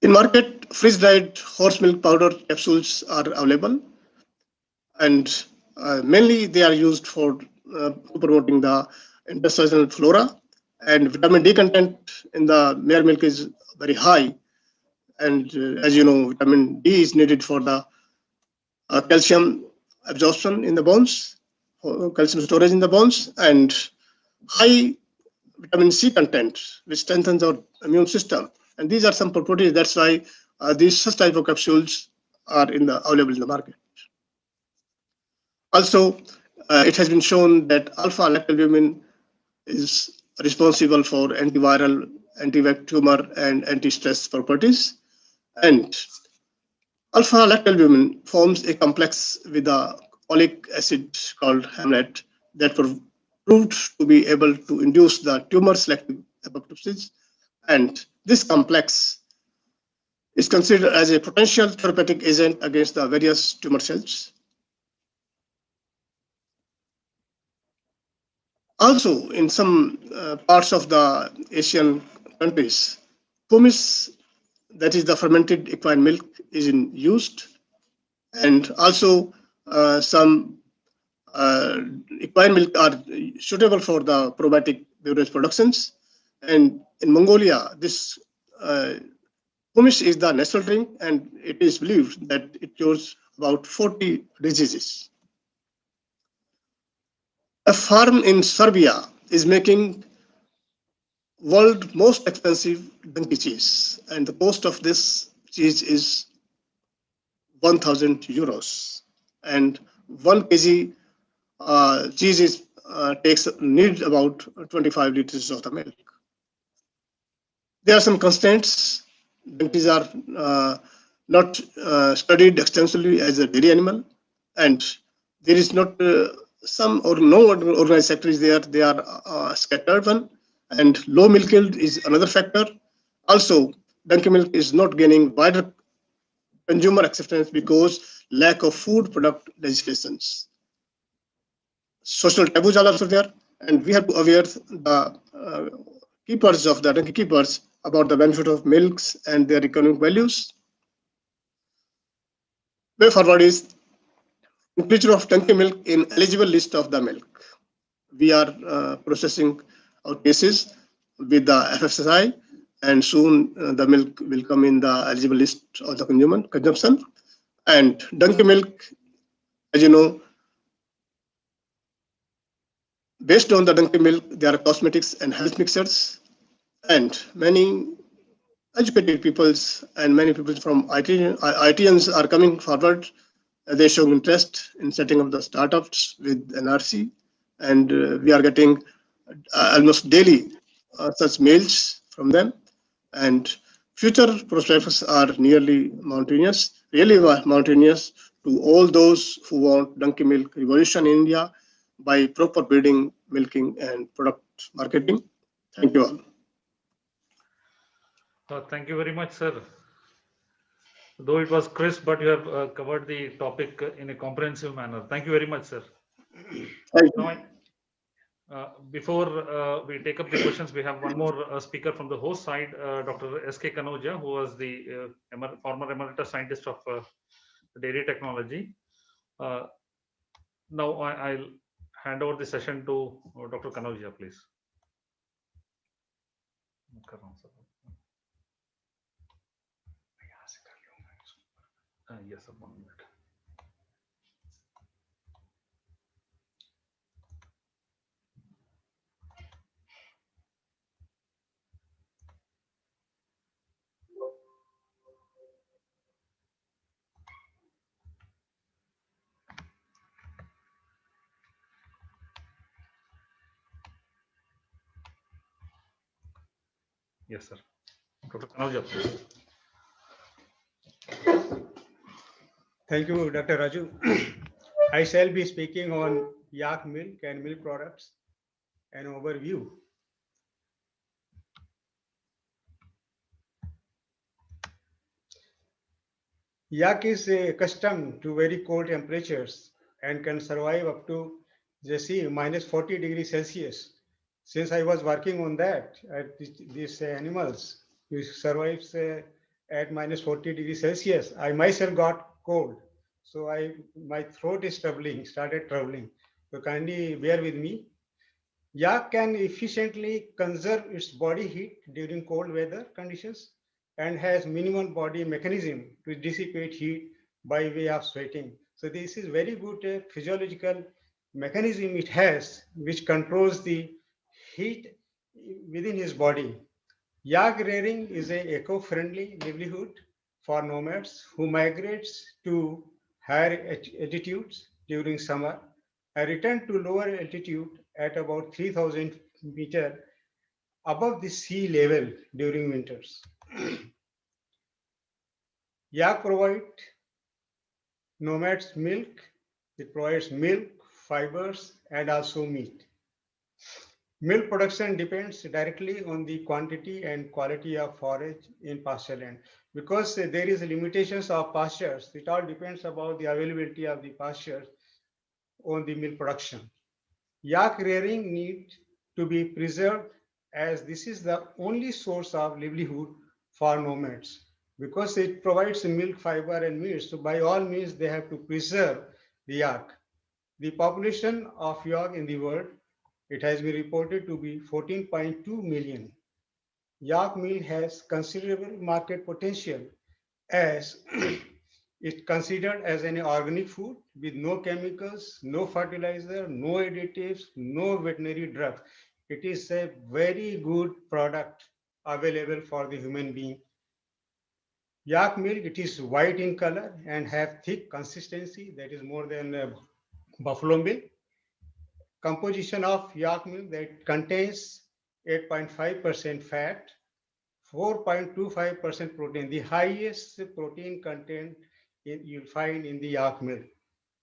In market, freeze-dried horse milk powder capsules are available, and mainly they are used for promoting the intestinal flora. And vitamin D content in the mare milk is very high, and as you know, vitamin D is needed for the calcium absorption in the bones, calcium storage in the bones, and high vitamin C content, which strengthens our immune system. And these are some properties. That's why these such type of capsules are available in the market. Also, it has been shown that alpha-lactalbumin is responsible for antiviral, anti-vac tumor, and anti-stress properties. And alpha-lactalbumin forms a complex with the oleic acid called hamlet that proved to be able to induce the tumor-selective apoptosis. And this complex is considered as a potential therapeutic agent against the various tumor cells. Also, in some parts of the Asian countries, pumice, that is the fermented equine milk, is used, and also some equine milk are suitable for the probiotic beverage productions. And in Mongolia, this pumice is the national drink, and it is believed that it cures about 40 diseases. A farm in Serbia is making world most expensive donkey cheese, and the cost of this cheese is 1,000 euros. And 1 kg cheese needs about 25 liters of the milk. There are some constraints. Donkeys are not studied extensively as a dairy animal, and there is not some or no organized sector is there. They are scattered one, and low milk yield is another factor. Also, donkey milk is not gaining wider consumer acceptance because lack of food product legislations. Social taboos are also there, and we have to aware the keepers of the donkey keepers about the benefit of milks and their economic values. Way forward is inclusion of donkey milk in eligible list of the milk. We are processing our cases with the FSSI, and soon the milk will come in the eligible list of the consumption. And donkey milk, as you know, based on the donkey milk, there are cosmetics and health mixtures, and many educated peoples and many people from ITNs are coming forward. They show interest in setting up the startups with NRC, and we are getting almost daily such mails from them. And future prospects are really mountainous to all those who want donkey milk revolution in India by proper breeding, milking, and product marketing. Thank you all. Thank you very much, sir. Though it was crisp, but you have covered the topic in a comprehensive manner. Thank you very much, sir. Thank you. Before we take up the questions, we have one more speaker from the host side, Dr. S.K. Kanoja, who was the former emeritus scientist of dairy technology. Now I'll hand over the session to Dr. Kanoja, please. Yes, sir, 1 minute. Yes, sir. Dr. Kanoja, please. Thank you, Dr. Raju. I shall be speaking on yak milk and milk products, an overview. Yak is accustomed to very cold temperatures and can survive up to, minus 40 degrees Celsius. Since I was working on that, these animals which survives at minus 40 degrees Celsius, I myself got cold. So my throat is started troubling. So kindly bear with me. Yak can efficiently conserve its body heat during cold weather conditions and has minimal body mechanism to dissipate heat by way of sweating. So this is very good physiological mechanism it has, which controls the heat within his body. Yak rearing is an eco-friendly livelihood for nomads who migrates to higher altitudes during summer and return to lower altitude at about 3,000 meter above the sea level during winters. Yak provide nomads milk. It provides milk, fibers, and also meat. Milk production depends directly on the quantity and quality of forage in pasture land. Because there is limitations of pastures, it all depends about the availability of the pastures on the milk production. Yak rearing need to be preserved as this is the only source of livelihood for nomads. Because it provides milk, fiber, and meat, so by all means they have to preserve the yak. The population of yak in the world, it has been reported to be 14.2 million. Yak meal has considerable market potential as it's considered as an organic food with no chemicals, no fertilizer, no additives, no veterinary drugs. It is a very good product available for the human being. Yak milk, it is white in color and have thick consistency that is more than buffalo milk. Composition of yak milk that contains 8.5% fat, 4.25% protein, the highest protein content you'll find in the yak milk.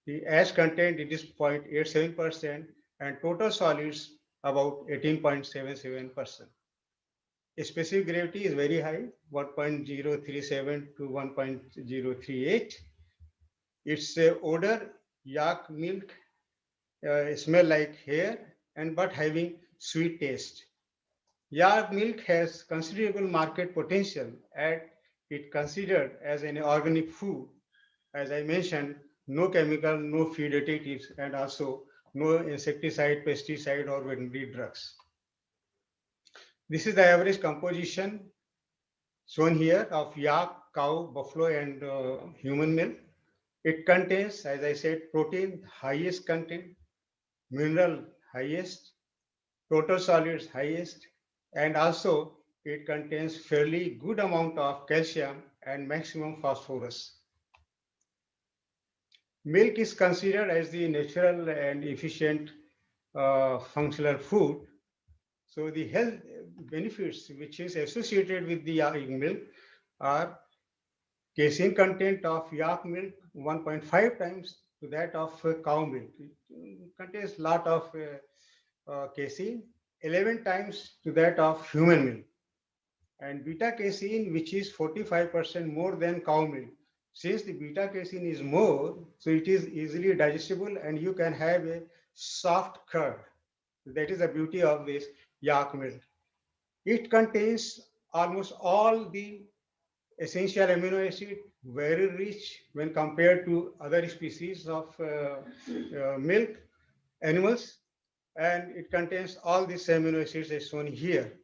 The ash content, it is 0.87% and total solids about 18.77%. Specific gravity is very high, 1.037 to 1.038. Its odor, yak milk, smell like hair and but having sweet taste. Yak milk has considerable market potential and it considered as an organic food. As I mentioned, no chemical, no feed additives, and also no insecticide, pesticide, or veterinary drugs. This is the average composition shown here of yak, cow, buffalo, and human milk. It contains, as I said, protein, highest content, mineral, highest, total solids, highest, and also it contains fairly good amount of calcium and maximum phosphorus. Milk is considered as the natural and efficient functional food. So the health benefits which is associated with the yak milk are casein content of yak milk 1.5 times to that of cow milk. It contains lot of casein, 11 times to that of human milk. And beta casein, which is 45% more than cow milk. Since the beta casein is more, so it is easily digestible and you can have a soft curd. That is the beauty of this yak milk. It contains almost all the essential amino acid, very rich when compared to other species of milk animals, and it contains all these amino acids as shown here.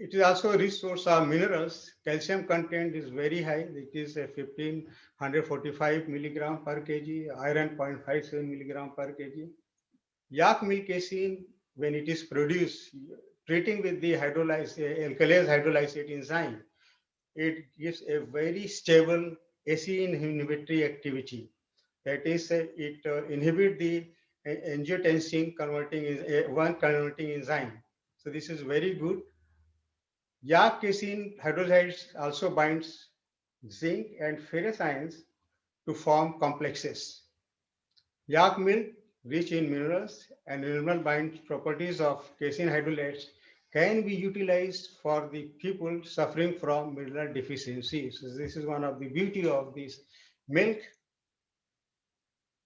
It is also a rich source of minerals. Calcium content is very high. It is 1545 milligram per kg, iron 0.57 milligram per kg. Yak milk casein, when it is produced, treating with the alkylase hydrolysate enzyme, it gives a very stable ACE inhibitory activity. That is, it inhibits the angiotensin converting enzyme. So this is very good. Yak casein hydrolysate also binds zinc and ferrous ions to form complexes. Yak milk, rich in minerals and mineral bind properties of casein hydrolytes, can be utilized for the people suffering from mineral deficiencies. So this is one of the beauty of this milk.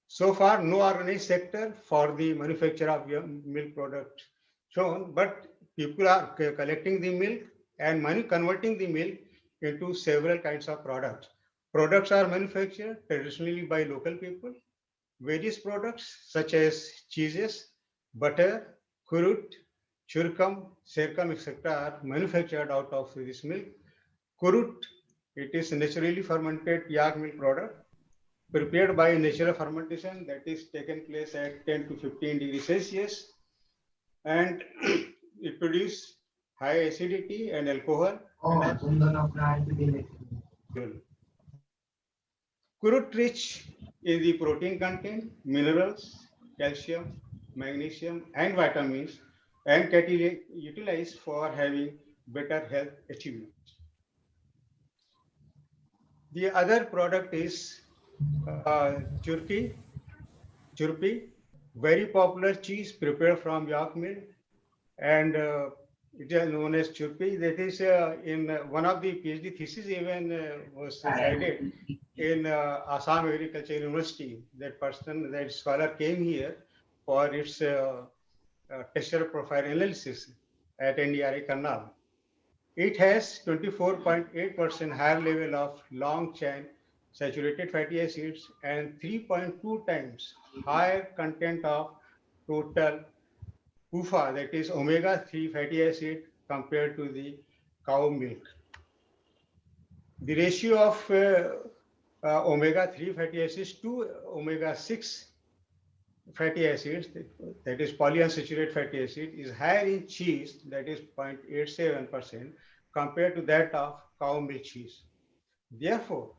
So far, no organized sector for the manufacture of milk product shown, but people are collecting the milk and converting the milk into several kinds of products. Products are manufactured traditionally by local people. Various products such as cheeses, butter, kurut, churkam, serkam, etc. are manufactured out of this milk. Kurut, it is naturally fermented yak milk product prepared by natural fermentation that is taken place at 10 to 15 degrees Celsius, and it produces high acidity and alcohol. Kurut rich in the protein content, minerals, calcium, magnesium, and vitamins, and can be utilized for having better health achievements. The other product is churpi, very popular cheese prepared from yak milk, and it is known as churpi. That is in one of the PhD thesis even was cited in Assam Agriculture University. That scholar came here for its texture profile analysis at NDRA Karnal. It has 24.8% higher level of long chain saturated fatty acids and 3.2 times higher content of total UFA, that is omega-3 fatty acid, compared to the cow milk. The ratio of omega-3 fatty acids to omega-6 fatty acids, that is polyunsaturated fatty acid, is higher in cheese, that is 0.87%, compared to that of cow milk cheese. Therefore,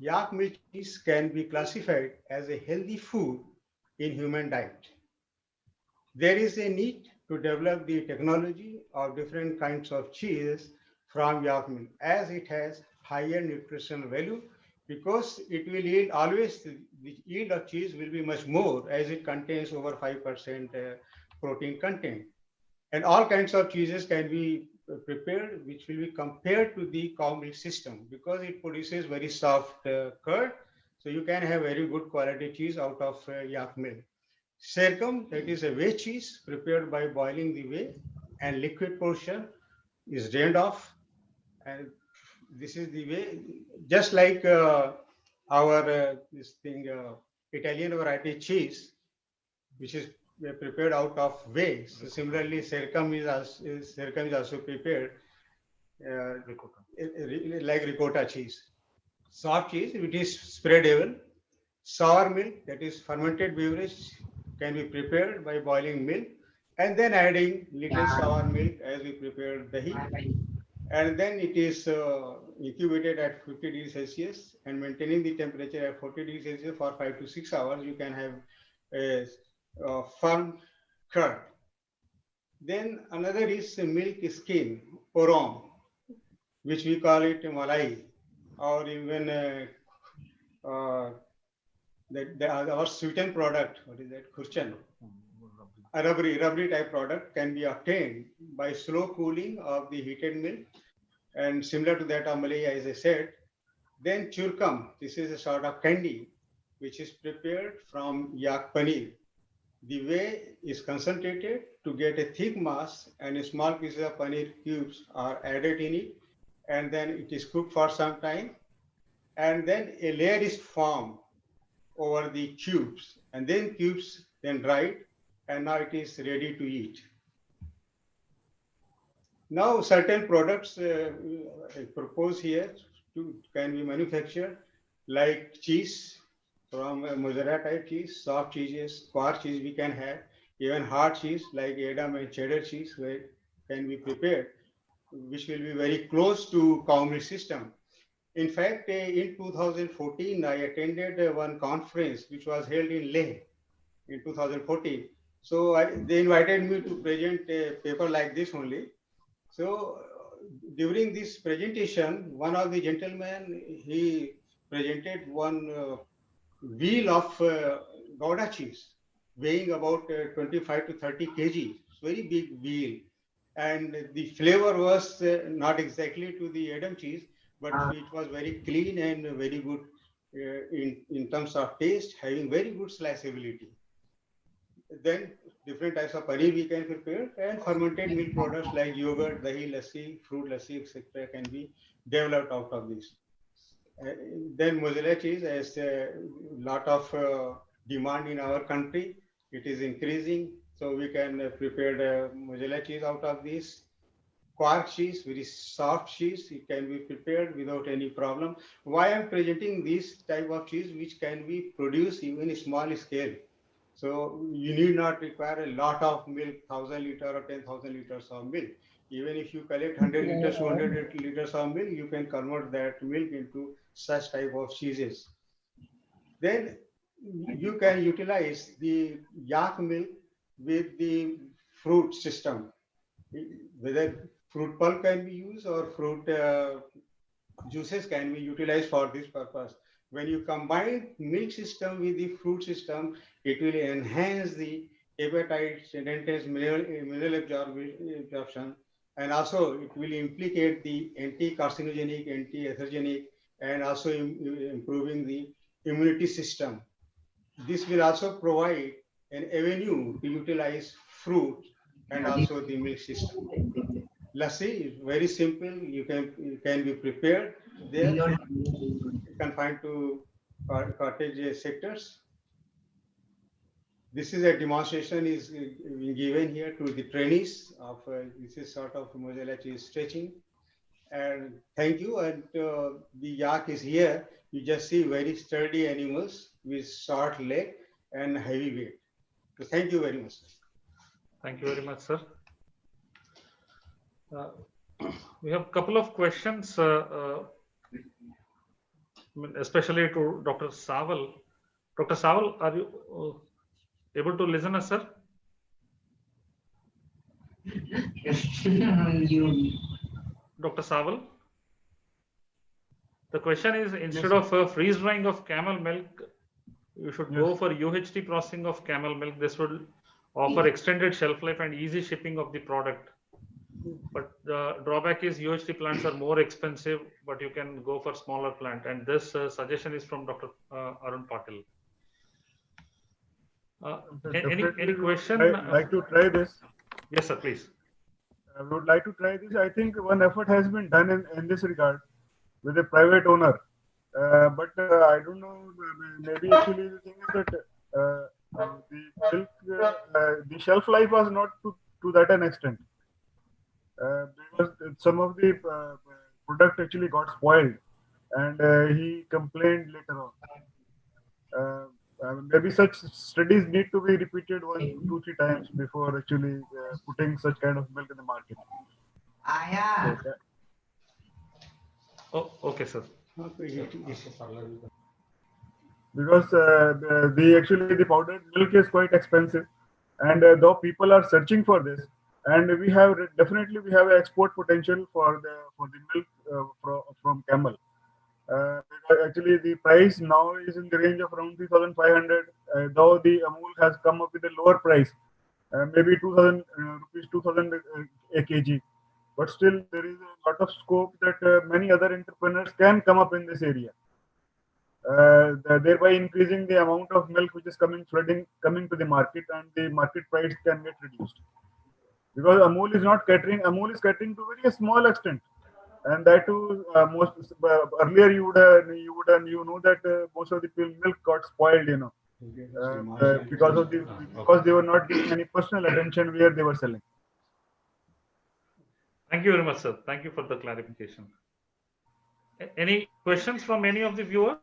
yak milk cheese can be classified as a healthy food in human diet. There is a need to develop the technology of different kinds of cheese from yak milk, as it has higher nutritional value, because it will yield always, the yield of cheese will be much more as it contains over 5% protein content. And all kinds of cheeses can be prepared, which will be compared to the cow milk system, because it produces very soft curd. So you can have very good quality cheese out of yak milk. Serkum, that is a whey cheese prepared by boiling the whey, and liquid portion is drained off. And this is the way, just like our Italian variety cheese, which is prepared out of whey. So similarly, serkum is also prepared like ricotta cheese. Soft cheese, which is spreadable. Sour milk, that is fermented beverage, can be prepared by boiling milk and then adding little sour milk as we prepare dahi. And then it is incubated at 50 degrees Celsius and maintaining the temperature at 40 degrees Celsius for 5 to 6 hours. You can have a firm curd. Then another is milk skim, orom, which we call it malai, or even our sweetened product, what is that, khurchan, a rubbery type product, can be obtained by slow cooling of the heated milk, and similar to that of malai, as I said. Then churkam, this is a sort of candy which is prepared from yak paneer. The whey is concentrated to get a thick mass, and a small pieces of paneer cubes are added in it, and then it is cooked for some time, and then a layer is formed over the cubes, and then cubes then dried, and now it is ready to eat. Now certain products I propose here can be manufactured, like cheese from mozzarella type cheese, soft cheeses, quark cheese we can have, even hard cheese like Edam and cheddar cheese where can be prepared, which will be very close to cow milk system. In fact, in 2014, I attended one conference which was held in Leh in 2014. So they invited me to present a paper like this only. So during this presentation, one of the gentlemen, he presented one wheel of Gouda cheese weighing about 25 to 30 kg. It's very big wheel. And the flavor was not exactly to the Edam cheese, but it was very clean and very good in terms of taste, having very good sliceability. Then different types of paneer we can prepare, and fermented milk products like yogurt, dahi, lassi, fruit lassi, etc. can be developed out of this. Then mozzarella cheese has a lot of demand in our country. It is increasing, so we can prepare the mozzarella cheese out of this. Quark cheese, very soft cheese, it can be prepared without any problem. Why I'm presenting this type of cheese, which can be produced even in small scale. So you need not require a lot of milk, 1,000 liters or 10,000 liters of milk. Even if you collect 100 liters, 200 liters of milk, you can convert that milk into such type of cheeses. Then you can utilize the yak milk with the fruit system. Whether fruit pulp can be used or fruit juices can be utilized for this purpose. When you combine milk system with the fruit system, it will enhance the appetite, enhance mineral absorption, and also it will implicate the anti-carcinogenic, anti-atherogenic, and also improving the immunity system. This will also provide an avenue to utilize fruit and also the milk system. Lassi is very simple. You can be prepared there, confined to cottage sectors. This is a demonstration is given here to the trainees of this is sort of mozzarella cheese stretching. And thank you. And the yak is here. You just see very sturdy animals with short leg and heavy weight. So thank you very much. Thank you very much, sir. We have a couple of questions, especially to Dr. Sawal. Dr. Sawal, are you able to listen us, sir? Dr. Sawal? The question is, instead of freeze drying of camel milk, you should go for UHT processing of camel milk. This will offer extended shelf life and easy shipping of the product. But the drawback is UHT plants are more expensive, but you can go for smaller plant. And this suggestion is from Dr. Arun Patil. Any question? I'd like to try this. Yes, sir, please. I would like to try this. I think one effort has been done in this regard with a private owner. But I don't know, maybe actually the thing is that the shelf life was not to that an extent. Because some of the product actually got spoiled, and he complained later on. Maybe such studies need to be repeated 1, 2, 3 times before actually putting such kind of milk in the market. Okay. Oh, okay, sir. Because the powdered milk is quite expensive, and though people are searching for this, and we have definitely an export potential for the milk from camel. Because actually the price now is in the range of around 3,500. Though the Amul has come up with a lower price, maybe 2,000 rupees, 2,000 a kg. But still, there is a lot of scope that many other entrepreneurs can come up in this area. thereby increasing the amount of milk which is coming to the market, and the market price can get reduced. Because Amul is catering to very small extent, and that too earlier you know that most of the milk got spoiled, because they were not giving any personal attention where they were selling. Thank you very much, sir. Thank you for the clarification. Any questions from any of the viewers?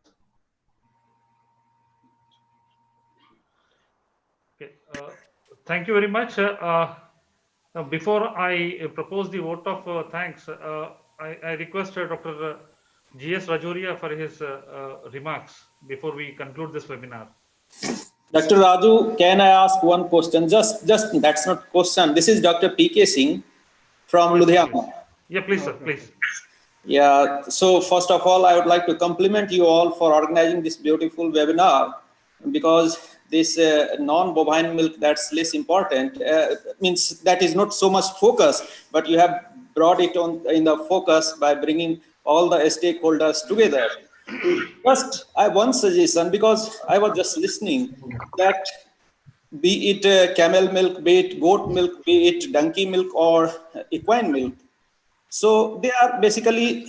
Okay. Thank you very much. Now, before I propose the vote of thanks, I request Dr. G.S. Rajoria for his remarks before we conclude this webinar. Dr. Raju, can I ask one question? Just that's not question. This is Dr. P.K. Singh from Ludhiana. Yeah, please, sir, please. Yeah, so first of all, I would like to compliment you all for organizing this beautiful webinar, because this non-bovine milk, that's less important, means that is not so much focus, but you have brought it on in the focus by bringing all the stakeholders together. First, I have one suggestion, because I was just listening that be it camel milk, be it goat milk, be it donkey milk or equine milk, so they are basically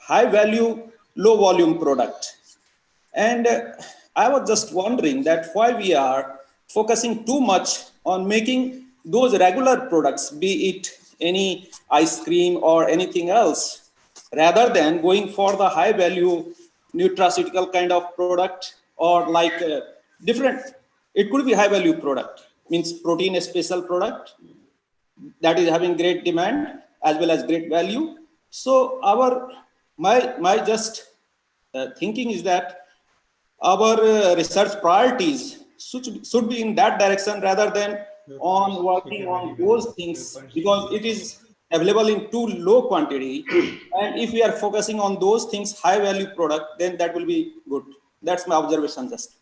high value, low volume product. And I was just wondering that why we are focusing too much on making those regular products, be it any ice cream or anything else, rather than going for the high value nutraceutical kind of product, or like different, it could be high value product, means protein special product that is having great demand as well as great value. So my just thinking is that our research priorities should be in that direction, rather than on working on those things, because it is available in too low quantity. And if we are focusing on those things, high value product, then that will be good. That's my observation just.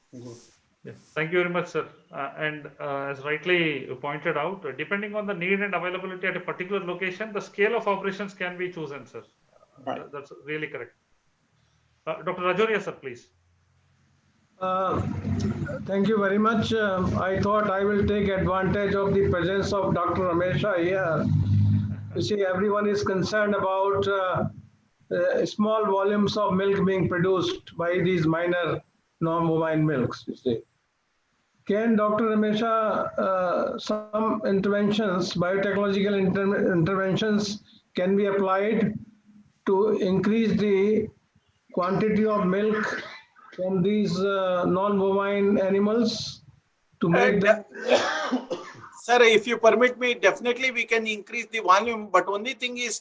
Yes, thank you very much, sir. And as rightly pointed out, depending on the need and availability at a particular location, the scale of operations can be chosen, sir. Right. That's really correct. Dr. Rajoria, sir, please. Thank you very much. I thought I will take advantage of the presence of Dr. Ramesha here. You see, everyone is concerned about small volumes of milk being produced by these minor non-bovine milks, you see. Can Dr. Ramesha, some interventions, biotechnological interventions can be applied to increase the quantity of milk from these non-bovine animals to make them? Sir, if you permit me, definitely we can increase the volume, but only thing is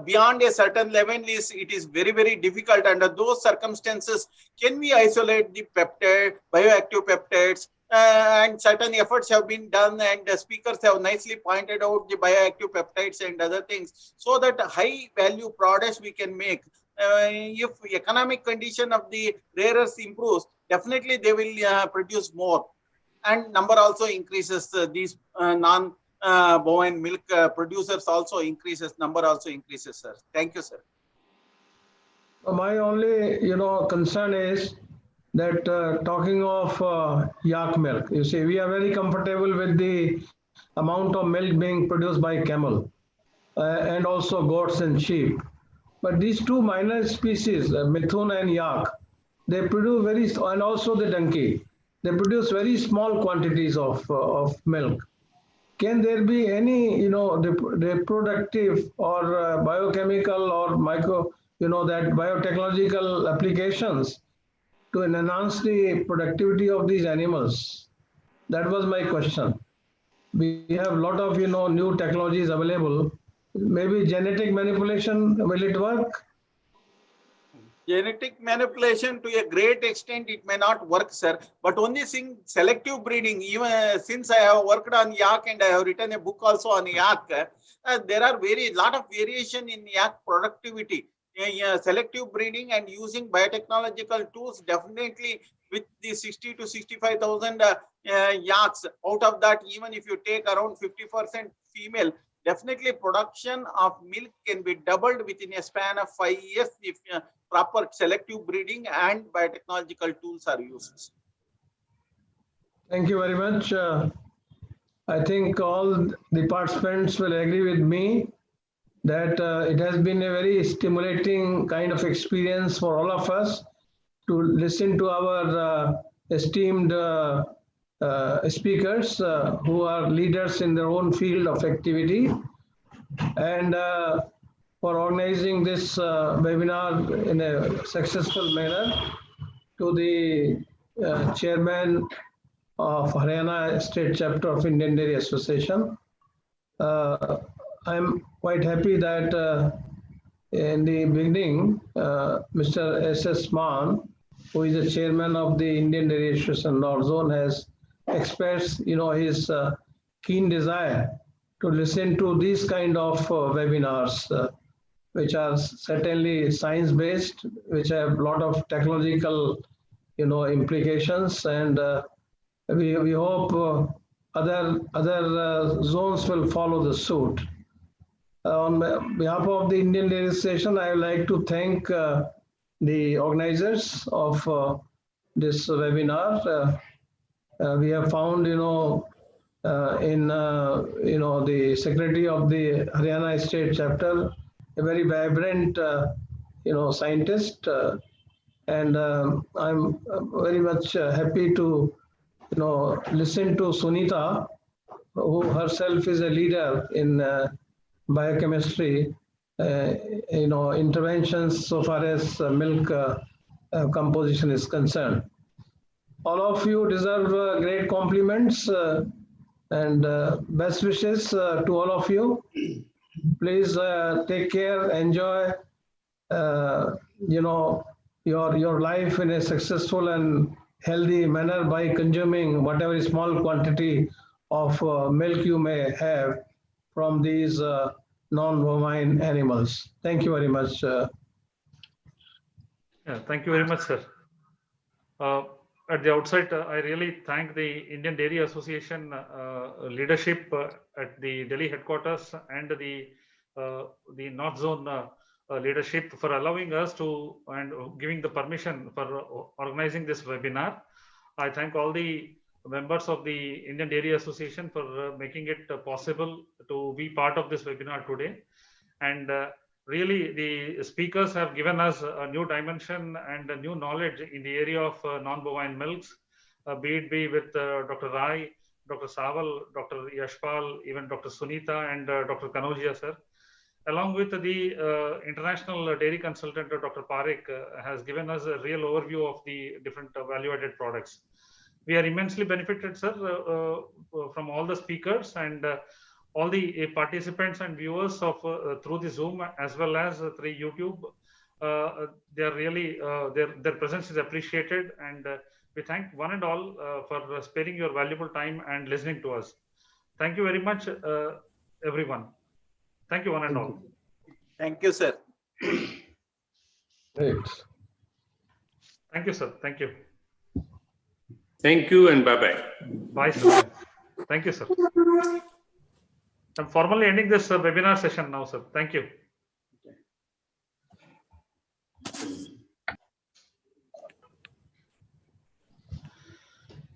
beyond a certain level it is very, very difficult. Under those circumstances, can we isolate the peptide, bioactive peptides? And certain efforts have been done, and the speakers have nicely pointed out the bioactive peptides and other things, so that high value products we can make. If economic condition of the rearers improves, definitely they will produce more, and number also increases. These non-bovine milk producers also increases, number also increases, sir. Thank you, sir. My only, concern is that talking of yak milk, you see, we are very comfortable with the amount of milk being produced by camel and also goats and sheep. But these two minor species, Mithun and yak, they produce and also the donkey, they produce very small quantities of milk. Can there be any, reproductive or biochemical or that biotechnological applications to enhance the productivity of these animals? That was my question. We have a lot of, new technologies available. Maybe genetic manipulation, will it work? Genetic manipulation, to a great extent, it may not work, sir. But only thing, selective breeding, even since I have worked on yak and I have written a book also on yak, there are lot of variation in yak productivity. Selective breeding and using biotechnological tools, definitely with the 60 to 65,000 yaks, out of that, even if you take around 50% female, definitely production of milk can be doubled within a span of 5 years if proper selective breeding and biotechnological tools are used? Thank you very much. I think all the participants will agree with me that it has been a very stimulating kind of experience for all of us to listen to our esteemed speakers who are leaders in their own field of activity, and for organizing this webinar in a successful manner, to the chairman of Haryana State Chapter of Indian Dairy Association. I'm quite happy that in the beginning, Mr. S.S. Maan, who is the chairman of the Indian Dairy Association North Zone, has expressed, his keen desire to listen to these kind of webinars, which are certainly science-based, which have a lot of technological, implications, and we hope other zones will follow the suit. On behalf of the Indian Dairy Association, I would like to thank the organizers of this webinar. We have found, in the secretary of the Haryana State Chapter, a very vibrant, scientist, and I'm very much happy to, listen to Sunita, who herself is a leader in biochemistry, interventions so far as milk composition is concerned. All of you deserve great compliments and best wishes to all of you. Please take care, enjoy, your life in a successful and healthy manner by consuming whatever small quantity of milk you may have from these non-bovine animals. Thank you very much. Yeah, thank you very much, sir. At the outset, I really thank the Indian Dairy Association leadership at the Delhi headquarters and the North Zone leadership for allowing us to and giving the permission for organizing this webinar. I thank all the members of the Indian Dairy Association for making it possible to be part of this webinar today. And really, the speakers have given us a new dimension and a new knowledge in the area of non-bovine milks, be it with Dr. Rai, Dr. Saval, Dr. Yashpal, even Dr. Sunita and Dr. Kanojia, sir. Along with the international dairy consultant, Dr. Parekh, has given us a real overview of the different value-added products. We are immensely benefited, sir, from all the speakers and all the participants and viewers of through the Zoom as well as through YouTube. They are really their presence is appreciated, and we thank one and all for sparing your valuable time and listening to us. Thank you very much, everyone. Thank you, one and all. Thank you, sir. Great. Thank you, sir. Thank you. Thank you and bye-bye. Bye, sir. Thank you, sir. I'm formally ending this webinar session now, sir. Thank you.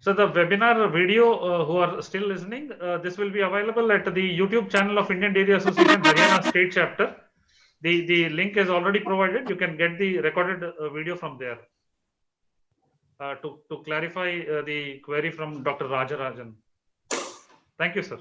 So the webinar video, who are still listening, this will be available at the YouTube channel of Indian Dairy Association Haryana State Chapter. The link is already provided. You can get the recorded video from there. To clarify the query from Dr. Rajarajan. Thank you, sir.